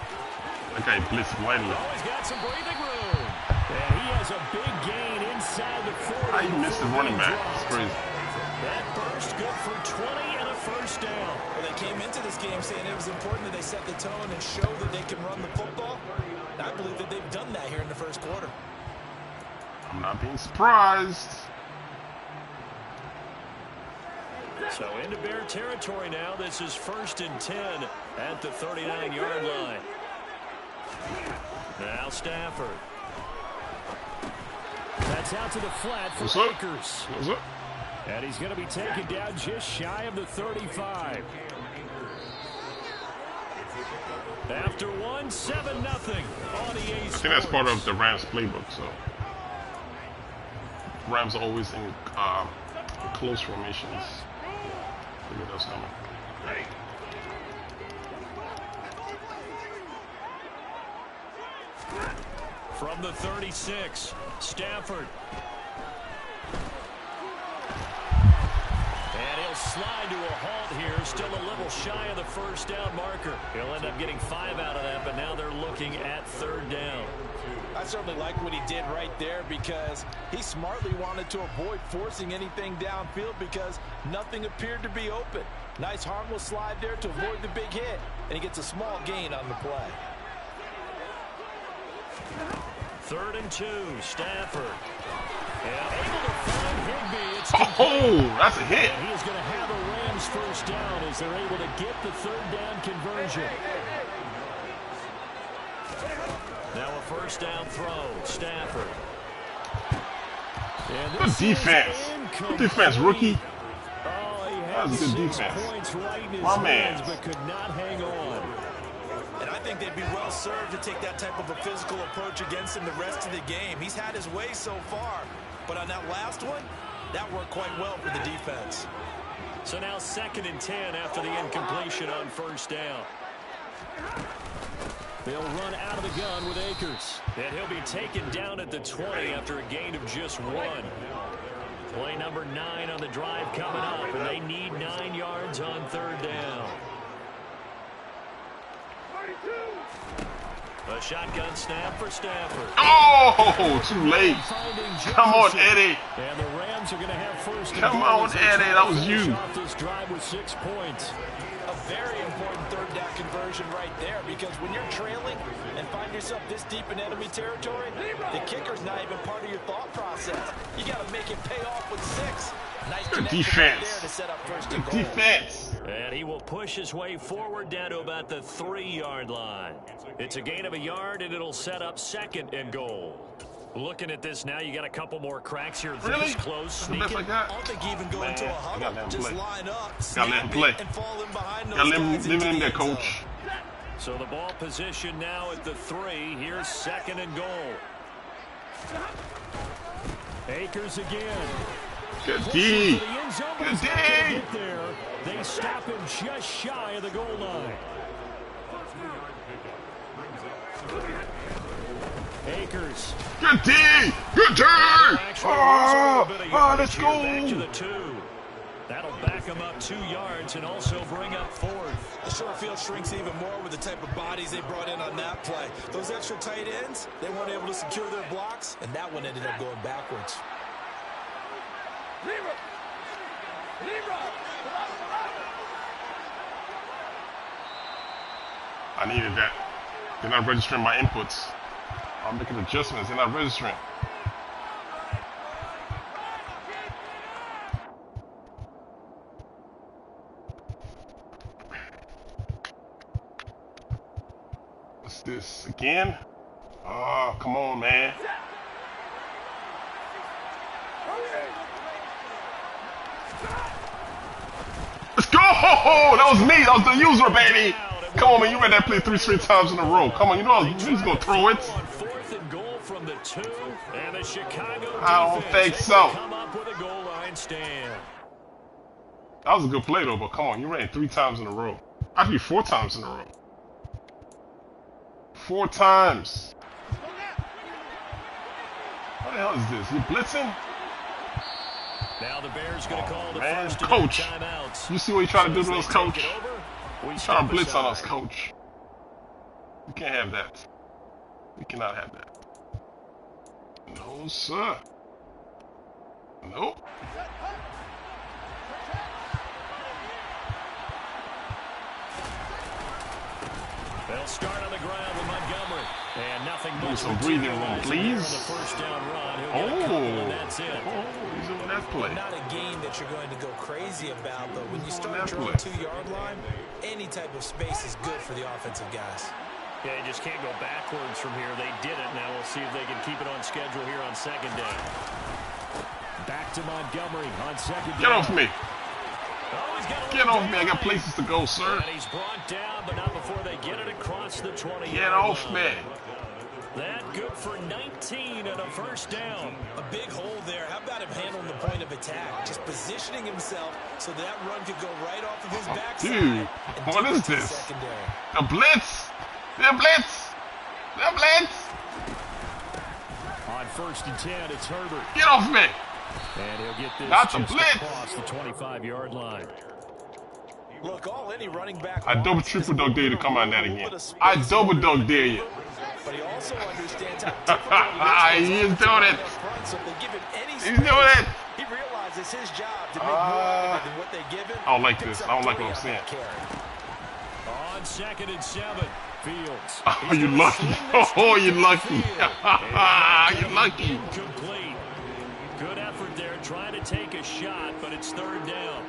That guy blitzed blindly. Oh, he's got some breathing room. And he has a big gain inside the 40. How you missed the running back? It's crazy. That burst good for 20 and a first down. Well, they came into this game saying it was important that they set the tone and show that they can run the football. And I believe that they've done that here in the first quarter. I'm not being surprised. So into Bear territory now. This is 1st and 10 at the 39-yard line. Now Stafford. That's out to the flat for What's up? Akers. What's up? And he's going to be taken down just shy of the 35. After 1, 7-0 on the I think that's part of the Rams playbook. So Rams are always in close formations. Look at us coming. From the 36, Stafford. And he'll slide to a halt here. Still a little shy of the first down marker. He'll end up getting 5 out of that, but now they're looking at 3rd down. I certainly like what he did right there because he smartly wanted to avoid forcing anything downfield because nothing appeared to be open. Nice harmless slide there to avoid the big hit, and he gets a small gain on the play. 3rd and 2, Stafford. And able to find Higbee. It's Oh, that's a hit. and he is going to have a Rams first down as they're able to get the 3rd down conversion. Now a first down throw. Stafford. Good defense. Good defense, rookie. That was a good defense. My man. But could not hang on. And I think they'd be well served to take that type of a physical approach against him the rest of the game. He's had his way so far, but on that last one, that worked quite well for the defense. So now 2nd and 10 after the incompletion on 1st down. They'll run out of the gun with Akers. And he'll be taken down at the 20 after a gain of just 1. Play number 9 on the drive coming up, and they need 9 yards on 3rd down. A shotgun snap for Stafford. Oh, too late. Come on, Eddie. And the Rams are going to have 1st. Come on, Eddie. That was you. Off this drive with 6 points. A very important 3rd down conversion right there, because when you're trailing and find yourself this deep in enemy territory, the kicker's not even part of your thought process. You got to make it pay off with 6. Nice Good connection right defense. there to set up 1st Good and goal. defense. And he will push his way forward down to about the 3-yard line. It's a gain of a yard, and it'll set up 2nd and goal. Looking at this now, you got a couple more cracks here. Really? This close, That's the best I sneaking. got. I don't think you even go into a huddle. Just line up, Gotta let him play. and fall in behind those Gotta let guys him into in the there, end zone. coach. So the ball position now at the 3. Here's 2nd and goal. Akers again. Good D. Good D. there. They stop him just shy of the goal line. Akers. Good D. Good D. Let's go. Back to the 2. That'll back him up 2 yards and also bring up 4th. The short field shrinks even more with the type of bodies they brought in on that play. Those extra tight ends, they weren't able to secure their blocks, and that one ended up going backwards. I needed that. They're not registering my inputs. I'm making adjustments. They're not registering. What's this again? Oh, come on, man. Let's go! That was me. That was the user, baby. Come on, man. You read that play 3 straight times in a row. Come on. You know I was just going to throw it. On 4th and goal from the 2, and the Chicago I don't defense think so. come up with a goal line stand. That was a good play, though, but come on. You ran 3 times in a row. Actually, 4 times in a row. 4 times. What the hell is this? You blitzing? Now the Bears going to call the Man, first coach. timeouts. You see what you're trying to do to us, coach? Take it over, we He's trying to step blitz on aside. us, coach. We can't have that. We cannot have that. No, sir. Nope. They'll start on the ground with Montgomery. And nothing Do much some breathing room, materializing please. there on the first down run. He'll get a couple, and that's it. He's doing that play. Not a game that you're going to go crazy about, but when you start that your own play. 2-yard line, any type of space is good for the offensive guys. Yeah, you just can't go backwards from here. They did it. Now we'll see if they can keep it on schedule here on 2nd down. Back to Montgomery on 2nd down. Get off me. Oh, he's got a Get little off me. I got places to go, sir. And he's brought down, but not before they get it across the 20-yard Get off line. me. That good for 19 and a first down. A big hole there. How about him handling the point of attack? Just positioning himself so that run could go right off of his backside. Dude, and what deep is into the this? secondary. The blitz. The blitz. The blitz. On 1st and 10, it's Herbert. Get off me. And he'll get this Not the just blitz. across the 25-yard line. Look, all any running back I double wants triple is dog dare you to a come on that little again. bit of space I double in dog order dare to you. move, but he also understands how difficult it is. He is doing it. So if they give him any He's space, doing it. he realizes his job to make more out of it than what they give him. I don't like Picks this. up I don't like 3 what I'm on seeing. that carry. On 2nd and 7, Fields. Oh, He's you gonna lucky. sling this Oh, deep you down the lucky. field. You lucky. Incomplete. Good effort there, trying to take a shot, but it's 3rd down.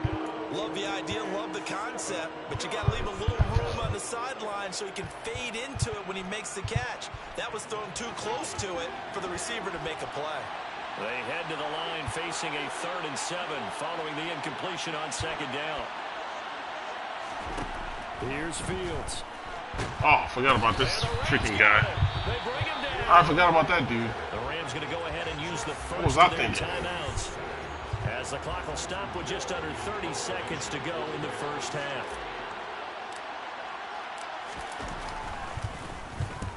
Love the idea, love the concept, but you got to leave a little room on the sideline so he can fade into it when he makes the catch. That was thrown too close to it for the receiver to make a play. They head to the line facing a 3rd and 7 following the incompletion on 2nd down. Here's Fields. Oh, forgot about this freaking guy. I forgot about that dude. The Rams going to go ahead and use the What was first I of their thinking? timeouts, as the clock will stop with just under 30 seconds to go in the first half.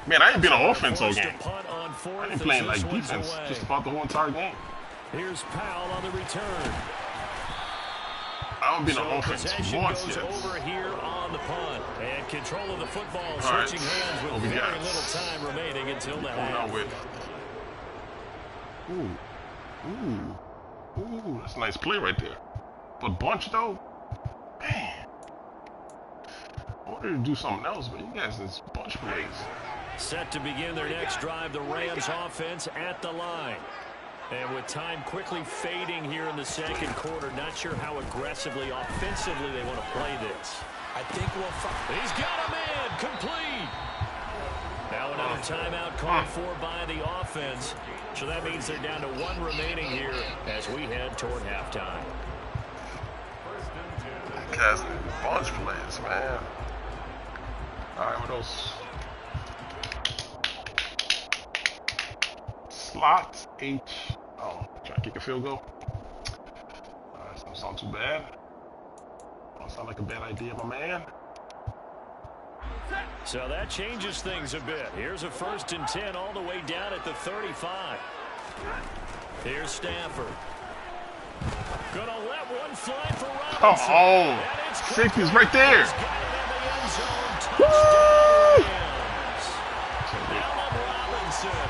Man, I ain't been on offense all game. Punt on I 4th ain't playing as like this one's defense away. just about the whole entire game. Here's Powell on the return. I haven't been So on offense possession once goes yet. over here on the punt. And control of the football, right. switching hands with What we very got? little time remaining until the Going half. out with. Ooh, that's a nice play right there. But bunch though, man. I wanted to do something else, but you guys is bunch plays. Set to begin their next drive, the Rams offense at the line. And with time quickly fading here in the 2nd quarter, not sure how aggressively, offensively they want to play this. I think we'll find. He's got a man, complete. Now another timeout called for by the offense. So that means they're down to 1 remaining here as we head toward halftime. Guys, bunch plays, man. All right, what else? Slot H. Oh, trying to kick a field goal. Alright, doesn't sound too bad. Don't sound like a bad idea, my man. So that changes things a bit. Here's a 1st and 10 all the way down at the 35. Here's Stafford. Gonna let one fly for Robinson. Come on. Safety's right there. He's got it in the end zone. Woo! Touchdown, Allen Robinson.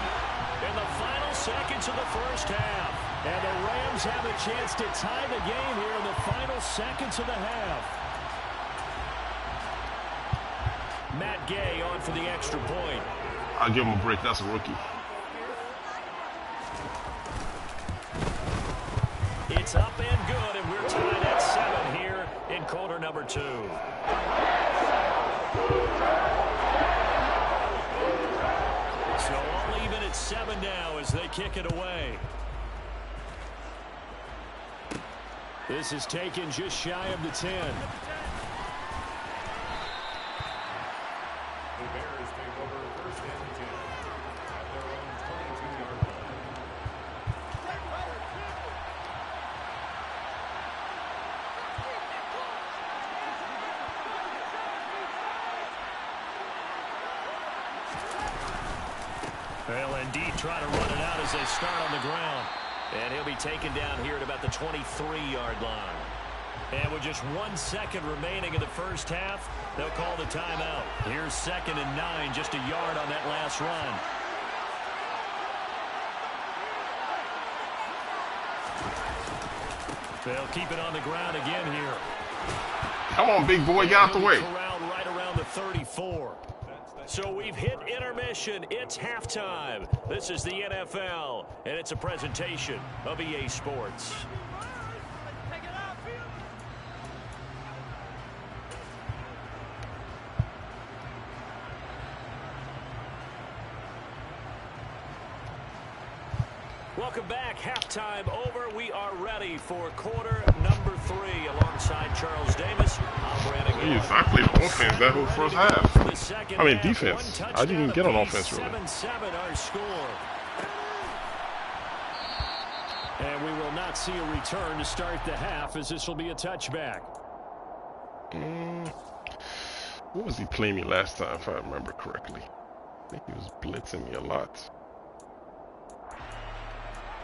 In the final seconds of the first half. And the Rams have a chance to tie the game here in the final seconds of the half. Matt Gay on for the extra point. I'll give him a break. That's a rookie. It's up and good, and we're tied at 7 here in quarter number 2. So all even at 7 now as they kick it away. This is taken just shy of the 10. They'll indeed try to run it out as they start on the ground. And he'll be taken down here at about the 23-yard line. And with just 1 second remaining in the first half, they'll call the timeout. Here's 2nd and 9, just a yard on that last run. They'll keep it on the ground again here. Come on, big boy, get out the way. Corralled right around the 34. So we've hit intermission. It's halftime. This is the NFL, and it's a presentation of EA Sports. Welcome back. Halftime over. We are ready for quarter number 3 alongside Charles Davis. I'm Brandon. Jeez, I played offense that whole first half. I mean defense. I didn't get on offense really. 7-7 our score. And we will not see a return to start the half as this will be a touchback. What was he playing me last time, if I remember correctly? I think he was blitzing me a lot.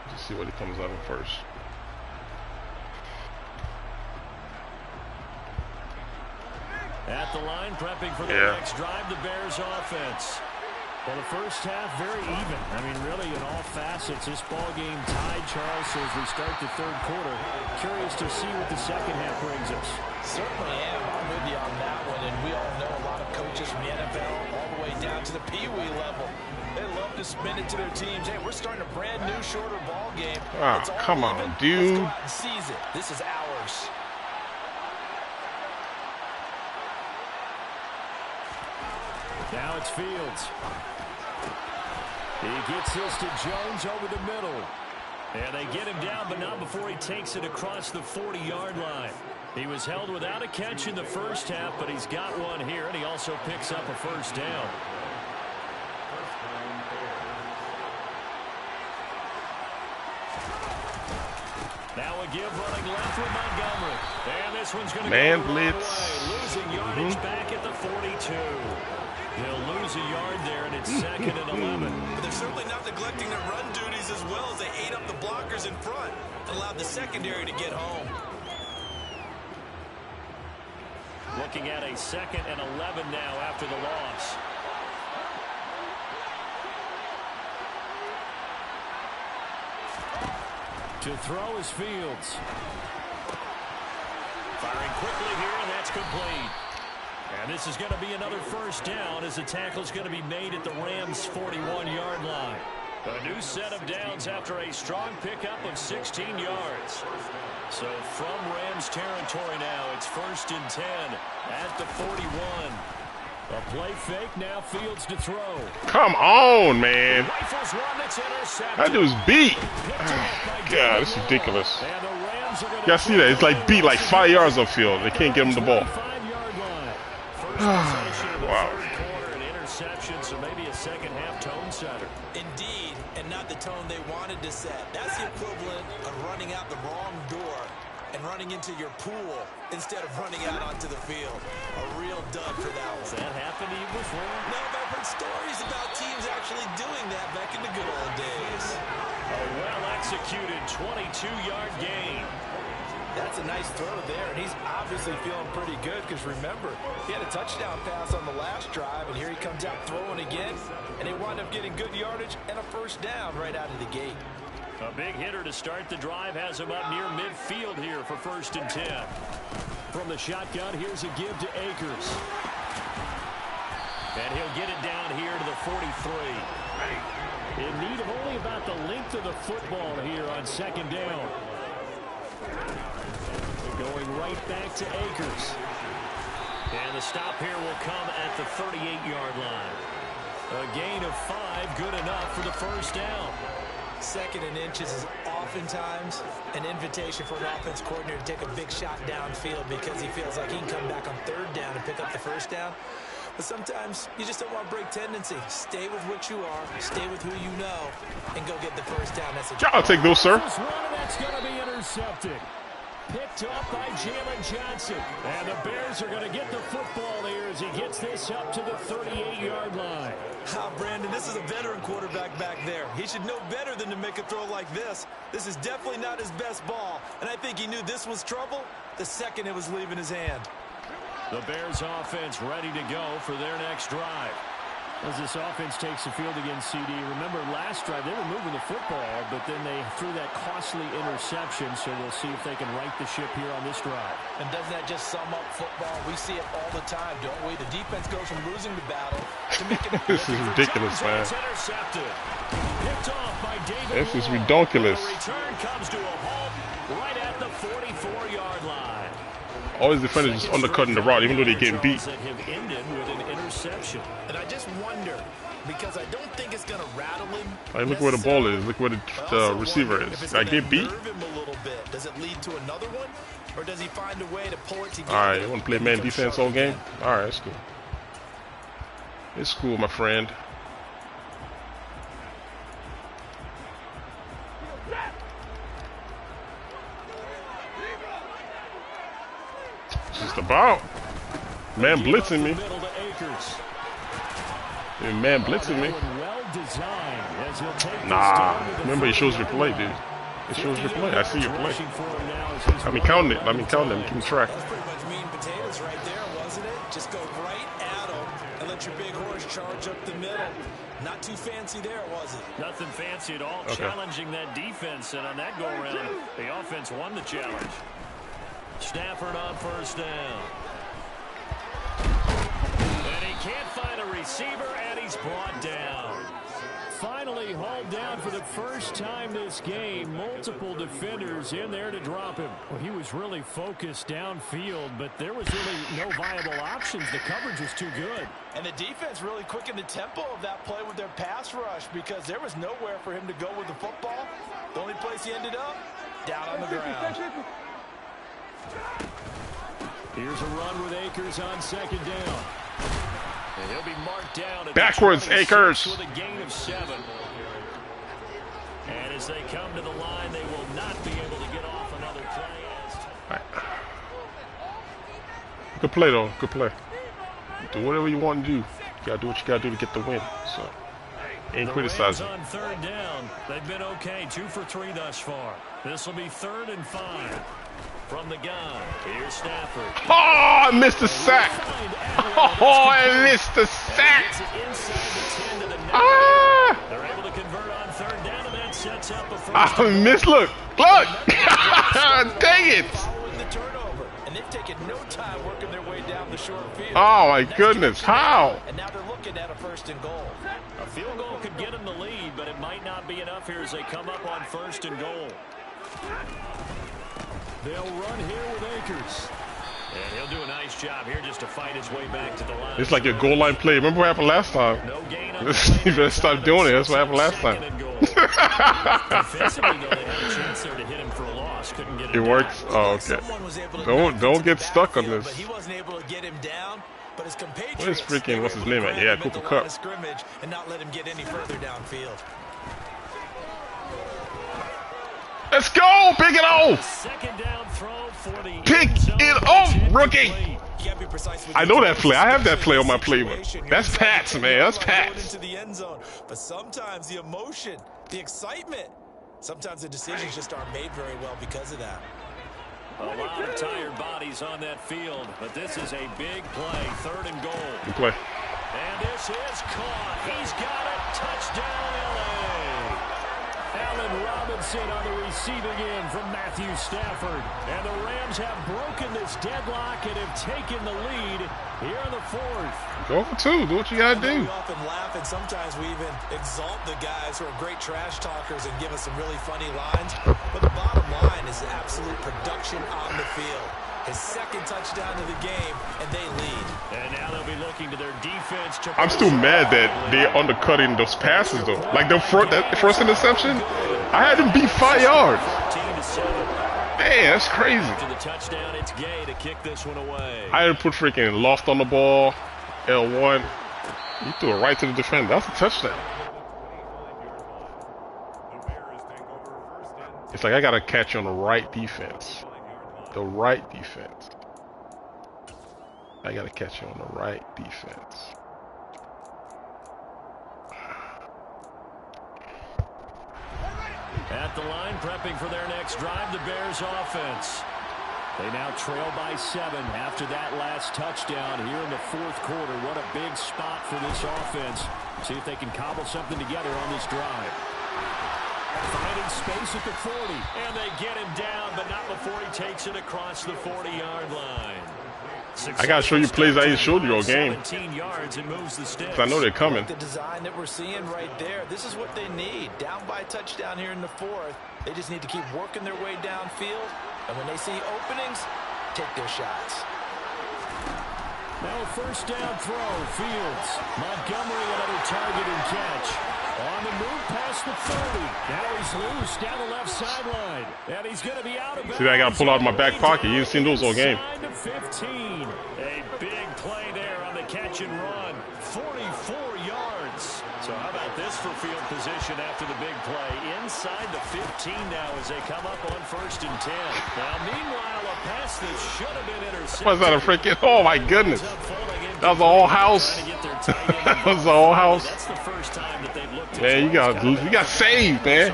Let's see what he comes out in first. At the line, prepping for the next drive, the Bears offense. Well, the first half, very even. I mean, really, in all facets, this ball game tied, Charles, so as we start the 3rd quarter. Curious to see what the second half brings us. Certainly am. I'm with you on that one, and we all know a lot of coaches from the NFL all the way down to the Pee-wee level. They love to spin it to their teams. Hey, we're starting a brand new, shorter ball game. Oh, come on, dude. Let's go out and seize it. This is ours. Now it's Fields. He gets this to Jones over the middle. And they get him down, but not before he takes it across the 40-yard line. He was held without a catch in the first half, but he's got one here, and he also picks up a first down. Now a give running left with Montgomery. And this one's going to go blitz. Losing yardage back at the 42. They'll lose a yard there, and it's 2nd and 11. But they're certainly not neglecting their run duties as well as they ate up the blockers in front and allowed the secondary to get home. Looking at a 2nd and 11 now after the loss. To throw is Fields. Firing quickly here, and that's complete. And this is going to be another first down as the tackle is going to be made at the Rams' 41-yard line. A new set of downs after a strong pickup of 16 yards. So from Rams territory now, it's 1st and 10 at the 41. A play fake, now Fields to throw. Come on, man. That dude's beat. God, this is ridiculous. Y'all see that? It's like beat like 5 yards upfield. They can't get him the ball. Wow. An interception, so maybe a second half tone setter. Indeed, and not the tone they wanted to set. That's the equivalent of running out the wrong door and running into your pool instead of running out onto the field. A real dud for that one. Has that happened to you before? No, but I've heard stories about teams actually doing that back in the good old days. A well-executed 22-yard gain. That's a nice throw there, and he's obviously feeling pretty good because remember, he had a touchdown pass on the last drive, and here he comes out throwing again, and they wound up getting good yardage and a first down right out of the gate. A big hitter to start the drive has him up near midfield here for 1st and 10. From the shotgun, here's a give to Akers. And he'll get it down here to the 43. In need of only about the length of the football here on 2nd down. Going right back to Akers. And the stop here will come at the 38-yard line. A gain of 5, good enough for the first down. 2nd and inches is oftentimes an invitation for an offense coordinator to take a big shot downfield because he feels like he can come back on 3rd down and pick up the first down. But sometimes you just don't want to break tendency. Stay with what you are, stay with who you know, and go get the first down. That's I'll take those, sir. That's going to be intercepted. Picked up by Jalen Johnson. And the Bears are going to get the football here as he gets this up to the 38-yard line. Brandon, this is a veteran quarterback back there. He should know better than to make a throw like this. This is definitely not his best ball. And I think he knew this was trouble the second it was leaving his hand. The Bears offense ready to go for their next drive. As this offense takes the field against CD, remember last drive they were moving the football, but then they threw that costly interception, so we'll see if they can right the ship here on this drive. And doesn't that just sum up football? We see it all the time, don't we? The defense goes from losing the battle to making it. This is ridiculous, man. Intercepted. Picked off by David. This is ridiculous. The return comes to a halt right at the 44-yard line. All his defenders just undercutting the route, even though they're getting beat. And I just wonder, because I don't think it's going to rattle him. Like, look where the ball is. Look where the receiver is. I get beat. Does it lead to another one, or does he find a way to pull it together? All right, you want to play man defense all game? All right, that's cool. It's cool, my friend. Just about. Man blitzing me. Yeah, man blitzing me. Nah. Remember, it shows your play, dude. It shows your play. I see your play. I mean, counting it. I mean, counting them. Keep track. That's pretty much meat and potatoes right there, wasn't it? Just go right at them and let your big horse charge up the middle. Not too fancy there, was it? Nothing fancy at all. Okay. Challenging that defense, and on that go-around, the offense won the challenge. Stafford on first down. And he can't find a receiver, and he's brought down. finally hauled down for the first time this game. Multiple defenders in there to drop him. Well, he was really focused downfield, but there was really no viable options. The coverage was too good. And the defense really quickened the tempo of that play with their pass rush because there was nowhere for him to go with the football. The only place he ended up, down on the ground. Here's a run with Akers on second down. And he'll be marked down at backwards, Akers. With a gain of 7. And as they come to the line, they will not be able to get off another play. Good play, though. Good play. Do whatever you want to do. You got to do what you got to do to get the win. So, ain't criticizing. On third down, they've been okay. 2 for 3 thus far. This will be 3rd and 5. From the gun, here's Stafford. Oh, I missed the sack. Oh, I missed the sack. Ah! They're able to convert on third down, and that sets up a first. I missed. Look. Dang it. The turnover, and they've taken no time working their way down the short field. Oh my goodness, how? And now they're looking at a 1st and goal. A field goal could get them the lead, but it might not be enough here as they come up on 1st and goal. They'll run here with Akers. And he'll do a nice job here just to fight his way back to the line. It's like your goal line play. Remember what happened last time? No gain on You better stop doing it. That's what happened last time. Defensively, though, they had a chance there to hit him for a loss. Couldn't get him It works? Oh, okay. Don't get stuck on this. But he wasn't able to get him down. But his compatriots, What is freaking, what's his name at? Yeah, Cooper Kupp. Scrimmage and not let him get any further downfield. Let's go! Pick it off! Second down throw for the Pick it off, rookie! I know that play. I have that play on my playbook. That's Pats, man. That's Pats. Into the end zone. But sometimes the emotion, the excitement, sometimes the decisions just aren't made very well because of that. A lot of tired bodies on that field, but this is a big play. 3rd and goal. Good play. And this is caught. He's got it. Touchdown, LA. Allen Robinson on the receiving end from Matthew Stafford. And the Rams have broken this deadlock and have taken the lead here in the 4th. Go for 2. Do what you got to do. We often laugh, and sometimes we even exalt the guys who are great trash talkers and give us some really funny lines. But the bottom line is absolute production on the field. His 2nd touchdown of the game, and they lead. And now they'll be looking to their defense. I'm still mad that they're undercutting those passes, though. Like that first interception, I had them beat 5 yards. Man, that's crazy. To the touchdown, it's Gay to kick this one away. I didn't put freaking lost on the ball, L1. He threw it right to the defender. That's a touchdown. It's like I got to catch on the right defense. The right defense. I got to catch you on the right defense. At the line, prepping for their next drive, the Bears offense. They now trail by 7 after that last touchdown here in the 4th quarter. What a big spot for this offense. See if they can cobble something together on this drive. Finding space at the 40, and they get him down, but not before he takes it across the 40-yard line. I gotta show you plays I ain't showed you all game. 17 yards and moves the sticks. I know they're coming. The design that we're seeing right there, this is what they need. Down by a touchdown here in the 4th. They just need to keep working their way downfield, and when they see openings, take their shots. Now a 1st down throw, Fields. Montgomery another target and catch. On the move past the 30. Now he's loose down the left sideline. And he's going to be out of bounds. See, I got to pull out of my back pocket. You ain't seen those all game. 15. A big play there on the catch and run. 44 yards. So how about this for field position after the big play? Inside the 15 now as they come up on 1st and 10. Now, meanwhile, a pass that should have been intercepted. Was that a freaking... Oh, my goodness. That was the whole house. That was the whole house. That's the first time that they've looked. Man, you got saved, man.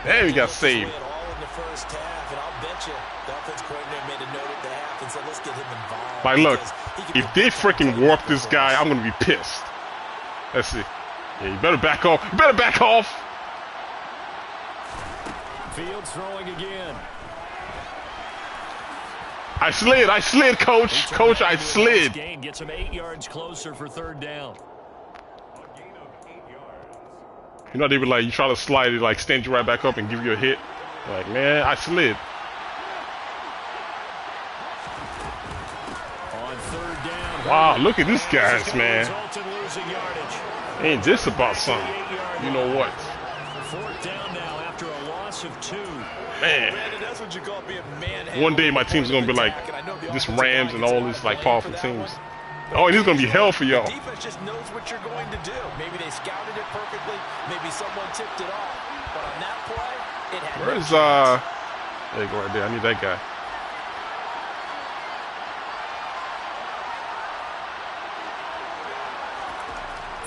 There we got saved. All in the first half, and I'll bet you the offense coordinator made a note at the half and said, let's get him involved. Like, look, if they freaking warp this guy, I'm going to be pissed. Let's see. Yeah, you better back off. You better back off. Fields throwing again. I slid, coach. Coach, I slid. Gain gets him 8 yards closer for 3rd down. You're not even like, you try to slide it, like stand you right back up and give you a hit. Like, man, I slid. On third down. Wow, look at this guys, man. Ain't this about something? You know what? Fourth down now after a loss of 2. Man. One day my team's gonna be like this Rams and all these like powerful teams. Oh, and it's gonna be hell for y'all. Defense just knows what you're going to do. Maybe they scouted it perfectly. Maybe someone tipped it off. But on that play, it had. Where's there you go right there. I need that guy.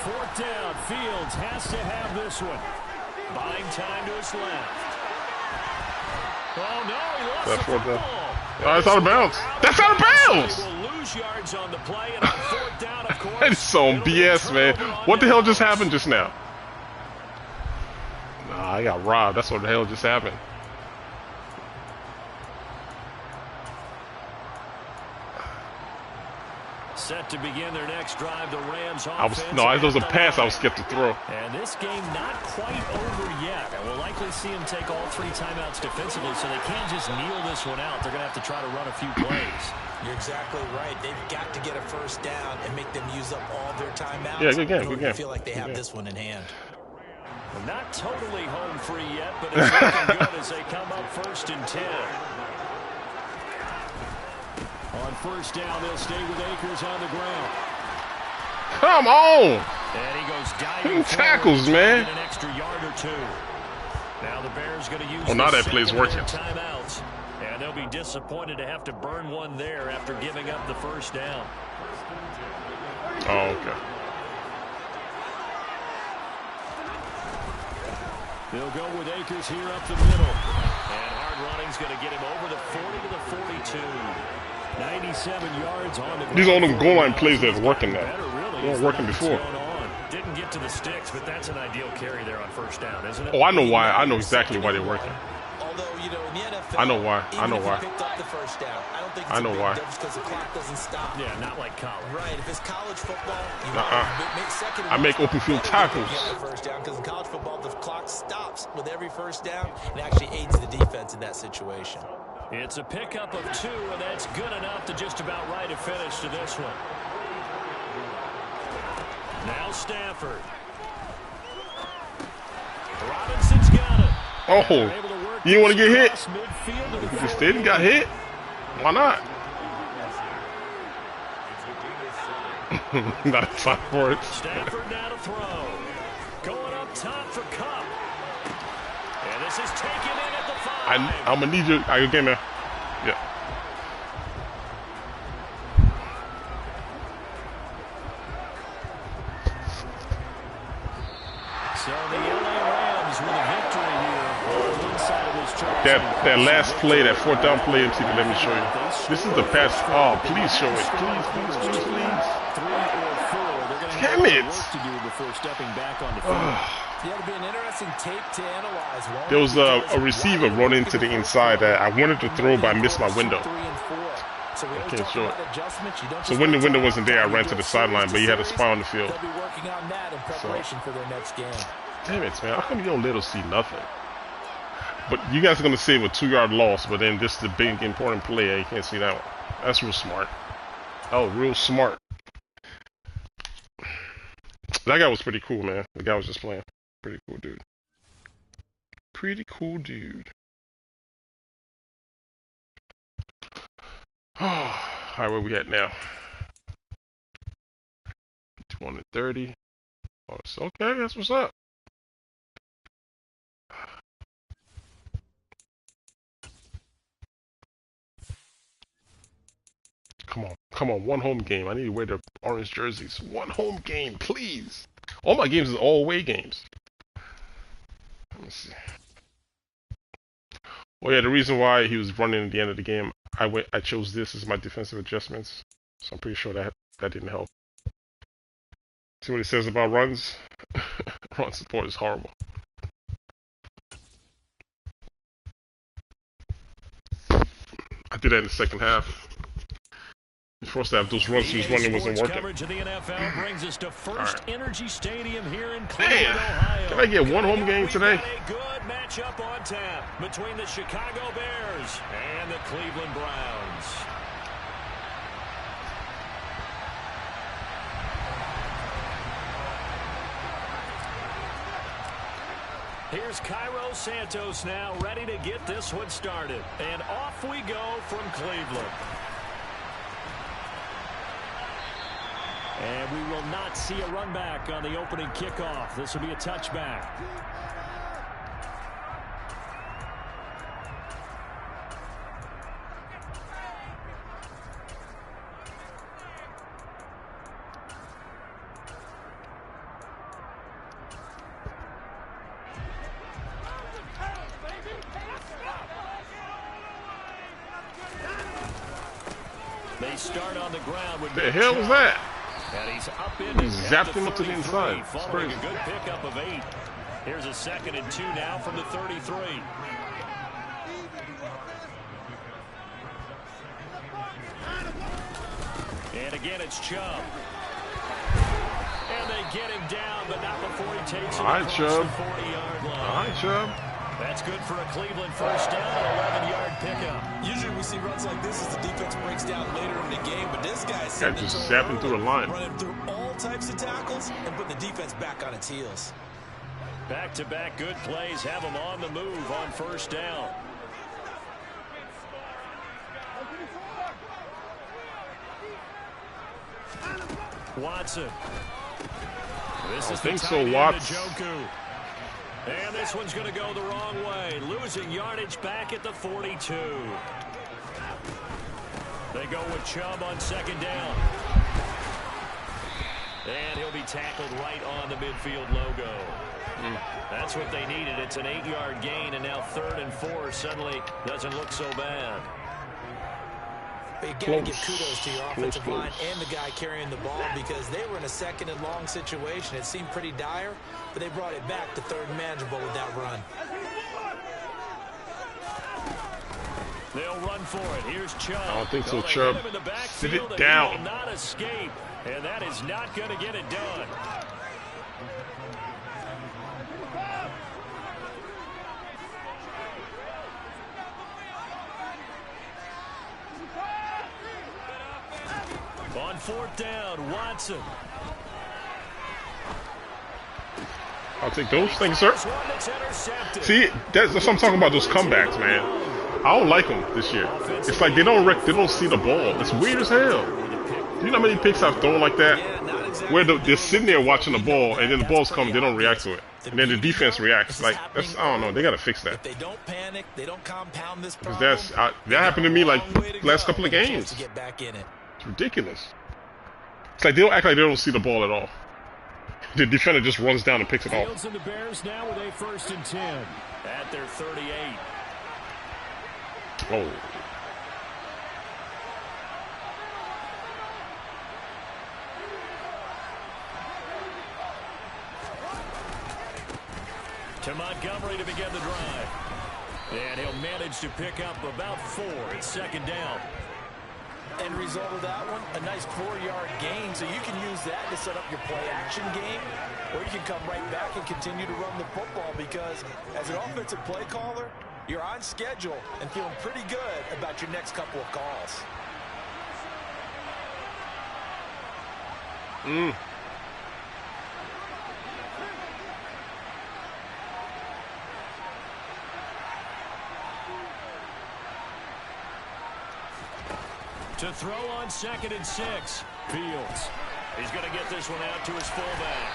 Fourth down. Fields has to have this one. Buying time to his left. Oh no, he lost the football. Oh, it's out of bounds. That's out of bounds. Will lose yards on the play, and on fourth down, of course. That is some BS, man. What the hell just happened just now? Nah, I got robbed. That's what the hell just happened. Set to begin their next drive, the Rams offense. No, it was a pass I was scared to throw. And this game not quite over yet. And we'll likely see them take all 3 timeouts defensively, so they can't just kneel this one out. They're going to have to try to run a few plays. You're exactly right. They've got to get a first down and make them use up all their timeouts. Yeah, good game, good game. I feel like they have this one in hand. Well, not totally home free yet, but it's looking good as they come up first and 10. On first down, they'll stay with Akers on the ground. Come on! And he goes diving tackles, man. An extra yard or 2. Now the Bears going to use now that play's working. Timeouts. And they'll be disappointed to have to burn one there after giving up the first down. Oh, okay. They'll go with Akers here up the middle. And hard running's going to get him over the 40 to the 42. 97 yards on the ground. These are all them goal line plays that's working now. They weren't working before. Didn't get to the sticks, but that's an ideal carry there on first down, isn't it? Oh, I know why. I know exactly why they're working. Although, you know, in the NFL, I know why. I know why. Picked up the first down. I don't think it's I know why. Because the clock doesn't stop. Yeah, not like college. Right. If it's college football, you I make open field tackles. First down, because in college football, the clock stops with every first down. It actually aids the defense in that situation. It's a pickup of 2, and that's good enough to just about write a finish to this one. Now Stafford. Robinson's got it. Oh, you didn't want to get hit? You just didn't got hit? Why not? Not a time for it. Stafford now to throw. Going up top for Cup. And this is taken in at the 5. I'm going to need you. Are you getting there? Yeah. So the LA Rams with a victory here on one side of this chart. That last play, that fourth down play, let me show you. This is the pass. Oh, please show it. Please, please, please, please. 3 or 4. They're going to Damn it. work to do before stepping back on the field. Yeah, it'll be an interesting tape to analyze. There was a receiver running to the inside that I wanted to throw, but I missed my window. I can't show it. So when the window wasn't there, I ran to the sideline, but he had a spy on the field. They'll be working on that in preparation for their next game. Damn it, man. How come you don't let us see nothing? But you guys are going to say it with 2-yard loss, but then this is the big, important play. You can't see that one. That's real smart. Oh, real smart. That guy was pretty cool, man. The guy was just playing. Pretty cool dude. Pretty cool dude. All right, where we at now? 230. Oh, it's okay. That's what's up. Come on, one home game. I need to wear the orange jerseys. One home game, please. All my games are all away games. Let me see. Oh yeah, the reason why he was running at the end of the game, I chose this as my defensive adjustments. So I'm pretty sure that didn't help. See what it says about runs? Run support is horrible. I did that in the second half. First half, those runs he was running wasn't working. Coverage of the NFL brings us to First Energy Stadium here in Cleveland, Damn. Ohio. Can I get one home game today? A good matchup on tap between the Chicago Bears and the Cleveland Browns. Here's Cairo Santos now, ready to get this one started. And off we go from Cleveland. And we will not see a run back on the opening kickoff. This will be a touchback. They start on the ground with The hell was that? And he's up in He zapped him up to the inside. Following a good pickup of 8. Here's a 2nd and 2 now from the 33. And again, it's Chubb. And they get him down, but not before he takes it across the 40-yard line. All right, Chubb. That's good for a Cleveland first down, an 11-yard pickup. Usually we see runs like this as the defense breaks down later in the game, but this guy's just zapping through a line. Running through all types of tackles and putting the defense back on its heels. Back-to-back good plays have them on the move on first down. Watson. This is the tight end, Njoku. And this one's going to go the wrong way. Losing yardage back at the 42. They go with Chubb on 2nd down. And he'll be tackled right on the midfield logo. That's what they needed. It's an 8-yard gain, and now 3rd and 4 suddenly doesn't look so bad. You got to give kudos to your offensive line and the guy carrying the ball because they were in a 2nd and long situation. It seemed pretty dire, but they brought it back to 3rd and manageable with that run. They'll run for it. Here's Chubb. I don't think so, Chubb. Sit it down. He will not escape, and that is not going to get it done. On 4th down, Watson. I'll take those. Thank you, sir. See, that's what I'm talking about, those comebacks, man. I don't like them this year. It's like they don't see the ball. It's weird as hell. Do you know how many picks I've thrown like that? Where they're sitting there watching the ball, and then the ball's coming, they don't react to it. And then the defense reacts. Like, that's, I don't know, they got to fix that. They don't panic, they don't compound this problem. Because that happened to me like last couple of games. It's ridiculous. It's like they don't act like they don't see the ball at all. The defender just runs down and picks it off. Fields and the Bears now with a 1st and 10 at their 38. Oh. To Montgomery to begin the drive. And he'll manage to pick up about 4 at 2nd down. End result of that one, a nice 4-yard gain, so you can use that to set up your play-action game, or you can come right back and continue to run the football because as an offensive play caller, you're on schedule and feeling pretty good about your next couple of calls. To throw on 2nd and 6. Fields. He's going to get this one out to his fullback.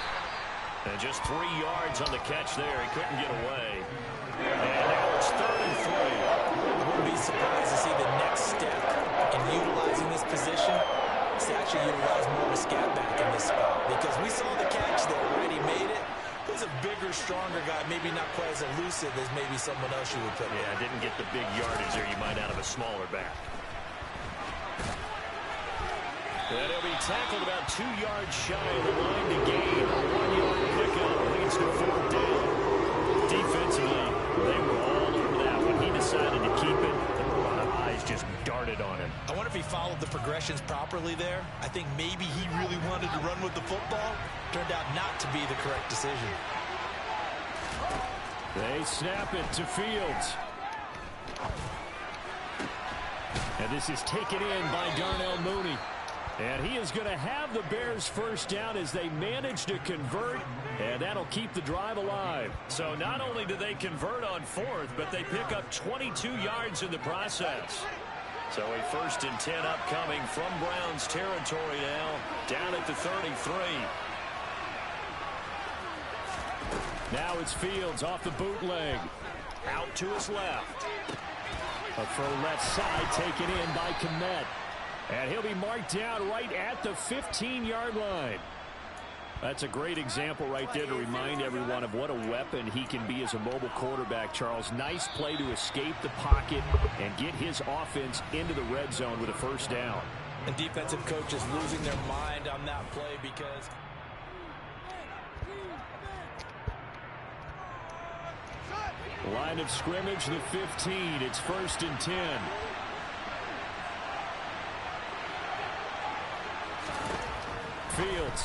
And just 3 yards on the catch there. He couldn't get away. And now it's 3rd and 3. I wouldn't be surprised to see the next step in utilizing this position is to actually utilize more of a scat back in this spot. Because we saw the catch there, right? He made it. He's a bigger, stronger guy, maybe not quite as elusive as maybe someone else you would put. Yeah, didn't get the big yardage there you might out of a smaller back. And he'll be tackled about 2 yards shy of the line to gain. A 1-yard pickup leads to 4th down. Defensively, they were all over that. When he decided to keep it, a lot of eyes just darted on him. I wonder if he followed the progression progressions properly there. I think maybe he really wanted to run with the football. Turned out not to be the correct decision. They snap it to Fields. And this is taken in by Darnell Mooney. And he is going to have the Bears first down as they manage to convert, and that'll keep the drive alive. So not only do they convert on fourth, but they pick up 22 yards in the process. So a 1st and 10 upcoming from Browns territory now, down at the 33. Now it's Fields off the bootleg. Out to his left. A throw left side taken in by Kmet. And he'll be marked down right at the 15-yard line. That's a great example right there to remind everyone of what a weapon he can be as a mobile quarterback, Charles. Nice play to escape the pocket and get his offense into the red zone with a first down. And defensive coaches losing their mind on that play because... Line of scrimmage, the 15. It's 1st and 10. Fields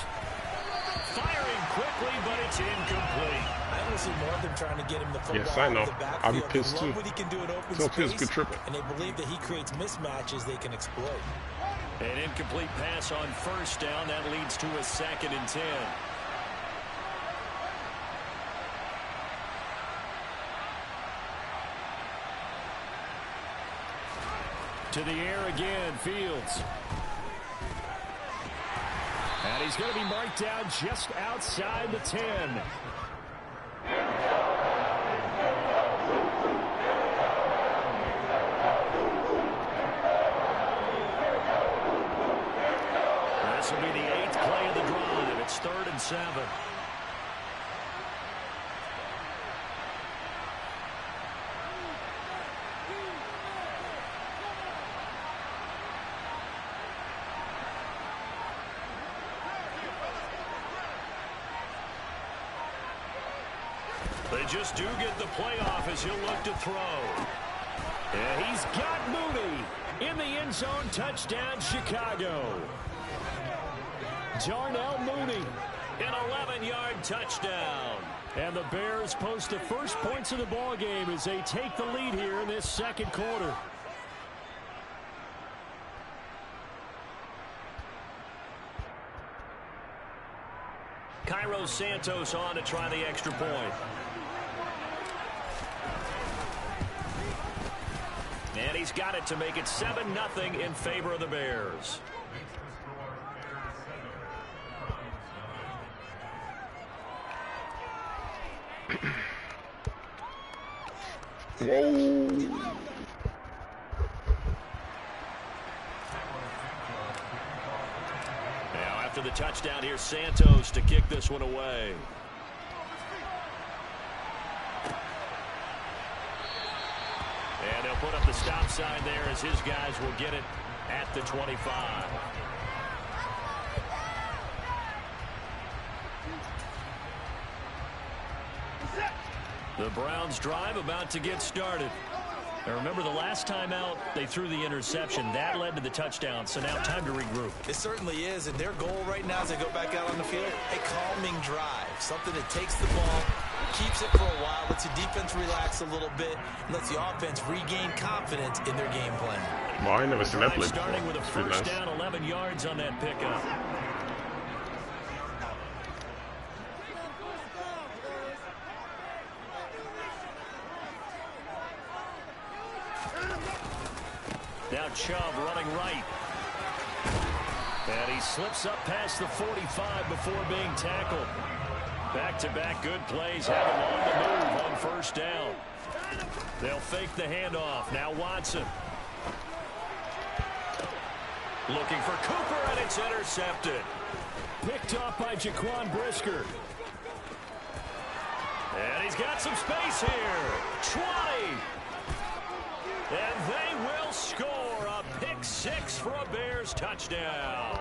firing quickly, but it's incomplete. I want to see more of them trying to get him the football. Yes, I know. I'll be pissed too. What he can do in open space, space, good and they believe that he creates mismatches they can exploit. An incomplete pass on first down. That leads to a 2nd and 10. To the air again, Fields. And he's going to be marked down just outside the 10. This will be the 8th play of the drive. It's 3rd and 7. They just do get the playoff as he'll look to throw. And he's got Mooney in the end zone. Touchdown, Chicago. Darnell Mooney, an 11-yard touchdown. And the Bears post the first points of the ball game as they take the lead here in this 2nd quarter. Cairo Santos on to try the extra point. And he's got it to make it 7-0 in favor of the Bears. Whoa. Now after the touchdown, here's Santos to kick this one away. And they'll put up the stop sign there as his guys will get it at the 25. The Browns drive about to get started. Now remember, the last time out, they threw the interception. That led to the touchdown, so now time to regroup. It certainly is, and their goal right now as they go back out on the field, a calming drive. Something that takes the ball, keeps it for a while, lets the defense relax a little bit, and lets the offense regain confidence in their game plan. Well, I never seen that play before. Starting with a first down, 11 yards on that pickup. Now Chubb running right. And he slips up past the 45 before being tackled. Back-to-back good plays have him on the move on first down. They'll fake the handoff. Now Watson. Looking for Cooper, and it's intercepted. Picked off by Jaquan Brisker. And he's got some space here. 20. And they will score a pick six for a Bears touchdown.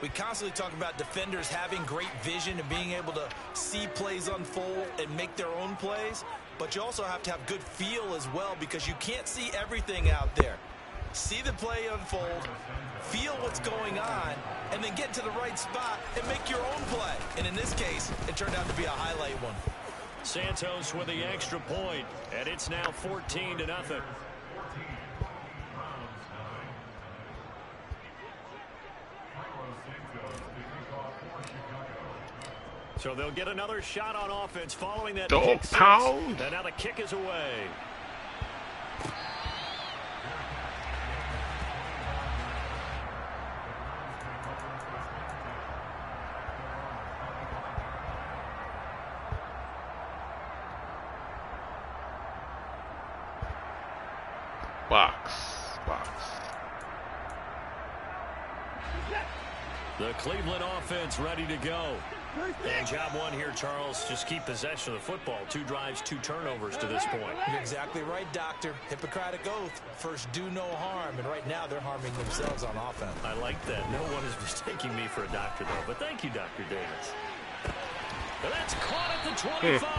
We constantly talk about defenders having great vision and being able to see plays unfold and make their own plays. But you also have to have good feel as well, because you can't see everything out there. See the play unfold, feel what's going on, and then get to the right spot and make your own play. And in this case, it turned out to be a highlight one. Santos with the extra point, and it's now 14-0. So they'll get another shot on offense following that Dog pound. And now the kick is away. Box. The Cleveland offense ready to go. And job one here, Charles, just keep possession of the football. 2 drives, 2 turnovers to this point. You're exactly right, Doctor. Hippocratic oath. First, do no harm. And right now, they're harming themselves on offense. I like that. No one is mistaking me for a doctor, though. But thank you, Dr. Davis. And that's caught at the 25.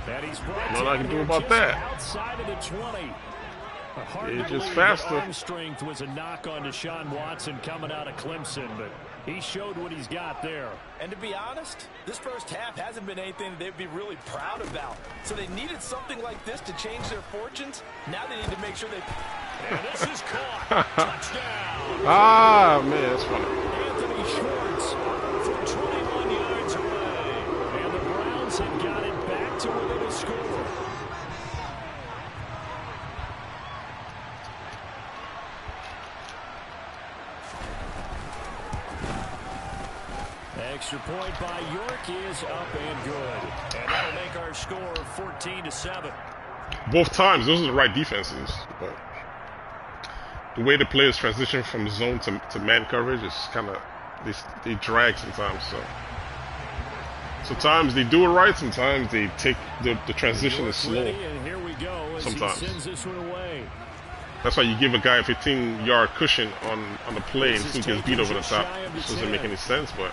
And he's brought What I can do about that? Outside of the 20. It's just faster. Arm strength was a knock on Deshaun Watson coming out of Clemson, but he showed what he's got there. And to be honest, this first half hasn't been anything that they'd be really proud about. So they needed something like this to change their fortunes. Now they need to make sure they... And this is caught. Touchdown. Ah, man, that's funny. Anthony Schwartz from 21 yards away. And the Browns have got it back to within a score. Extra point by York is up and good. And that'll make our score 14-7. Both times, those are the right defenses, but the way the players transition from zone to man coverage is kind of, they drag sometimes. So sometimes they do it right, sometimes they take the transition is slow. And here we go as Sometimes. he sends this one away. That's why you give a guy a 15-yard cushion on the play and still gets beat over the top. This doesn't make any sense, but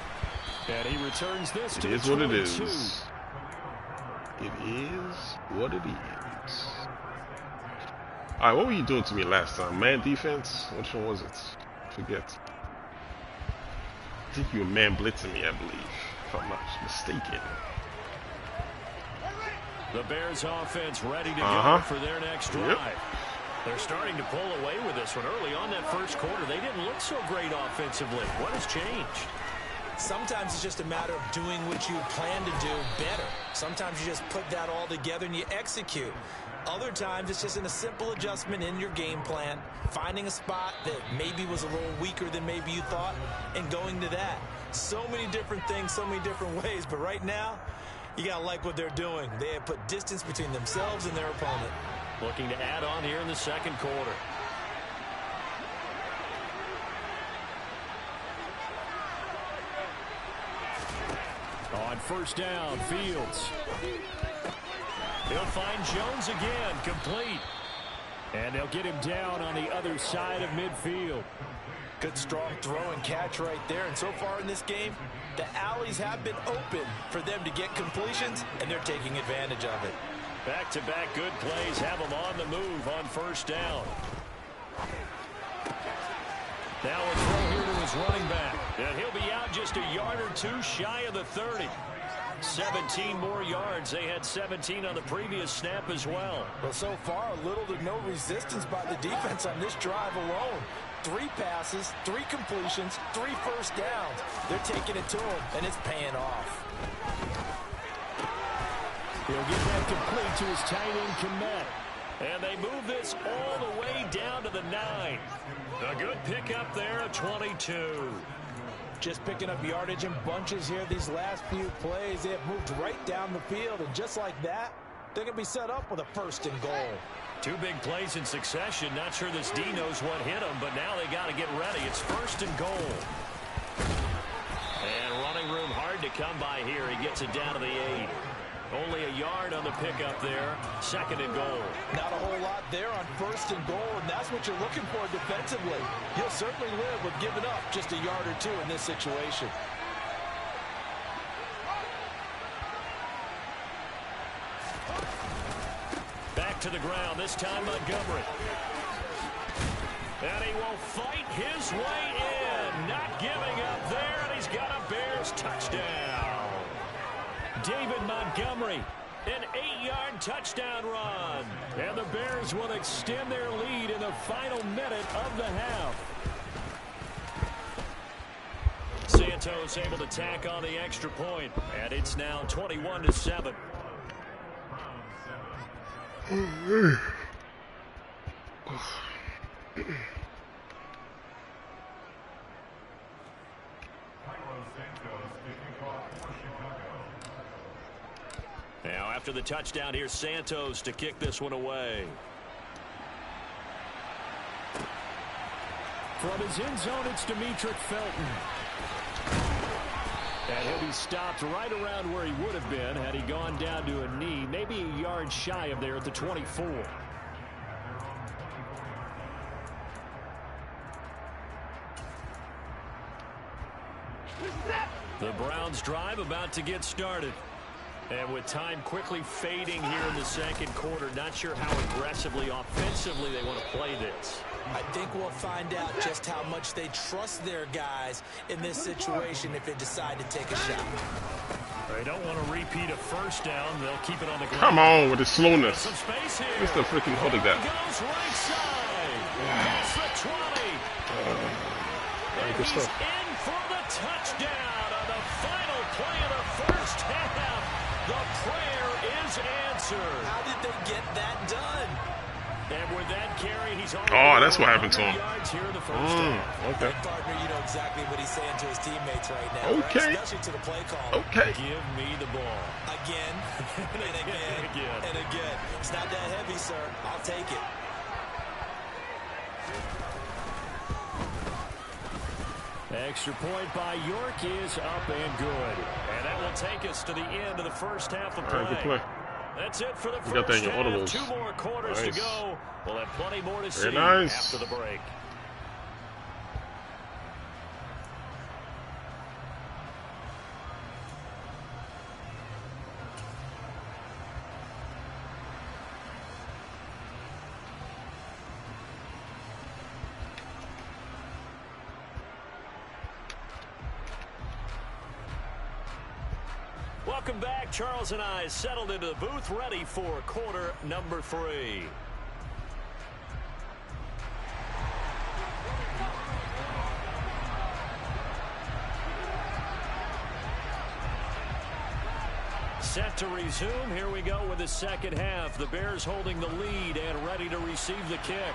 and he returns this it to is what it 22. is. It is what it is. Alright, what were you doing to me last time? Man defense? Which one was it? Forget. I think you were man blitzing me, I believe, if I'm not mistaken. The Bears offense ready to go for their next drive. Yep. They're starting to pull away with this one. Early on that first quarter, they didn't look so great offensively. What has changed? Sometimes it's just a matter of doing what you plan to do better. Sometimes you just put that all together and you execute. Other times it's just in a simple adjustment in your game plan, finding a spot that maybe was a little weaker than maybe you thought, and going to that. So many different things, so many different ways, but right now, you gotta like what they're doing. They have put distance between themselves and their opponent. Looking to add on here in the second quarter. On first down, Fields. He'll find Jones again, complete. And they'll get him down on the other side of midfield. Good strong throw and catch right there. And so far in this game, the alleys have been open for them to get completions, and they're taking advantage of it. Back-to-back good plays have him on the move on first down. Now a throw here to his running back. And he'll be out just a yard or two shy of the 30. 17 more yards. They had 17 on the previous snap as well. Well, so far, little to no resistance by the defense on this drive alone. 3 passes, 3 completions, 3 first downs. They're taking it to him, and it's paying off. He'll get that complete to his tight end, Kmet. And they move this all the way down to the 9. A good pickup there at 22. Just picking up yardage in bunches here these last few plays. They have moved right down the field, and just like that, they're going to be set up with a first and goal. 2 big plays in succession. Not sure this D knows what hit him, but now they got to get ready. It's first and goal. And running room hard to come by here. He gets it down to the 8. Only a yard on the pickup there. Second and goal. Not a whole lot there on first and goal, and that's what you're looking for defensively. You'll certainly live with giving up just a yard or 2 in this situation. Back to the ground, this time Montgomery. And he will fight his way in. Not giving up there, and he's got a Bears touchdown. David Montgomery, an 8-yard touchdown run. And the Bears will extend their lead in the final minute of the half. Santos able to tack on the extra point, and it's now 21-7. Now after the touchdown, here's Santos to kick this one away. From his end zone, it's Demetric Felton. And he'll be stopped right around where he would have been had he gone down to a knee, maybe a yard shy of there at the 24. The Browns drive about to get started. And with time quickly fading here in the second quarter, not sure how aggressively, offensively they want to play this. I think we'll find out just how much they trust their guys in this situation if they decide to take a shot. They don't want to repeat a first down. They'll keep it on the ground. Come on with the slowness. Some space here. What's the freaking hold of that? Goes right side. That's the 20. And good he's stuff. in for the touchdown on the final play of the first half. The prayer is answered. How did they get that done? And with that carry, he's on. Oh, that's what happened to him. Yards here in the first half. Okay. And partner, you know exactly what he's saying to his teammates right now. Okay. Right? Especially to the play call. Okay. Give me the ball. Again, and again, and again. It's not that heavy, sir. I'll take it. Extra point by York is up and good. And that will take us to the end of the first half of play. All right, good play. That's it for the You got that first in your half. audibles. 2 more quarters Nice. to go. We'll have plenty more to Very see nice. after the break. Welcome back. Charles and I settled into the booth, ready for quarter number 3. Set to resume. Here we go with the second half. The Bears holding the lead and ready to receive the kick.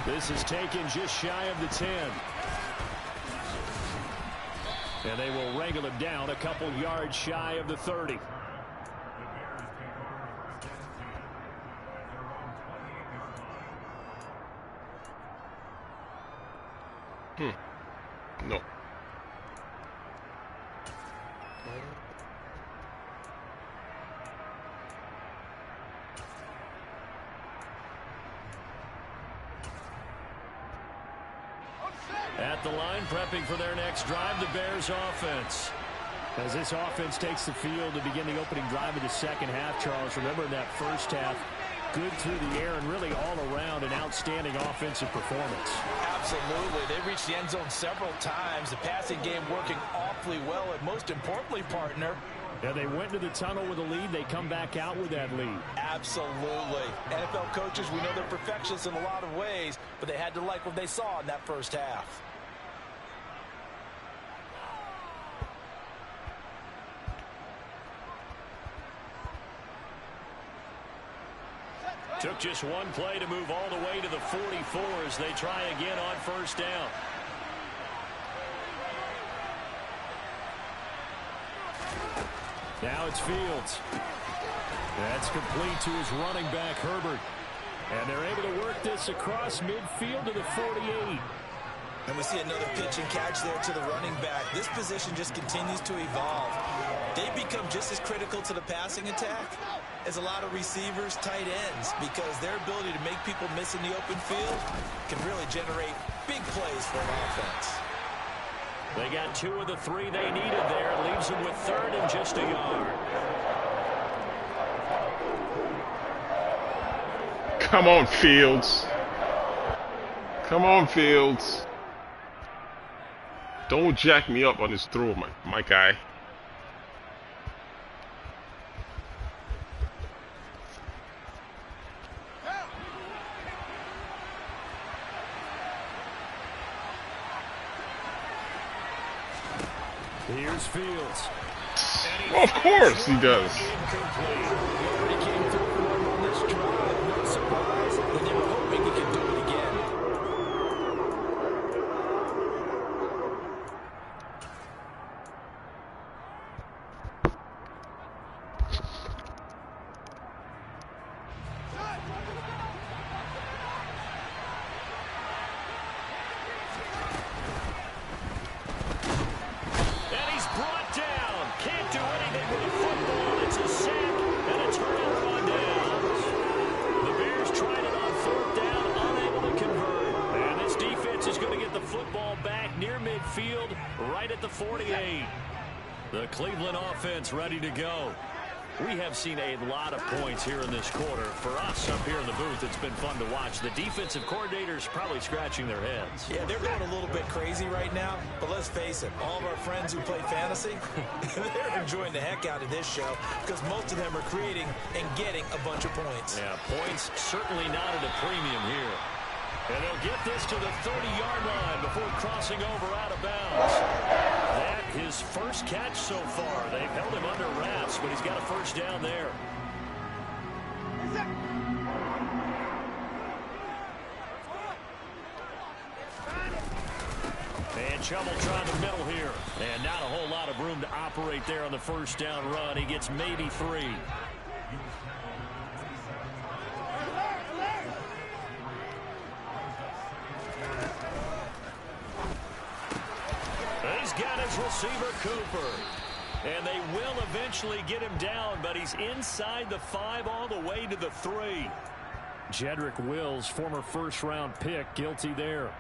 This is taken just shy of the 10. And they will wrangle him down a couple yards shy of the 30. No. At the line, prepping for their next drive, the Bears offense. As this offense takes the field to begin the opening drive of the second half, Charles, remember in that first half, good through the air and really all around an outstanding offensive performance. Absolutely. They reached the end zone several times. The passing game working awfully well. And most importantly, partner, Yeah, they went to the tunnel with a lead. They come back out with that lead. absolutely. NFL coaches, we know they're perfectionists in a lot of ways, but they had to like what they saw in that first half. Took just one play to move all the way to the 44 as they try again on first down. Now it's Fields. That's complete to his running back, Herbert. And they're able to work this across midfield to the 48. And we see another pitch and catch there to the running back. This position just continues to evolve. They become just as critical to the passing attack as a lot of receivers, tight ends, because their ability to make people miss in the open field can really generate big plays for an offense. They got 2 of the 3 they needed there. It leaves them with third and just a yard. Come on, Fields. Come on, Fields. Don't jack me up on this throw, my guy. Here's Fields. Well, of course he does. Right at the 48. The Cleveland offense ready to go. We have seen a lot of points here in this quarter. For us up here in the booth, it's been fun to watch. The defensive coordinators probably scratching their heads. Yeah, they're going a little bit crazy right now, but let's face it, all of our friends who play fantasy, they're enjoying the heck out of this show because most of them are creating and getting a bunch of points. Yeah, points certainly not at a premium here. And they'll get this to the 30-yard line before crossing over out of bounds. That his first catch so far. They've held him under wraps, but he's got a first down there. And trouble trying the middle here. And not a whole lot of room to operate there on the first down run. He gets maybe 3. He's got his receiver, Cooper. And they will eventually get him down, but he's inside the 5 all the way to the 3. Jedrick Wills, former first-round pick, guilty there.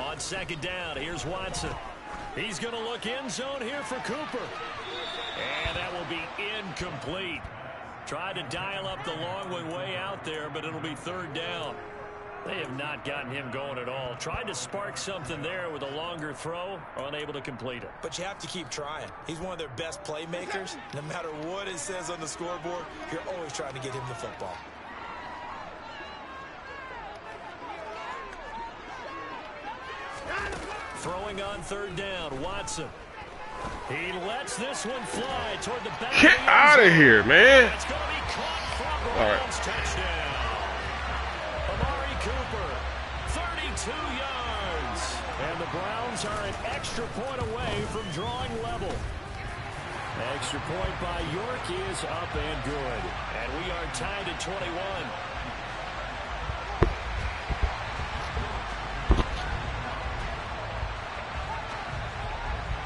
On second down, here's Watson. He's going to look end zone here for Cooper. And that will be incomplete. Tried to dial up the long way out there, but it'll be third down. They have not gotten him going at all. Tried to spark something there with a longer throw, unable to complete it. But you have to keep trying. He's one of their best playmakers. No matter what it says on the scoreboard, you're always trying to get him the football. Throwing on third down, Watson. He lets this one fly toward the back. Get out of here, man. It's going to be caught for All right. Browns touchdown. Amari Cooper, 32 yards. And the Browns are an extra point away from drawing level. Extra point by York is up and good. And we are tied at 21.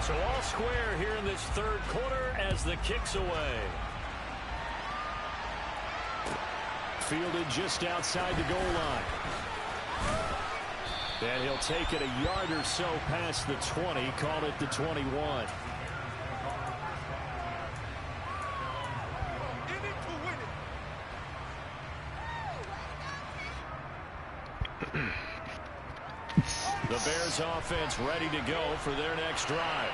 So all square here in this third quarter as the kick's away. Fielded just outside the goal line. And he'll take it a yard or so past the 20, call it the 21. The Bears offense ready to go for their next drive.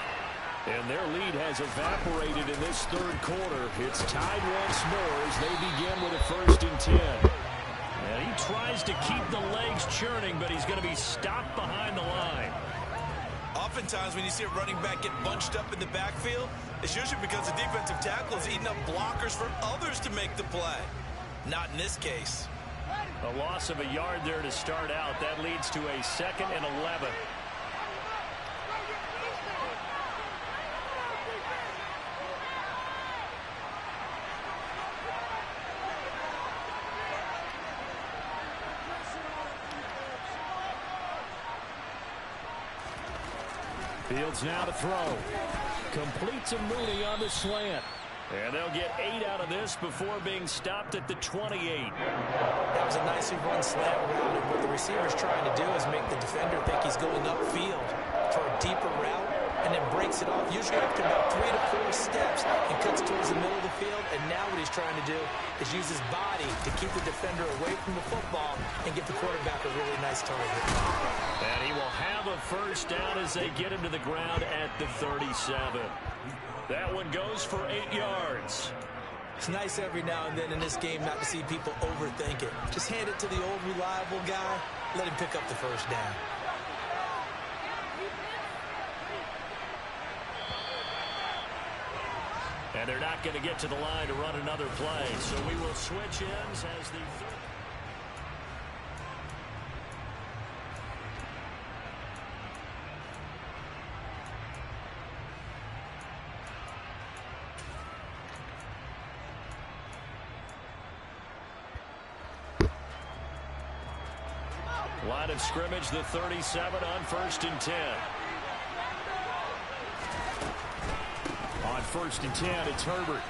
And their lead has evaporated in this third quarter. It's tied once more as they begin with a 1st and 10. And he tries to keep the legs churning, but he's going to be stopped behind the line. Oftentimes when you see a running back get bunched up in the backfield, it's usually because the defensive tackle is eating up blockers for others to make the play. Not in this case. A loss of a yard there to start out. That leads to a 2nd and 11. Fields now to throw. Complete to Mooney on the slant. And they'll get 8 out of this before being stopped at the 28. That was a nicely run slant route. And what the receiver's trying to do is make the defender think he's going upfield for a deeper route and then breaks it off, usually after about 3 to 4 steps, and cuts towards the middle of the field. And now what he's trying to do is use his body to keep the defender away from the football and give the quarterback a really nice target. And he will have a first down as they get him to the ground at the 37. That one goes for 8 yards. It's nice every now and then in this game not to see people overthink it. Just hand it to the old reliable guy. Let him pick up the first down. And they're not going to get to the line to run another play. So we will switch ends as the line of scrimmage, the 37 on 1st and 10. On 1st and 10, it's Herbert.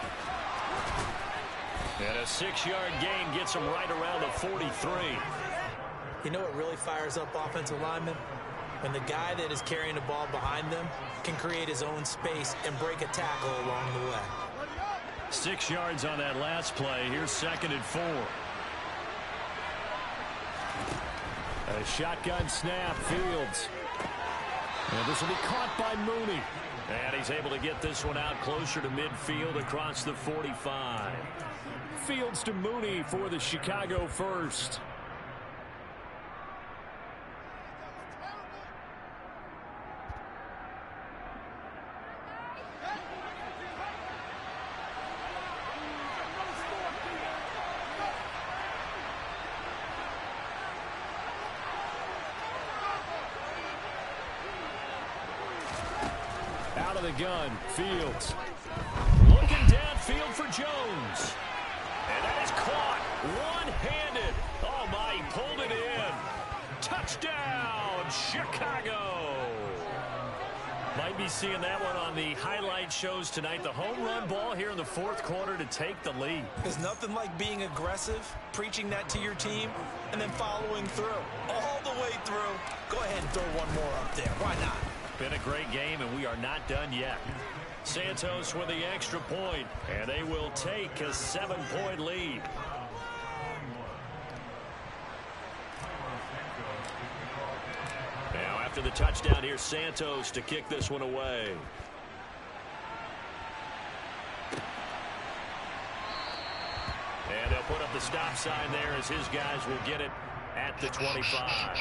And a 6-yard gain gets him right around the 43. You know what really fires up offensive linemen? When the guy that is carrying the ball behind them can create his own space and break a tackle along the way. 6 yards on that last play. Here's 2nd and 4. A shotgun snap, Fields. And this will be caught by Mooney. And he's able to get this one out closer to midfield across the 45. Fields to Mooney for the Chicago first. Out of the gun, Fields. Looking downfield for Jones. And that is caught one-handed. Oh, my, he pulled it in. Touchdown, Chicago. Might be seeing that one on the highlight shows tonight. The home run ball here in the 4th quarter to take the lead. There's nothing like being aggressive, preaching that to your team, and then following through. All the way through. Go ahead and throw one more up there. Why not? Been a great game, and we are not done yet. Santos with the extra point, and they will take a 7-point lead. Now, after the touchdown, here's Santos to kick this one away. And they'll put up the stop sign there as his guys will get it at the 25.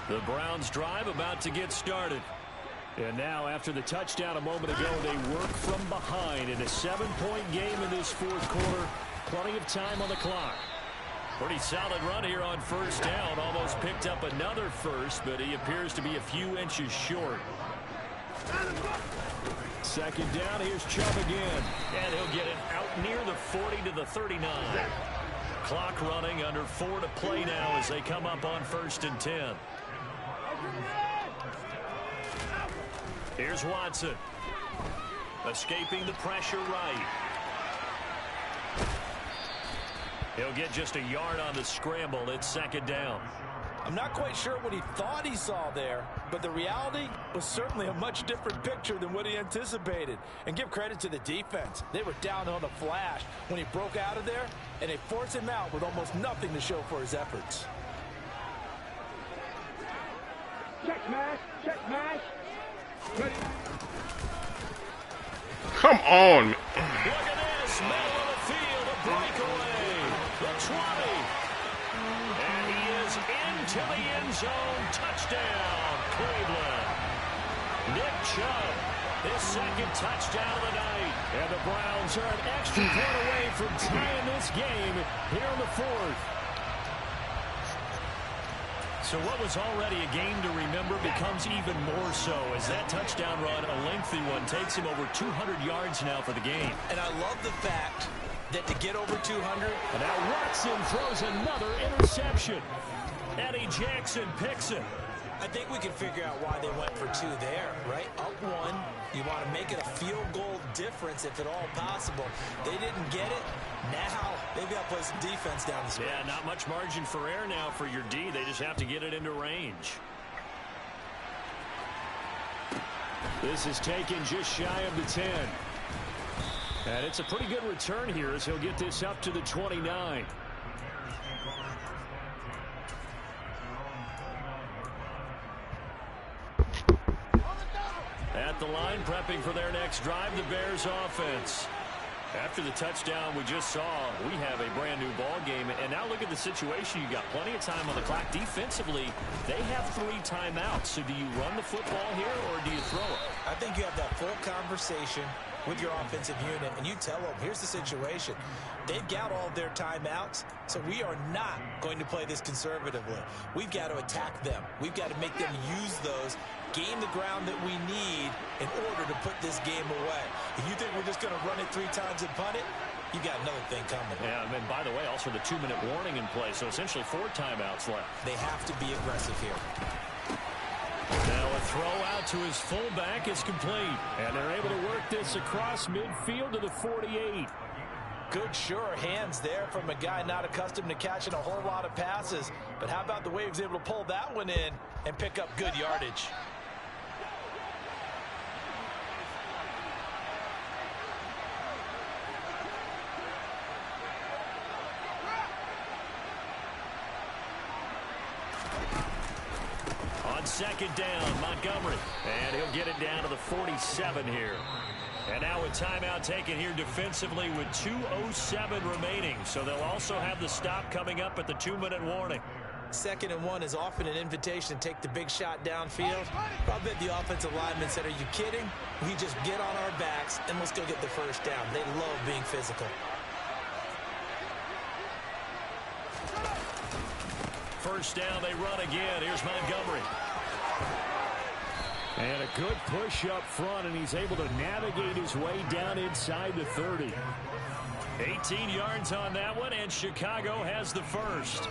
The Browns drive about to get started. And now, after the touchdown a moment ago, they work from behind in a 7-point game in this 4th quarter. Plenty of time on the clock. Pretty solid run here on 1st down. Almost picked up another first, but he appears to be a few inches short. 2nd down, here's Chubb again. And he'll get it out near the 40 to the 39. Clock running, under 4 to play now as they come up on 1st and 10. Here's Watson. Escaping the pressure right. He'll get just a yard on the scramble. It's 2nd down. I'm not quite sure what he thought he saw there, but the reality was certainly a much different picture than what he anticipated. And give credit to the defense. They were down on the flash when he broke out of there, and they forced him out with almost nothing to show for his efforts. Check smash. Check smash. Ready. Come on. Look at this. Middle of the field. A breakaway. The 20. And he is into the end zone. Touchdown, Cleveland. Nick Chubb, his 2nd touchdown of the night. And the Browns are an extra point away from tying this game here in the 4th. So what was already a game to remember becomes even more so as that touchdown run, a lengthy one, takes him over 200 yards now for the game. And I love the fact that to get over 200. And now Watson throws another interception. Eddie Jackson picks it. I think we can figure out why they went for 2 there, right? Up 1, you want to make it a field goal difference if at all possible. They didn't get it. Now they've got to play some defense down the stretch. Yeah, not much margin for error now for your D. They just have to get it into range. This is taken just shy of the 10. And it's a pretty good return here as he'll get this up to the 29. At the line, prepping for their next drive, the Bears offense. After the touchdown we just saw, we have a brand new ball game. And now look at the situation. You got plenty of time on the clock. Defensively, they have 3 timeouts. So do you run the football here or do you throw it? I think you have that full conversation with your offensive unit, and you tell them, here's the situation. They've got all of their timeouts, so we are not going to play this conservatively. We've got to attack them. We've got to make them use those, gain the ground that we need in order to put this game away. If you think we're just going to run it 3 times and punt it, you got another thing coming. Yeah, and by the way, also the 2-minute warning in play, so essentially 4 timeouts left. They have to be aggressive here. Now a throw out to his fullback is complete. And they're able to work this across midfield to the 48. Good, sure hands there from a guy not accustomed to catching a whole lot of passes. But how about the way he was able to pull that one in and pick up good yardage? Second down, Montgomery. And he'll get it down to the 47 here. And now a timeout taken here defensively with 2:07 remaining. So they'll also have the stop coming up at the 2-minute warning. 2nd and 1 is often an invitation to take the big shot downfield. I bet the offensive lineman said, are you kidding? We just get on our backs and let's go get the first down. They love being physical. First down, they run again. Here's Montgomery. And a good push up front, and he's able to navigate his way down inside the 30. 18 yards on that one, and Chicago has the first.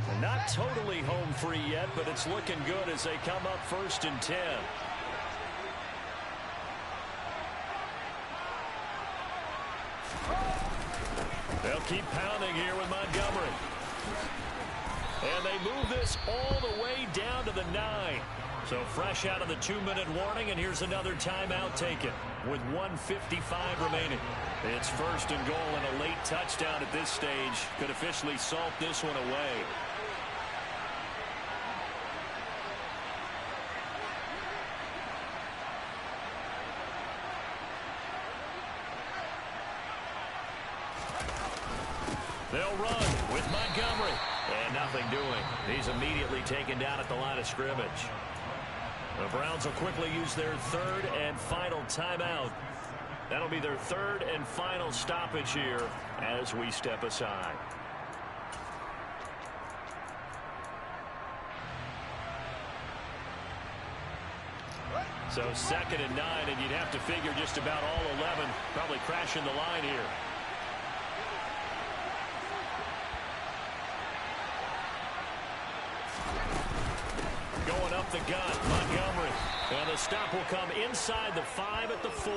And not totally home free yet, but it's looking good as they come up 1st and 10. They'll keep pounding here with Montgomery. And they move this all the way down to the 9. So fresh out of the 2-minute warning, and here's another timeout taken with 1:55 remaining. It's 1st and goal, and a late touchdown at this stage could officially salt this one away. They'll run with Montgomery. And nothing doing. He's immediately taken down at the line of scrimmage. The Browns will quickly use their 3rd and final timeout. That'll be their 3rd and final stoppage here as we step aside. So 2nd and 9, and you'd have to figure just about all 11 probably crashing the line here. Going up the gut, Montgomery. And the stop will come inside the 5 at the 4.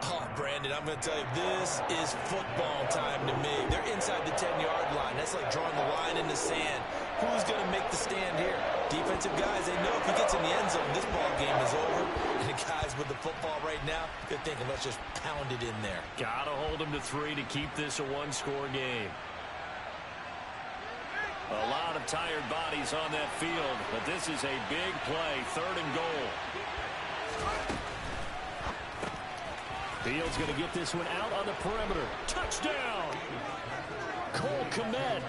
Oh, Brandon, I'm going to tell you, this is football time to me. They're inside the 10-yard line. That's like drawing the line in the sand. Who's going to make the stand here? Defensive guys, they know if he gets in the end zone, this ball game is over. And the guys with the football right now, they're thinking, let's just pound it in there. Got to hold them to 3 to keep this a 1-score game. A lot of tired bodies on that field, but this is a big play, 3rd and goal. Fields going to get this one out on the perimeter. Touchdown! Cole Kmet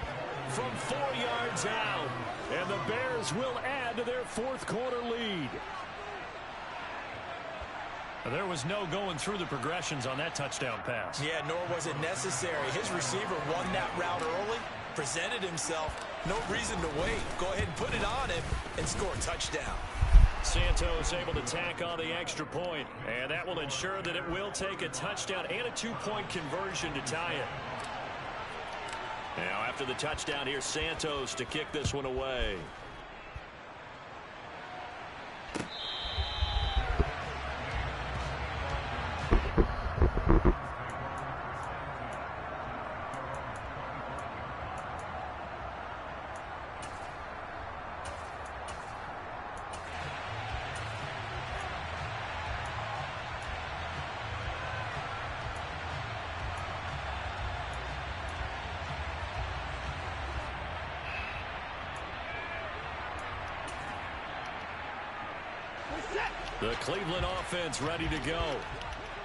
from 4 yards out, and the Bears will add to their 4th quarter lead. There was no going through the progressions on that touchdown pass. Yeah, nor was it necessary. His receiver won that route early, presented himself. No reason to wait. Go ahead and put it on him and score a touchdown. Santos able to tack on the extra point, and that will ensure that it will take a touchdown and a 2-point conversion to tie it. Now after the touchdown, here's Santos to kick this one away. The Cleveland offense ready to go.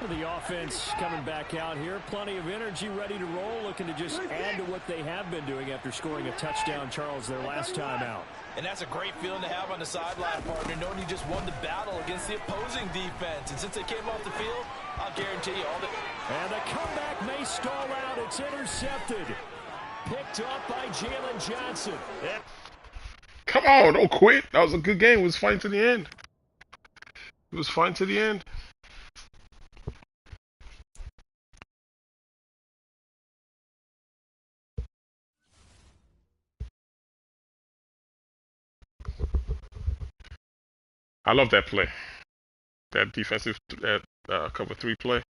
The offense coming back out here. Plenty of energy, ready to roll, looking to just add to what they have been doing after scoring a touchdown, Charles, their last time out. And that's a great feeling to have on the sideline, partner, knowing you just won the battle against the opposing defense. And since they came off the field, I'll guarantee you all the... And the comeback may stall out. It's intercepted. Picked up by Jalen Johnson. Come on, don't quit. That was a good game. It was fine to the end. It was fine to the end. I love that play. That defensive cover 3 play.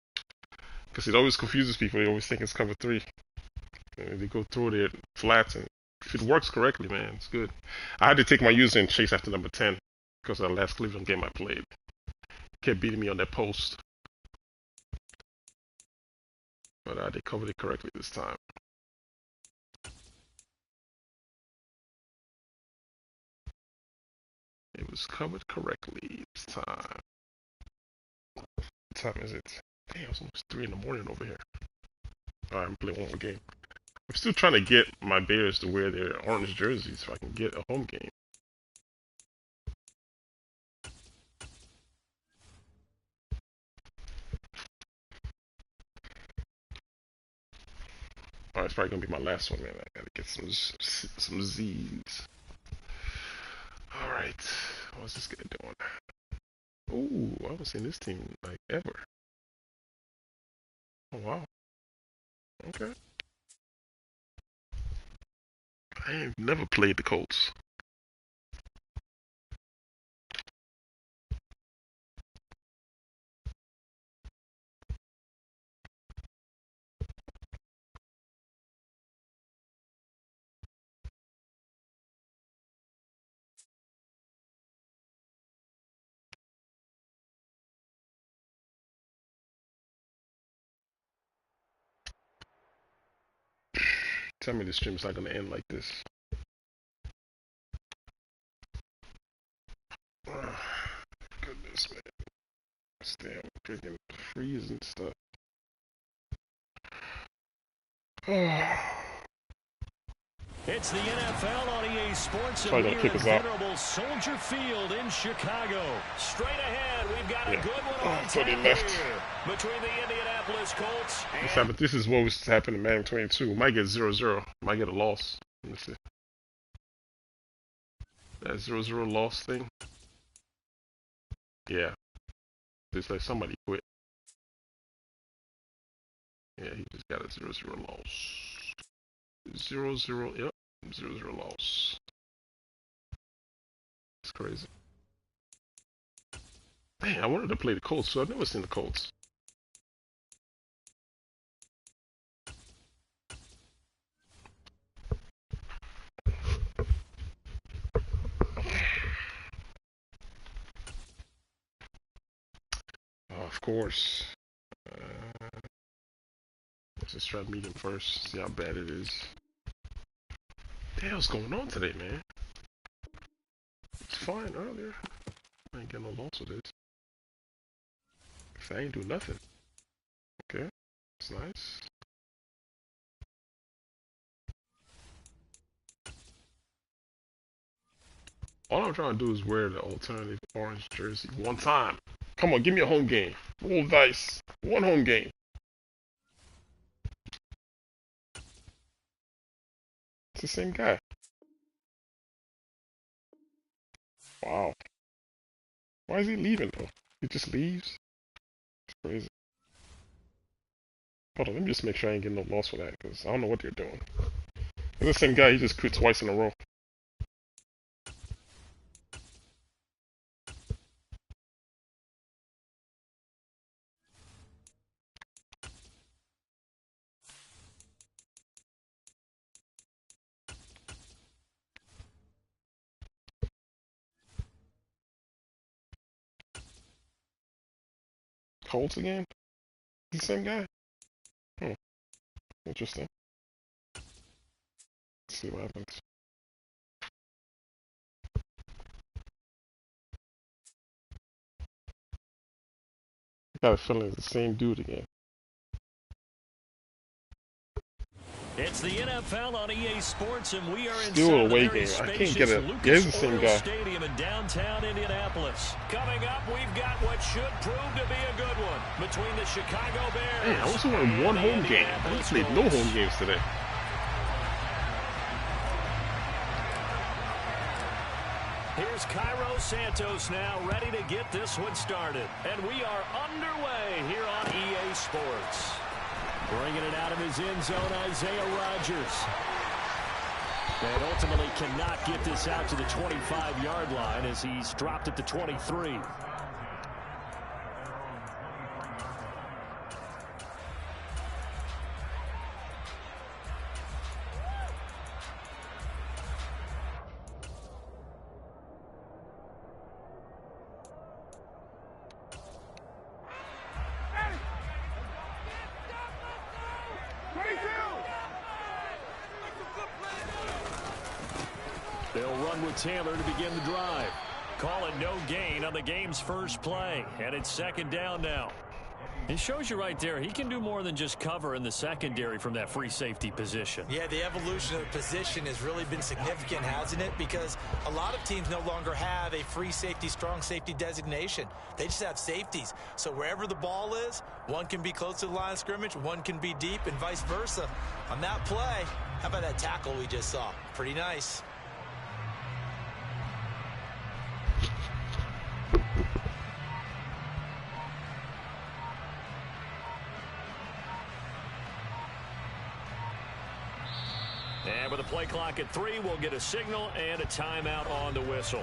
Because it always confuses people. They always think it's cover 3. And they go through their flats, and if it works correctly, man, it's good. I had to take my user and chase after number 10 because of the last Cleveland game I played. Kept beating me on that post. But they covered it correctly this time. It was covered correctly this time. What time is it? Damn, it's almost 3 in the morning over here. Alright, I'm playing one more game. I'm still trying to get my Bears to wear their orange jerseys so I can get a home game. Alright, it's probably gonna be my last one, man. I gotta get some Z's. Alright, what's this guy doing? Ooh, I haven't seen this team like ever. Oh wow. Okay. I ain't never played the Colts. Tell me the stream's not gonna end like this. Goodness, man. This damn freaking freezing stuff. It's the NFL on EA Sports Probably and gonna here kick at us off. venerable Soldier Field in Chicago. Straight ahead, we've got a good one on so they tap left. here between the Indianapolis Colts and This is what was happening in Madden 22. Might get 0-0. Might get a loss. Let me see. That 0-0 loss thing. Yeah. It's like somebody quit. Yeah, he just got a 0-0 loss. 0-0, yep. 0-0 loss. It's crazy. Man, I wanted to play the Colts, so I've never seen the Colts. Of course. Let's just try to meet him first, see how bad it is. What the hell's going on today, man? It's fine earlier. I ain't getting no loss with this. I ain't do nothing. Okay, it's nice. All I'm trying to do is wear the alternative orange jersey one time. Come on, give me a home game. Roll dice. One home game. It's the same guy. Wow. Why is he leaving though? He just leaves? It's crazy. Hold on, let me just make sure I ain't getting no loss for that, because I don't know what they're doing. It's the same guy, he just quit twice in a row. Colts again? The same guy? Hmm. Interesting. Let's see what happens. I got a feeling it's the same dude again. It's the NFL on EA Sports, and we are Still inside away the very game. I can't spacious get it. Yeah, it's the same Lucas guy. Oil Stadium in downtown Indianapolis. Coming up, we've got what should prove to be a good one between the Chicago Bears. Man, I also won one home game. I played no home games today. Here's Cairo Santos now, ready to get this one started. And we are underway here on EA Sports. Bringing it out of his end zone, Isaiah Rodgers. And ultimately cannot get this out to the 25-yard line as he's dropped it to 23. They'll run with Taylor to begin the drive. Call it no gain on the game's first play. And it's second down now. It shows you right there, he can do more than just cover in the secondary from that free safety position. Yeah, the evolution of the position has really been significant, hasn't it? Because a lot of teams no longer have a free safety, strong safety designation. They just have safeties. So wherever the ball is, one can be close to the line of scrimmage, one can be deep, and vice versa. On that play, how about that tackle we just saw? Pretty nice. And with a play clock at 3, we'll get a signal and a timeout on the whistle.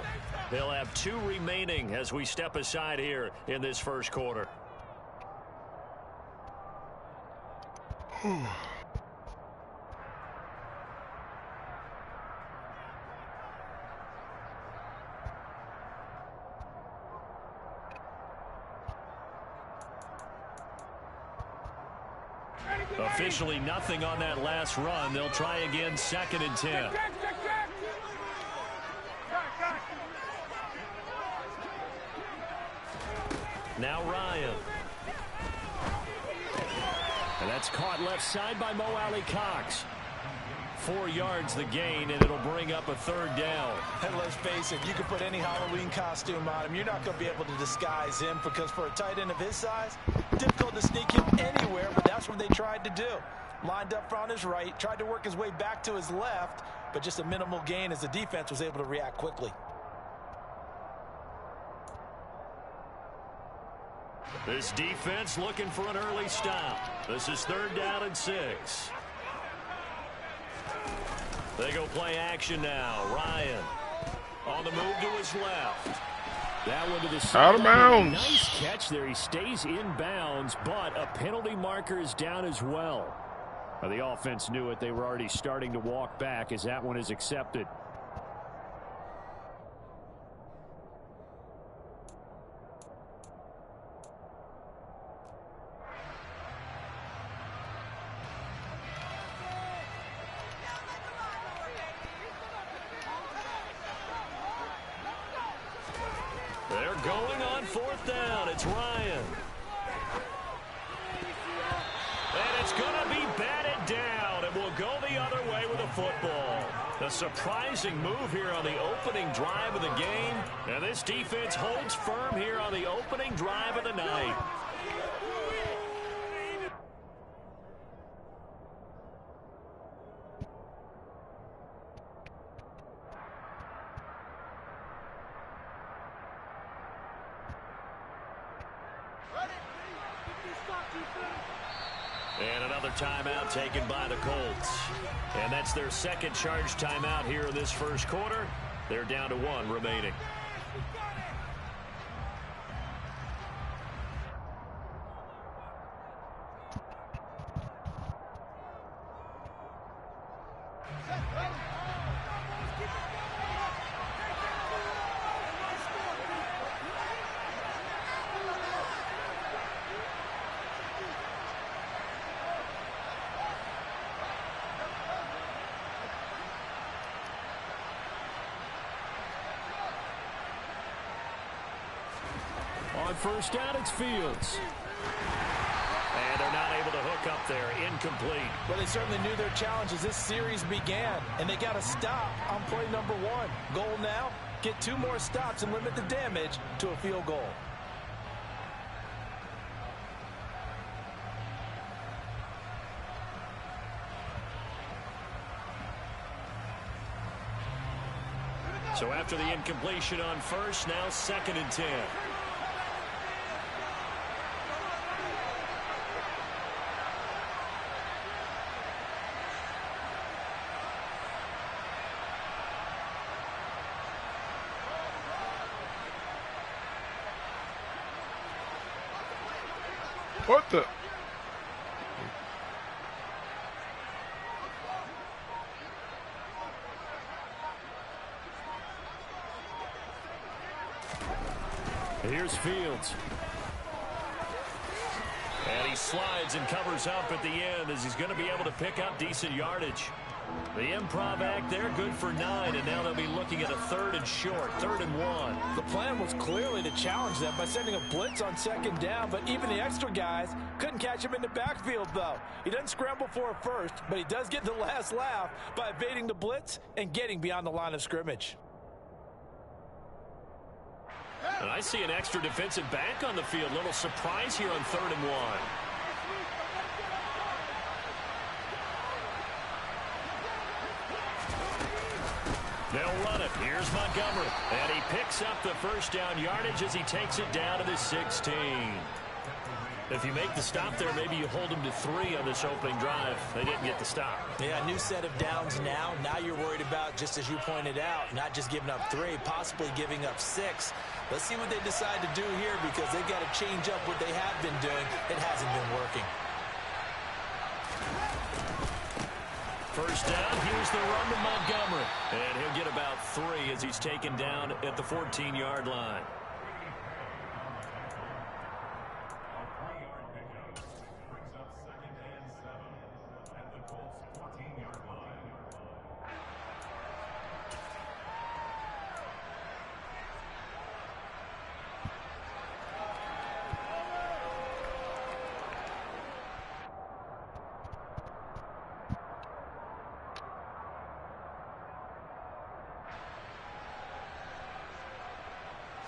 They'll have 2 remaining as we step aside here in this first quarter. Officially nothing on that last run. They'll try again, 2nd and 10. Now Ryan. And that's caught left side by Mo Alley Cox. 4 yards the gain, and it'll bring up a 3rd down. And let's face it, you can put any Halloween costume on him. You're not going to be able to disguise him because for a tight end of his size, difficult to sneak him anywhere, but that's what they tried to do. Lined up on his right, tried to work his way back to his left, but just a minimal gain as the defense was able to react quickly. This defense looking for an early stop. This is 3rd down and 6. They go play action now. Ryan on the move to his left. That one to the side. Out of bounds. Nice catch there. He stays in bounds, but a penalty marker is down as well. Now, the offense knew it. They were already starting to walk back as that one is accepted. They're going on 4th down. It's Ryan. And it's going to be batted down, and we'll go the other way with the football. A surprising move here on the opening drive of the game, and this defense holds firm here on the opening drive of the night. And another timeout taken by the Colts. And that's their second charge timeout here in this first quarter. They're down to 1 remaining. On first down, it's Fields. And they're not able to hook up there. Incomplete. Well, they certainly knew their challenge as this series began, and they got to stop on play number 1. Goal now, get 2 more stops and limit the damage to a field goal. So after the incompletion on first, now 2nd and 10. What the? Here's Fields. And he slides and covers up at the end as he's going to be able to pick up decent yardage. The improv act there, good for 9, and now they'll be looking at a 3rd and short, 3rd and 1. The plan was clearly to challenge them by sending a blitz on 2nd down, but even the extra guys couldn't catch him in the backfield, though. He doesn't scramble for a first, but he does get the last laugh by evading the blitz and getting beyond the line of scrimmage. And I see an extra defensive back on the field. Little surprise here on 3rd and 1. They'll run it. Here's Montgomery. And he picks up the first down yardage as he takes it down to the 16. If you make the stop there, maybe you hold them to 3 on this opening drive. They didn't get the stop. Yeah, new set of downs now. Now you're worried about, just as you pointed out, not just giving up 3, possibly giving up 6. Let's see what they decide to do here because they've got to change up what they have been doing. It hasn't been working. First down, here's the run to Montgomery. And he'll get about 3 as he's taken down at the 14-yard line.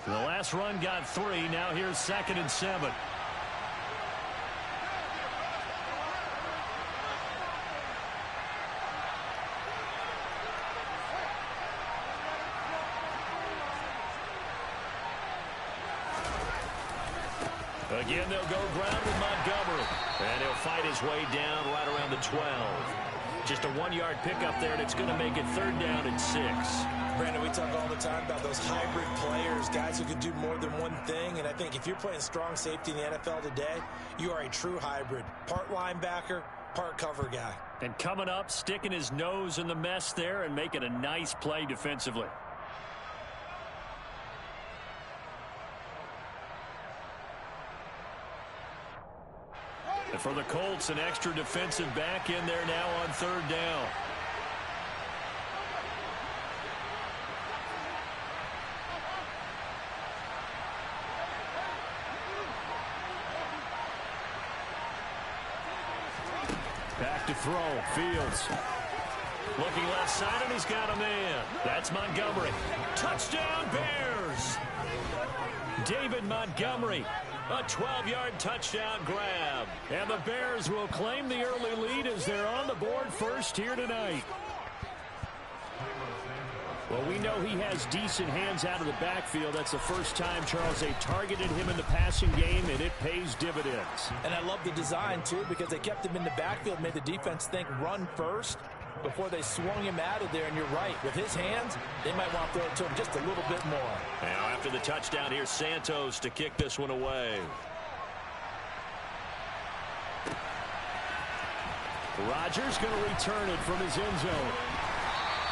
The last run got 3. Now here's 2nd and 7. Again, they'll go ground with Montgomery. And he'll fight his way down right around the 12. Just a 1-yard pickup there, and it's going to make it 3rd down and 6. Brandon, we talk all the time about those hybrid players, guys who can do more than one thing. And I think if you're playing strong safety in the NFL today, you are a true hybrid. Part linebacker, part cover guy. And coming up, sticking his nose in the mess there and making a nice play defensively. And for the Colts, an extra defensive back in there now on 3rd down. Back to throw. Fields. Looking left side, and he's got a man. That's Montgomery. Touchdown, Bears! David Montgomery. A 12-yard touchdown grab. And the Bears will claim the early lead as they're on the board first here tonight. Well, we know he has decent hands out of the backfield. That's the first time, Charles, they've targeted him in the passing game, and it pays dividends. And I love the design, too, because they kept him in the backfield, made the defense think run first before they swung him out of there. And you're right, with his hands, they might want to throw it to him just a little bit more. Now, after the touchdown, here's Santos to kick this one away. Rodgers going to return it from his end zone.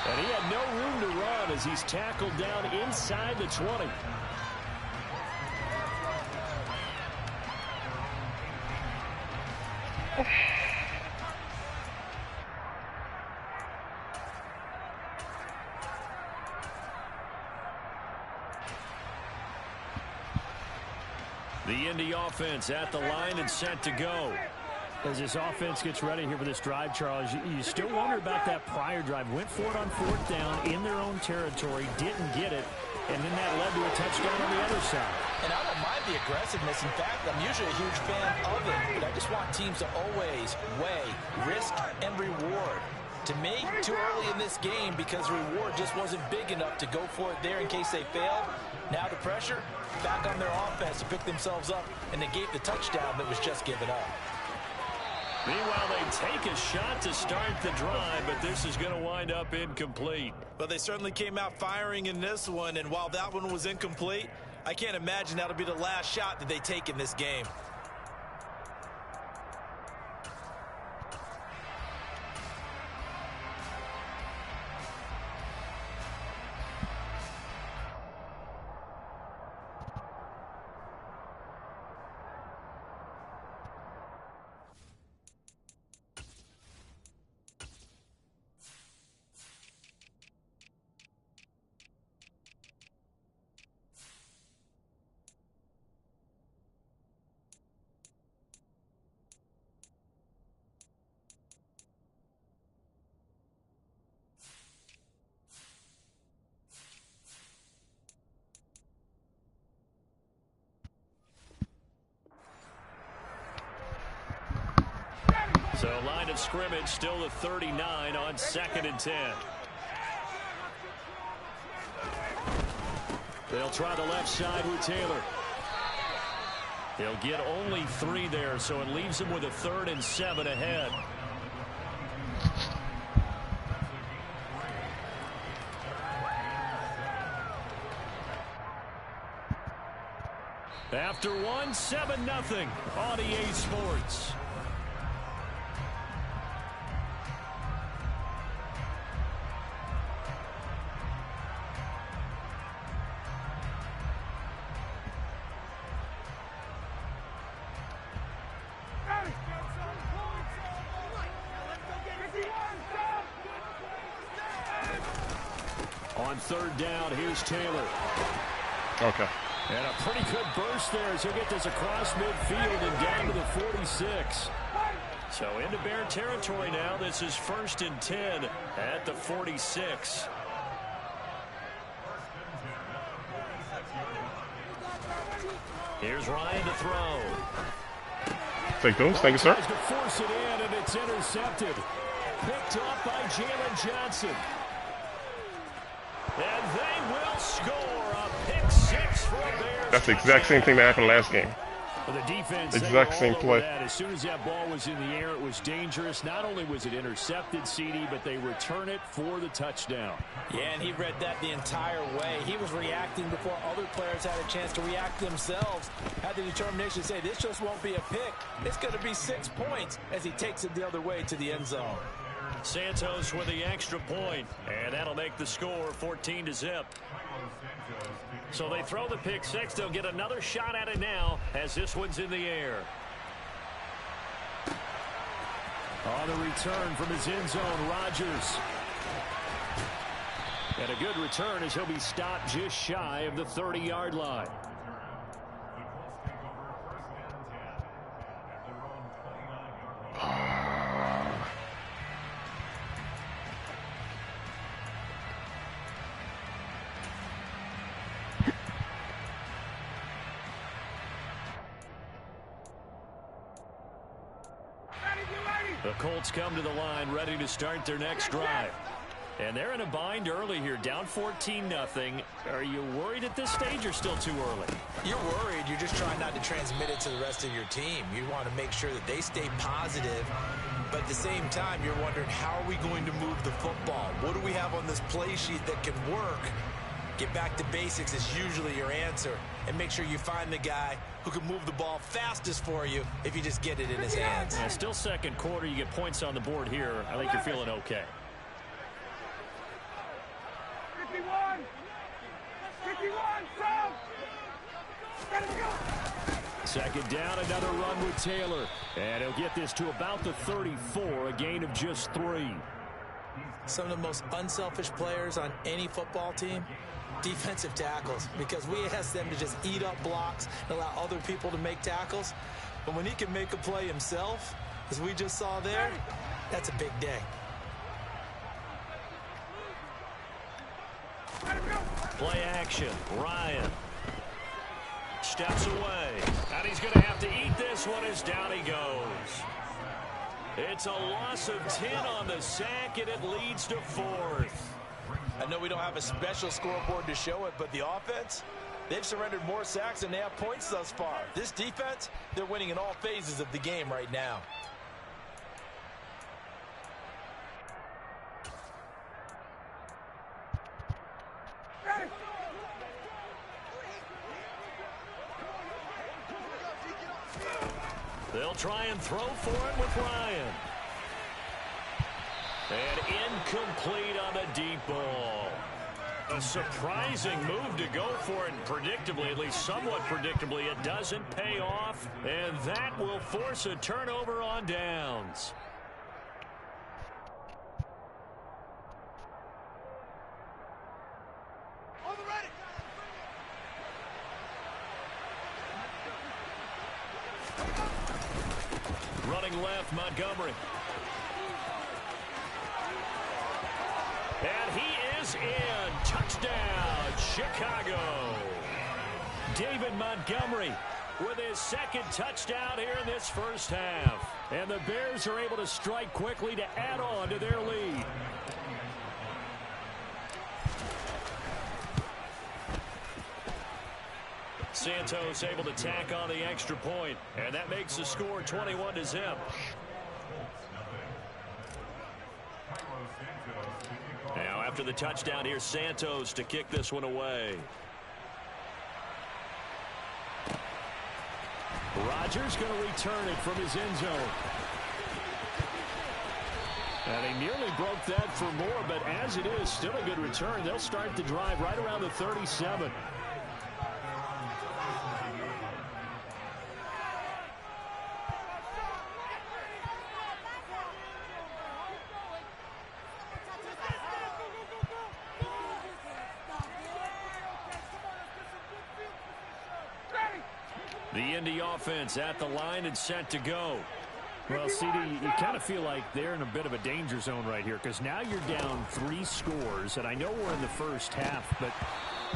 And he had no room to run as he's tackled down inside the 20. The Indy offense at the line and set to go. As this offense gets ready here for this drive, Charles, you still wonder about that prior drive. Went for it on 4th down in their own territory, didn't get it, and then that led to a touchdown on the other side. And I don't mind the aggressiveness. In fact, I'm usually a huge fan of it, but I just want teams to always weigh risk and reward. To me, too early in this game because the reward just wasn't big enough to go for it there in case they failed. Now the pressure back on their offense to pick themselves up, and they gave the touchdown that was just given up. Meanwhile, they take a shot to start the drive, but this is going to wind up incomplete. But they certainly came out firing in this one, and while that one was incomplete, I can't imagine that'll be the last shot that they take in this game. So line of scrimmage still the 39 on 2nd and 10. They'll try the left side with Taylor. They'll get only 3 there, so it leaves them with a 3rd and 7 ahead. After one, 7-0 on EA Sports. On 3rd down, here's Taylor. Okay. And a pretty good burst there as he'll get this across midfield and down to the 46. So into Bear territory now. This is 1st and 10 at the 46. Here's Ryan to throw. Take those. Thank you, sir. Tries to force it in, and it's intercepted. Picked up by Jalen Johnson. And they will score a pick 6 for a Bears. That's the exact same thing that happened last game. Well, the defense exact same play. As soon as that ball was in the air, it was dangerous. Not only was it intercepted, CD, but they return it for the touchdown. Yeah, and he read that the entire way. He was reacting before other players had a chance to react themselves. Had the determination to say, this just won't be a pick. It's going to be 6 points as he takes it the other way to the end zone. Santos with the extra point, and that'll make the score 14-0. So they throw the pick 6. They'll get another shot at it now as this one's in the air. On the return from his end zone, Rodgers. And a good return as he'll be stopped just shy of the 30-yard line. The Colts come to the line ready to start their next drive. And they're in a bind early here, down 14-0. Are you worried at this stage or still too early? You're worried. You're just trying not to transmit it to the rest of your team. You want to make sure that they stay positive. But at the same time, you're wondering, how are we going to move the football? What do we have on this play sheet that can work? Get back to basics is usually your answer. And make sure you find the guy who can move the ball fastest for you if you just get it in his hands. Yeah, still second quarter. You get points on the board here. I think you're feeling okay. 51! 51! South! Let it go! Second down, another run with Taylor. And he'll get this to about the 34, a gain of just 3. Some of the most unselfish players on any football team, defensive tackles, because we ask them to just eat up blocks and allow other people to make tackles. But when he can make a play himself, as we just saw there, that's a big day. Play action. Ryan steps away. And he's going to have to eat this one as down he goes. It's a loss of 10 on the sack, and it leads to 4th. I know we don't have a special scoreboard to show it, but the offense, they've surrendered more sacks than they have points thus far. This defense, they're winning in all phases of the game right now. They'll try and throw for it with Ryan. And incomplete on the deep ball. A surprising move to go for it, and predictably, at least somewhat predictably, it doesn't pay off. And that will force a turnover on downs. Running left, Montgomery. And he is in. Touchdown, Chicago. David Montgomery with his second touchdown here in this first half. And the Bears are able to strike quickly to add on to their lead. Santos able to tack on the extra point, and that makes the score 21-0. Now after the touchdown, here's Santos to kick this one away. Rodgers going to return it from his end zone. And he nearly broke that for more, but as it is, still a good return. They'll start the drive right around the 37. The Indy offense at the line and set to go. Well, CD, you kind of feel like they're in a bit of a danger zone right here, because now you're down 3 scores, and I know we're in the first half, but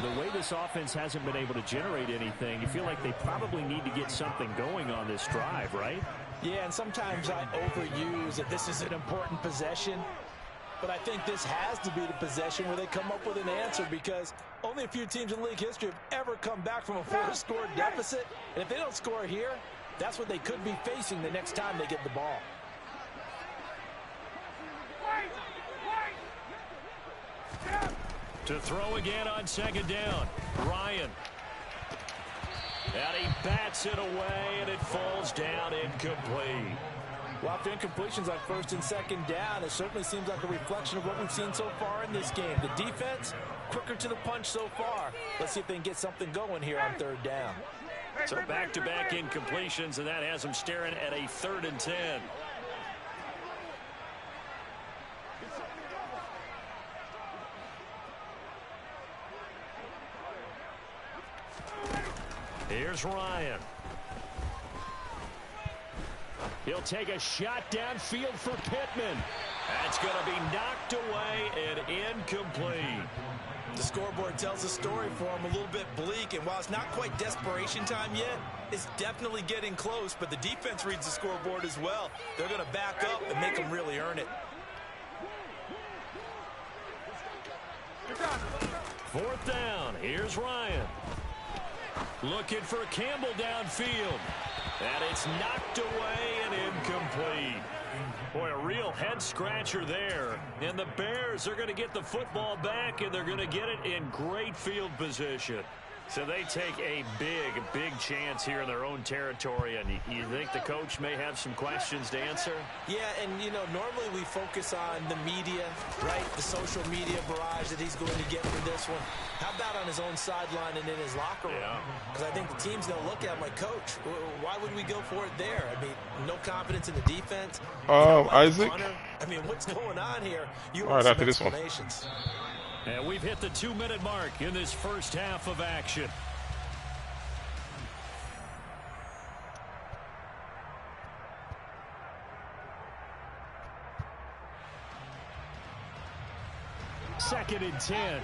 the way this offense hasn't been able to generate anything, you feel like they probably need to get something going on this drive, right? Yeah, and sometimes I overuse that this is an important possession. But I think this has to be the possession where they come up with an answer, because only a few teams in league history have ever come back from a 4-score deficit. And if they don't score here, that's what they could be facing the next time they get the ball. To throw again on second down, Ryan. And he bats it away, and it falls down incomplete. Well, after incompletions on first and second down, it certainly seems like a reflection of what we've seen so far in this game. The defense, quicker to the punch so far. Let's see if they can get something going here on third down. So back-to-back incompletions, and that has them staring at a 3rd and 10. Here's Ryan. He'll take a shot downfield for Pittman. That's going to be knocked away and incomplete. The scoreboard tells a story for him, a little bit bleak, and while it's not quite desperation time yet, it's definitely getting close, but the defense reads the scoreboard as well. They're going to back up and make them really earn it. Fourth down. Here's Ryan. Looking for Campbell downfield. And it's knocked away and incomplete. Boy, a real head-scratcher there. And the Bears are going to get the football back, and they're going to get it in great field position. So they take a big chance here in their own territory. And you think the coach may have some questions to answer? Yeah, and, you know, normally we focus on the media, right? The social media barrage that he's going to get for this one. How about on his own sideline and in his locker room? Because I think the team's going to look at him like, Coach, why would we go for it there? I mean, no confidence in the defense. Isaac? I mean, what's going on here? You all right, after this one. And we've hit the 2-minute mark in this first half of action. Second and 10.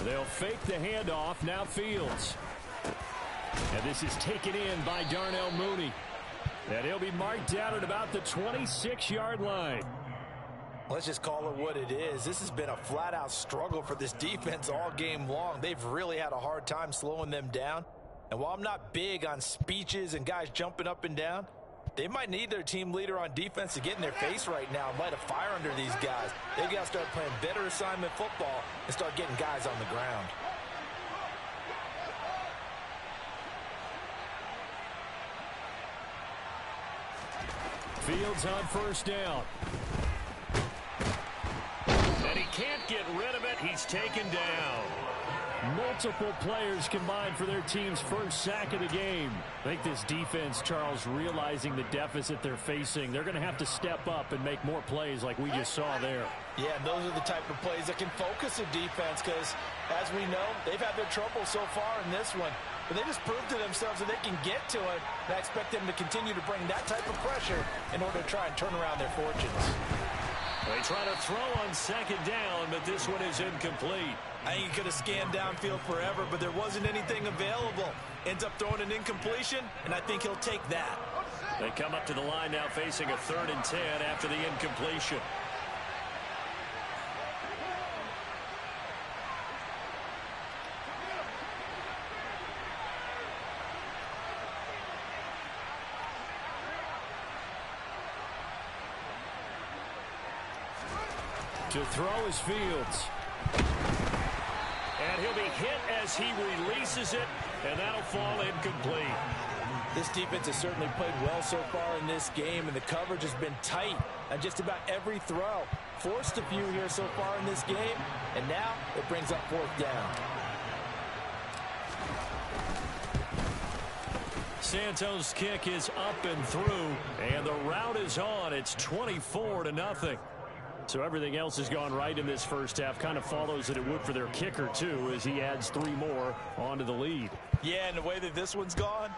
They'll fake the handoff. Now Fields. And this is taken in by Darnell Mooney. And he'll be marked down at about the 26-yard line. Let's just call it what it is. This has been a flat-out struggle for this defense all game long. They've really had a hard time slowing them down. And while I'm not big on speeches and guys jumping up and down, they might need their team leader on defense to get in their face right now and light a fire under these guys. They've got to start playing better assignment football and start getting guys on the ground. Fields on first down. And he can't get rid of it. He's taken down. Multiple players combined for their team's first sack of the game. I think this defense, Charles, realizing the deficit they're facing, they're going to have to step up and make more plays like we just saw there. Yeah, and those are the type of plays that can focus a defense because, as we know, they've had their trouble so far in this one. But they just proved to themselves that they can get to it. And I expect them to continue to bring that type of pressure in order to try and turn around their fortunes. They try to throw on second down, but this one is incomplete. I think he could have scanned downfield forever, but there wasn't anything available. Ends up throwing an incompletion, and I think he'll take that. They come up to the line now facing a 3rd and 10 after the incompletion. To throw is Fields. And he'll be hit as he releases it, and that'll fall incomplete. This defense has certainly played well so far in this game, and the coverage has been tight on just about every throw. Forced a few here so far in this game, and now it brings up 4th down. Santos' kick is up and through, and the route is on. It's 24-0. So everything else has gone right in this first half. Kind of follows that it would for their kicker, too, as he adds 3 more onto the lead. Yeah, and the way that this one's gone,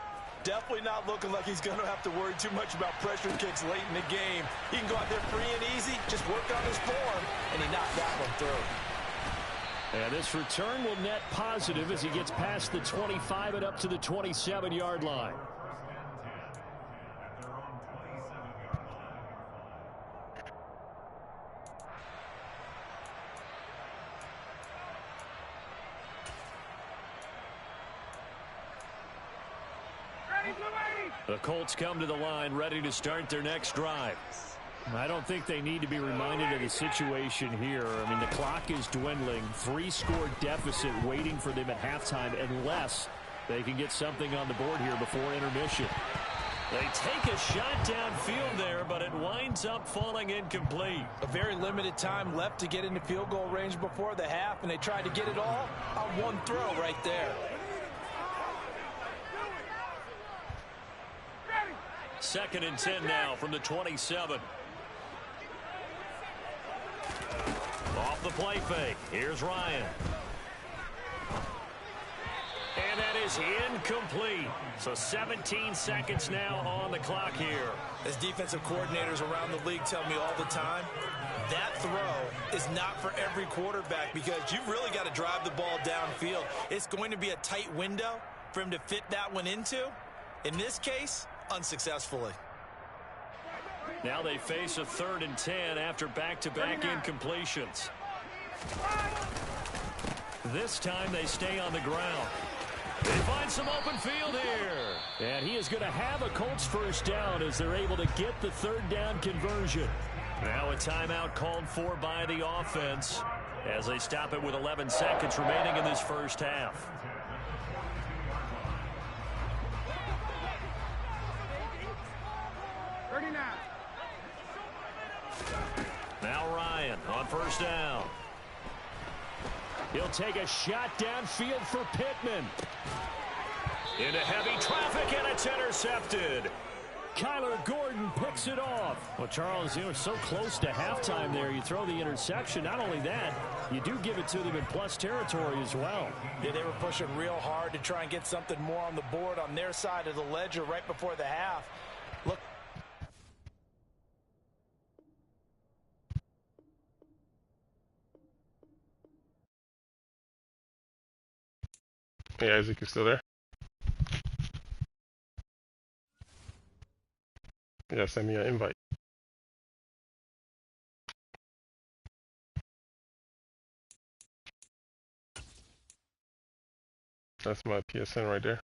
definitely not looking like he's going to have to worry too much about pressure kicks late in the game. He can go out there free and easy, just work on his form, and he knocked that one through. And this return will net positive as he gets past the 25 and up to the 27-yard line. The Colts come to the line ready to start their next drive. I don't think they need to be reminded of the situation here. I mean, the clock is dwindling. 3-score deficit waiting for them at halftime unless they can get something on the board here before intermission. They take a shot downfield there, but it winds up falling incomplete. A very limited time left to get into field goal range before the half, and they tried to get it all on one throw right there. 2nd and 10 now from the 27. Off the play fake. Here's Ryan. And that is incomplete. So 17 seconds now on the clock here. As defensive coordinators around the league tell me all the time, that throw is not for every quarterback because you've really got to drive the ball downfield. It's going to be a tight window for him to fit that one into. In this case, unsuccessfully. Now they face a 3rd and 10 after back-to-back incompletions. This time they stay on the ground. They find some open field here. And he is going to have a Colts first down as they're able to get the 3rd down conversion. Now a timeout called for by the offense as they stop it with 11 seconds remaining in this first half. Now Ryan on first down. He'll take a shot downfield for Pittman. Into heavy traffic, and it's intercepted. Kyler Gordon picks it off. Well, Charles, you were so close to halftime there. You throw the interception. Not only that, you do give it to them in plus territory as well. Yeah, they were pushing real hard to try and get something more on the board on their side of the ledger right before the half. Look. Hey, Isaac, you still there? Yeah, send me an invite. That's my PSN right there.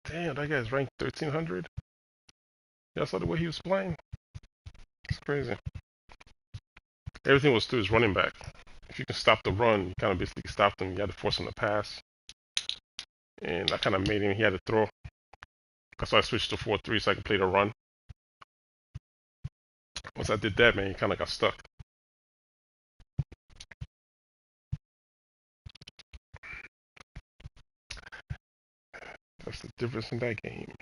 Damn, that guy's ranked 1300. Y'all saw the way he was playing? It's crazy. Everything was through his running back. If you can stop the run, you kind of basically stopped him. You had to force him to pass. And I kind of made him, he had to throw. So I switched to 4-3 so I could play the run. Once I did that, man, he kind of got stuck. That's the difference in that game.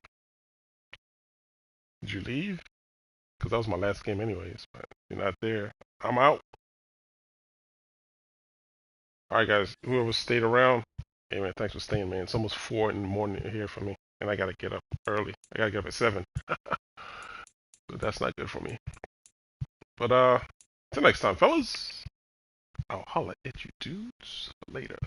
Did you leave? Because that was my last game anyways. But you're not there. I'm out. Alright, guys. Whoever stayed around, hey, man, thanks for staying, man. It's almost 4 in the morning here for me. And I got to get up early. I got to get up at 7. So that's not good for me. But, till next time, fellas. I'll holla at you dudes later.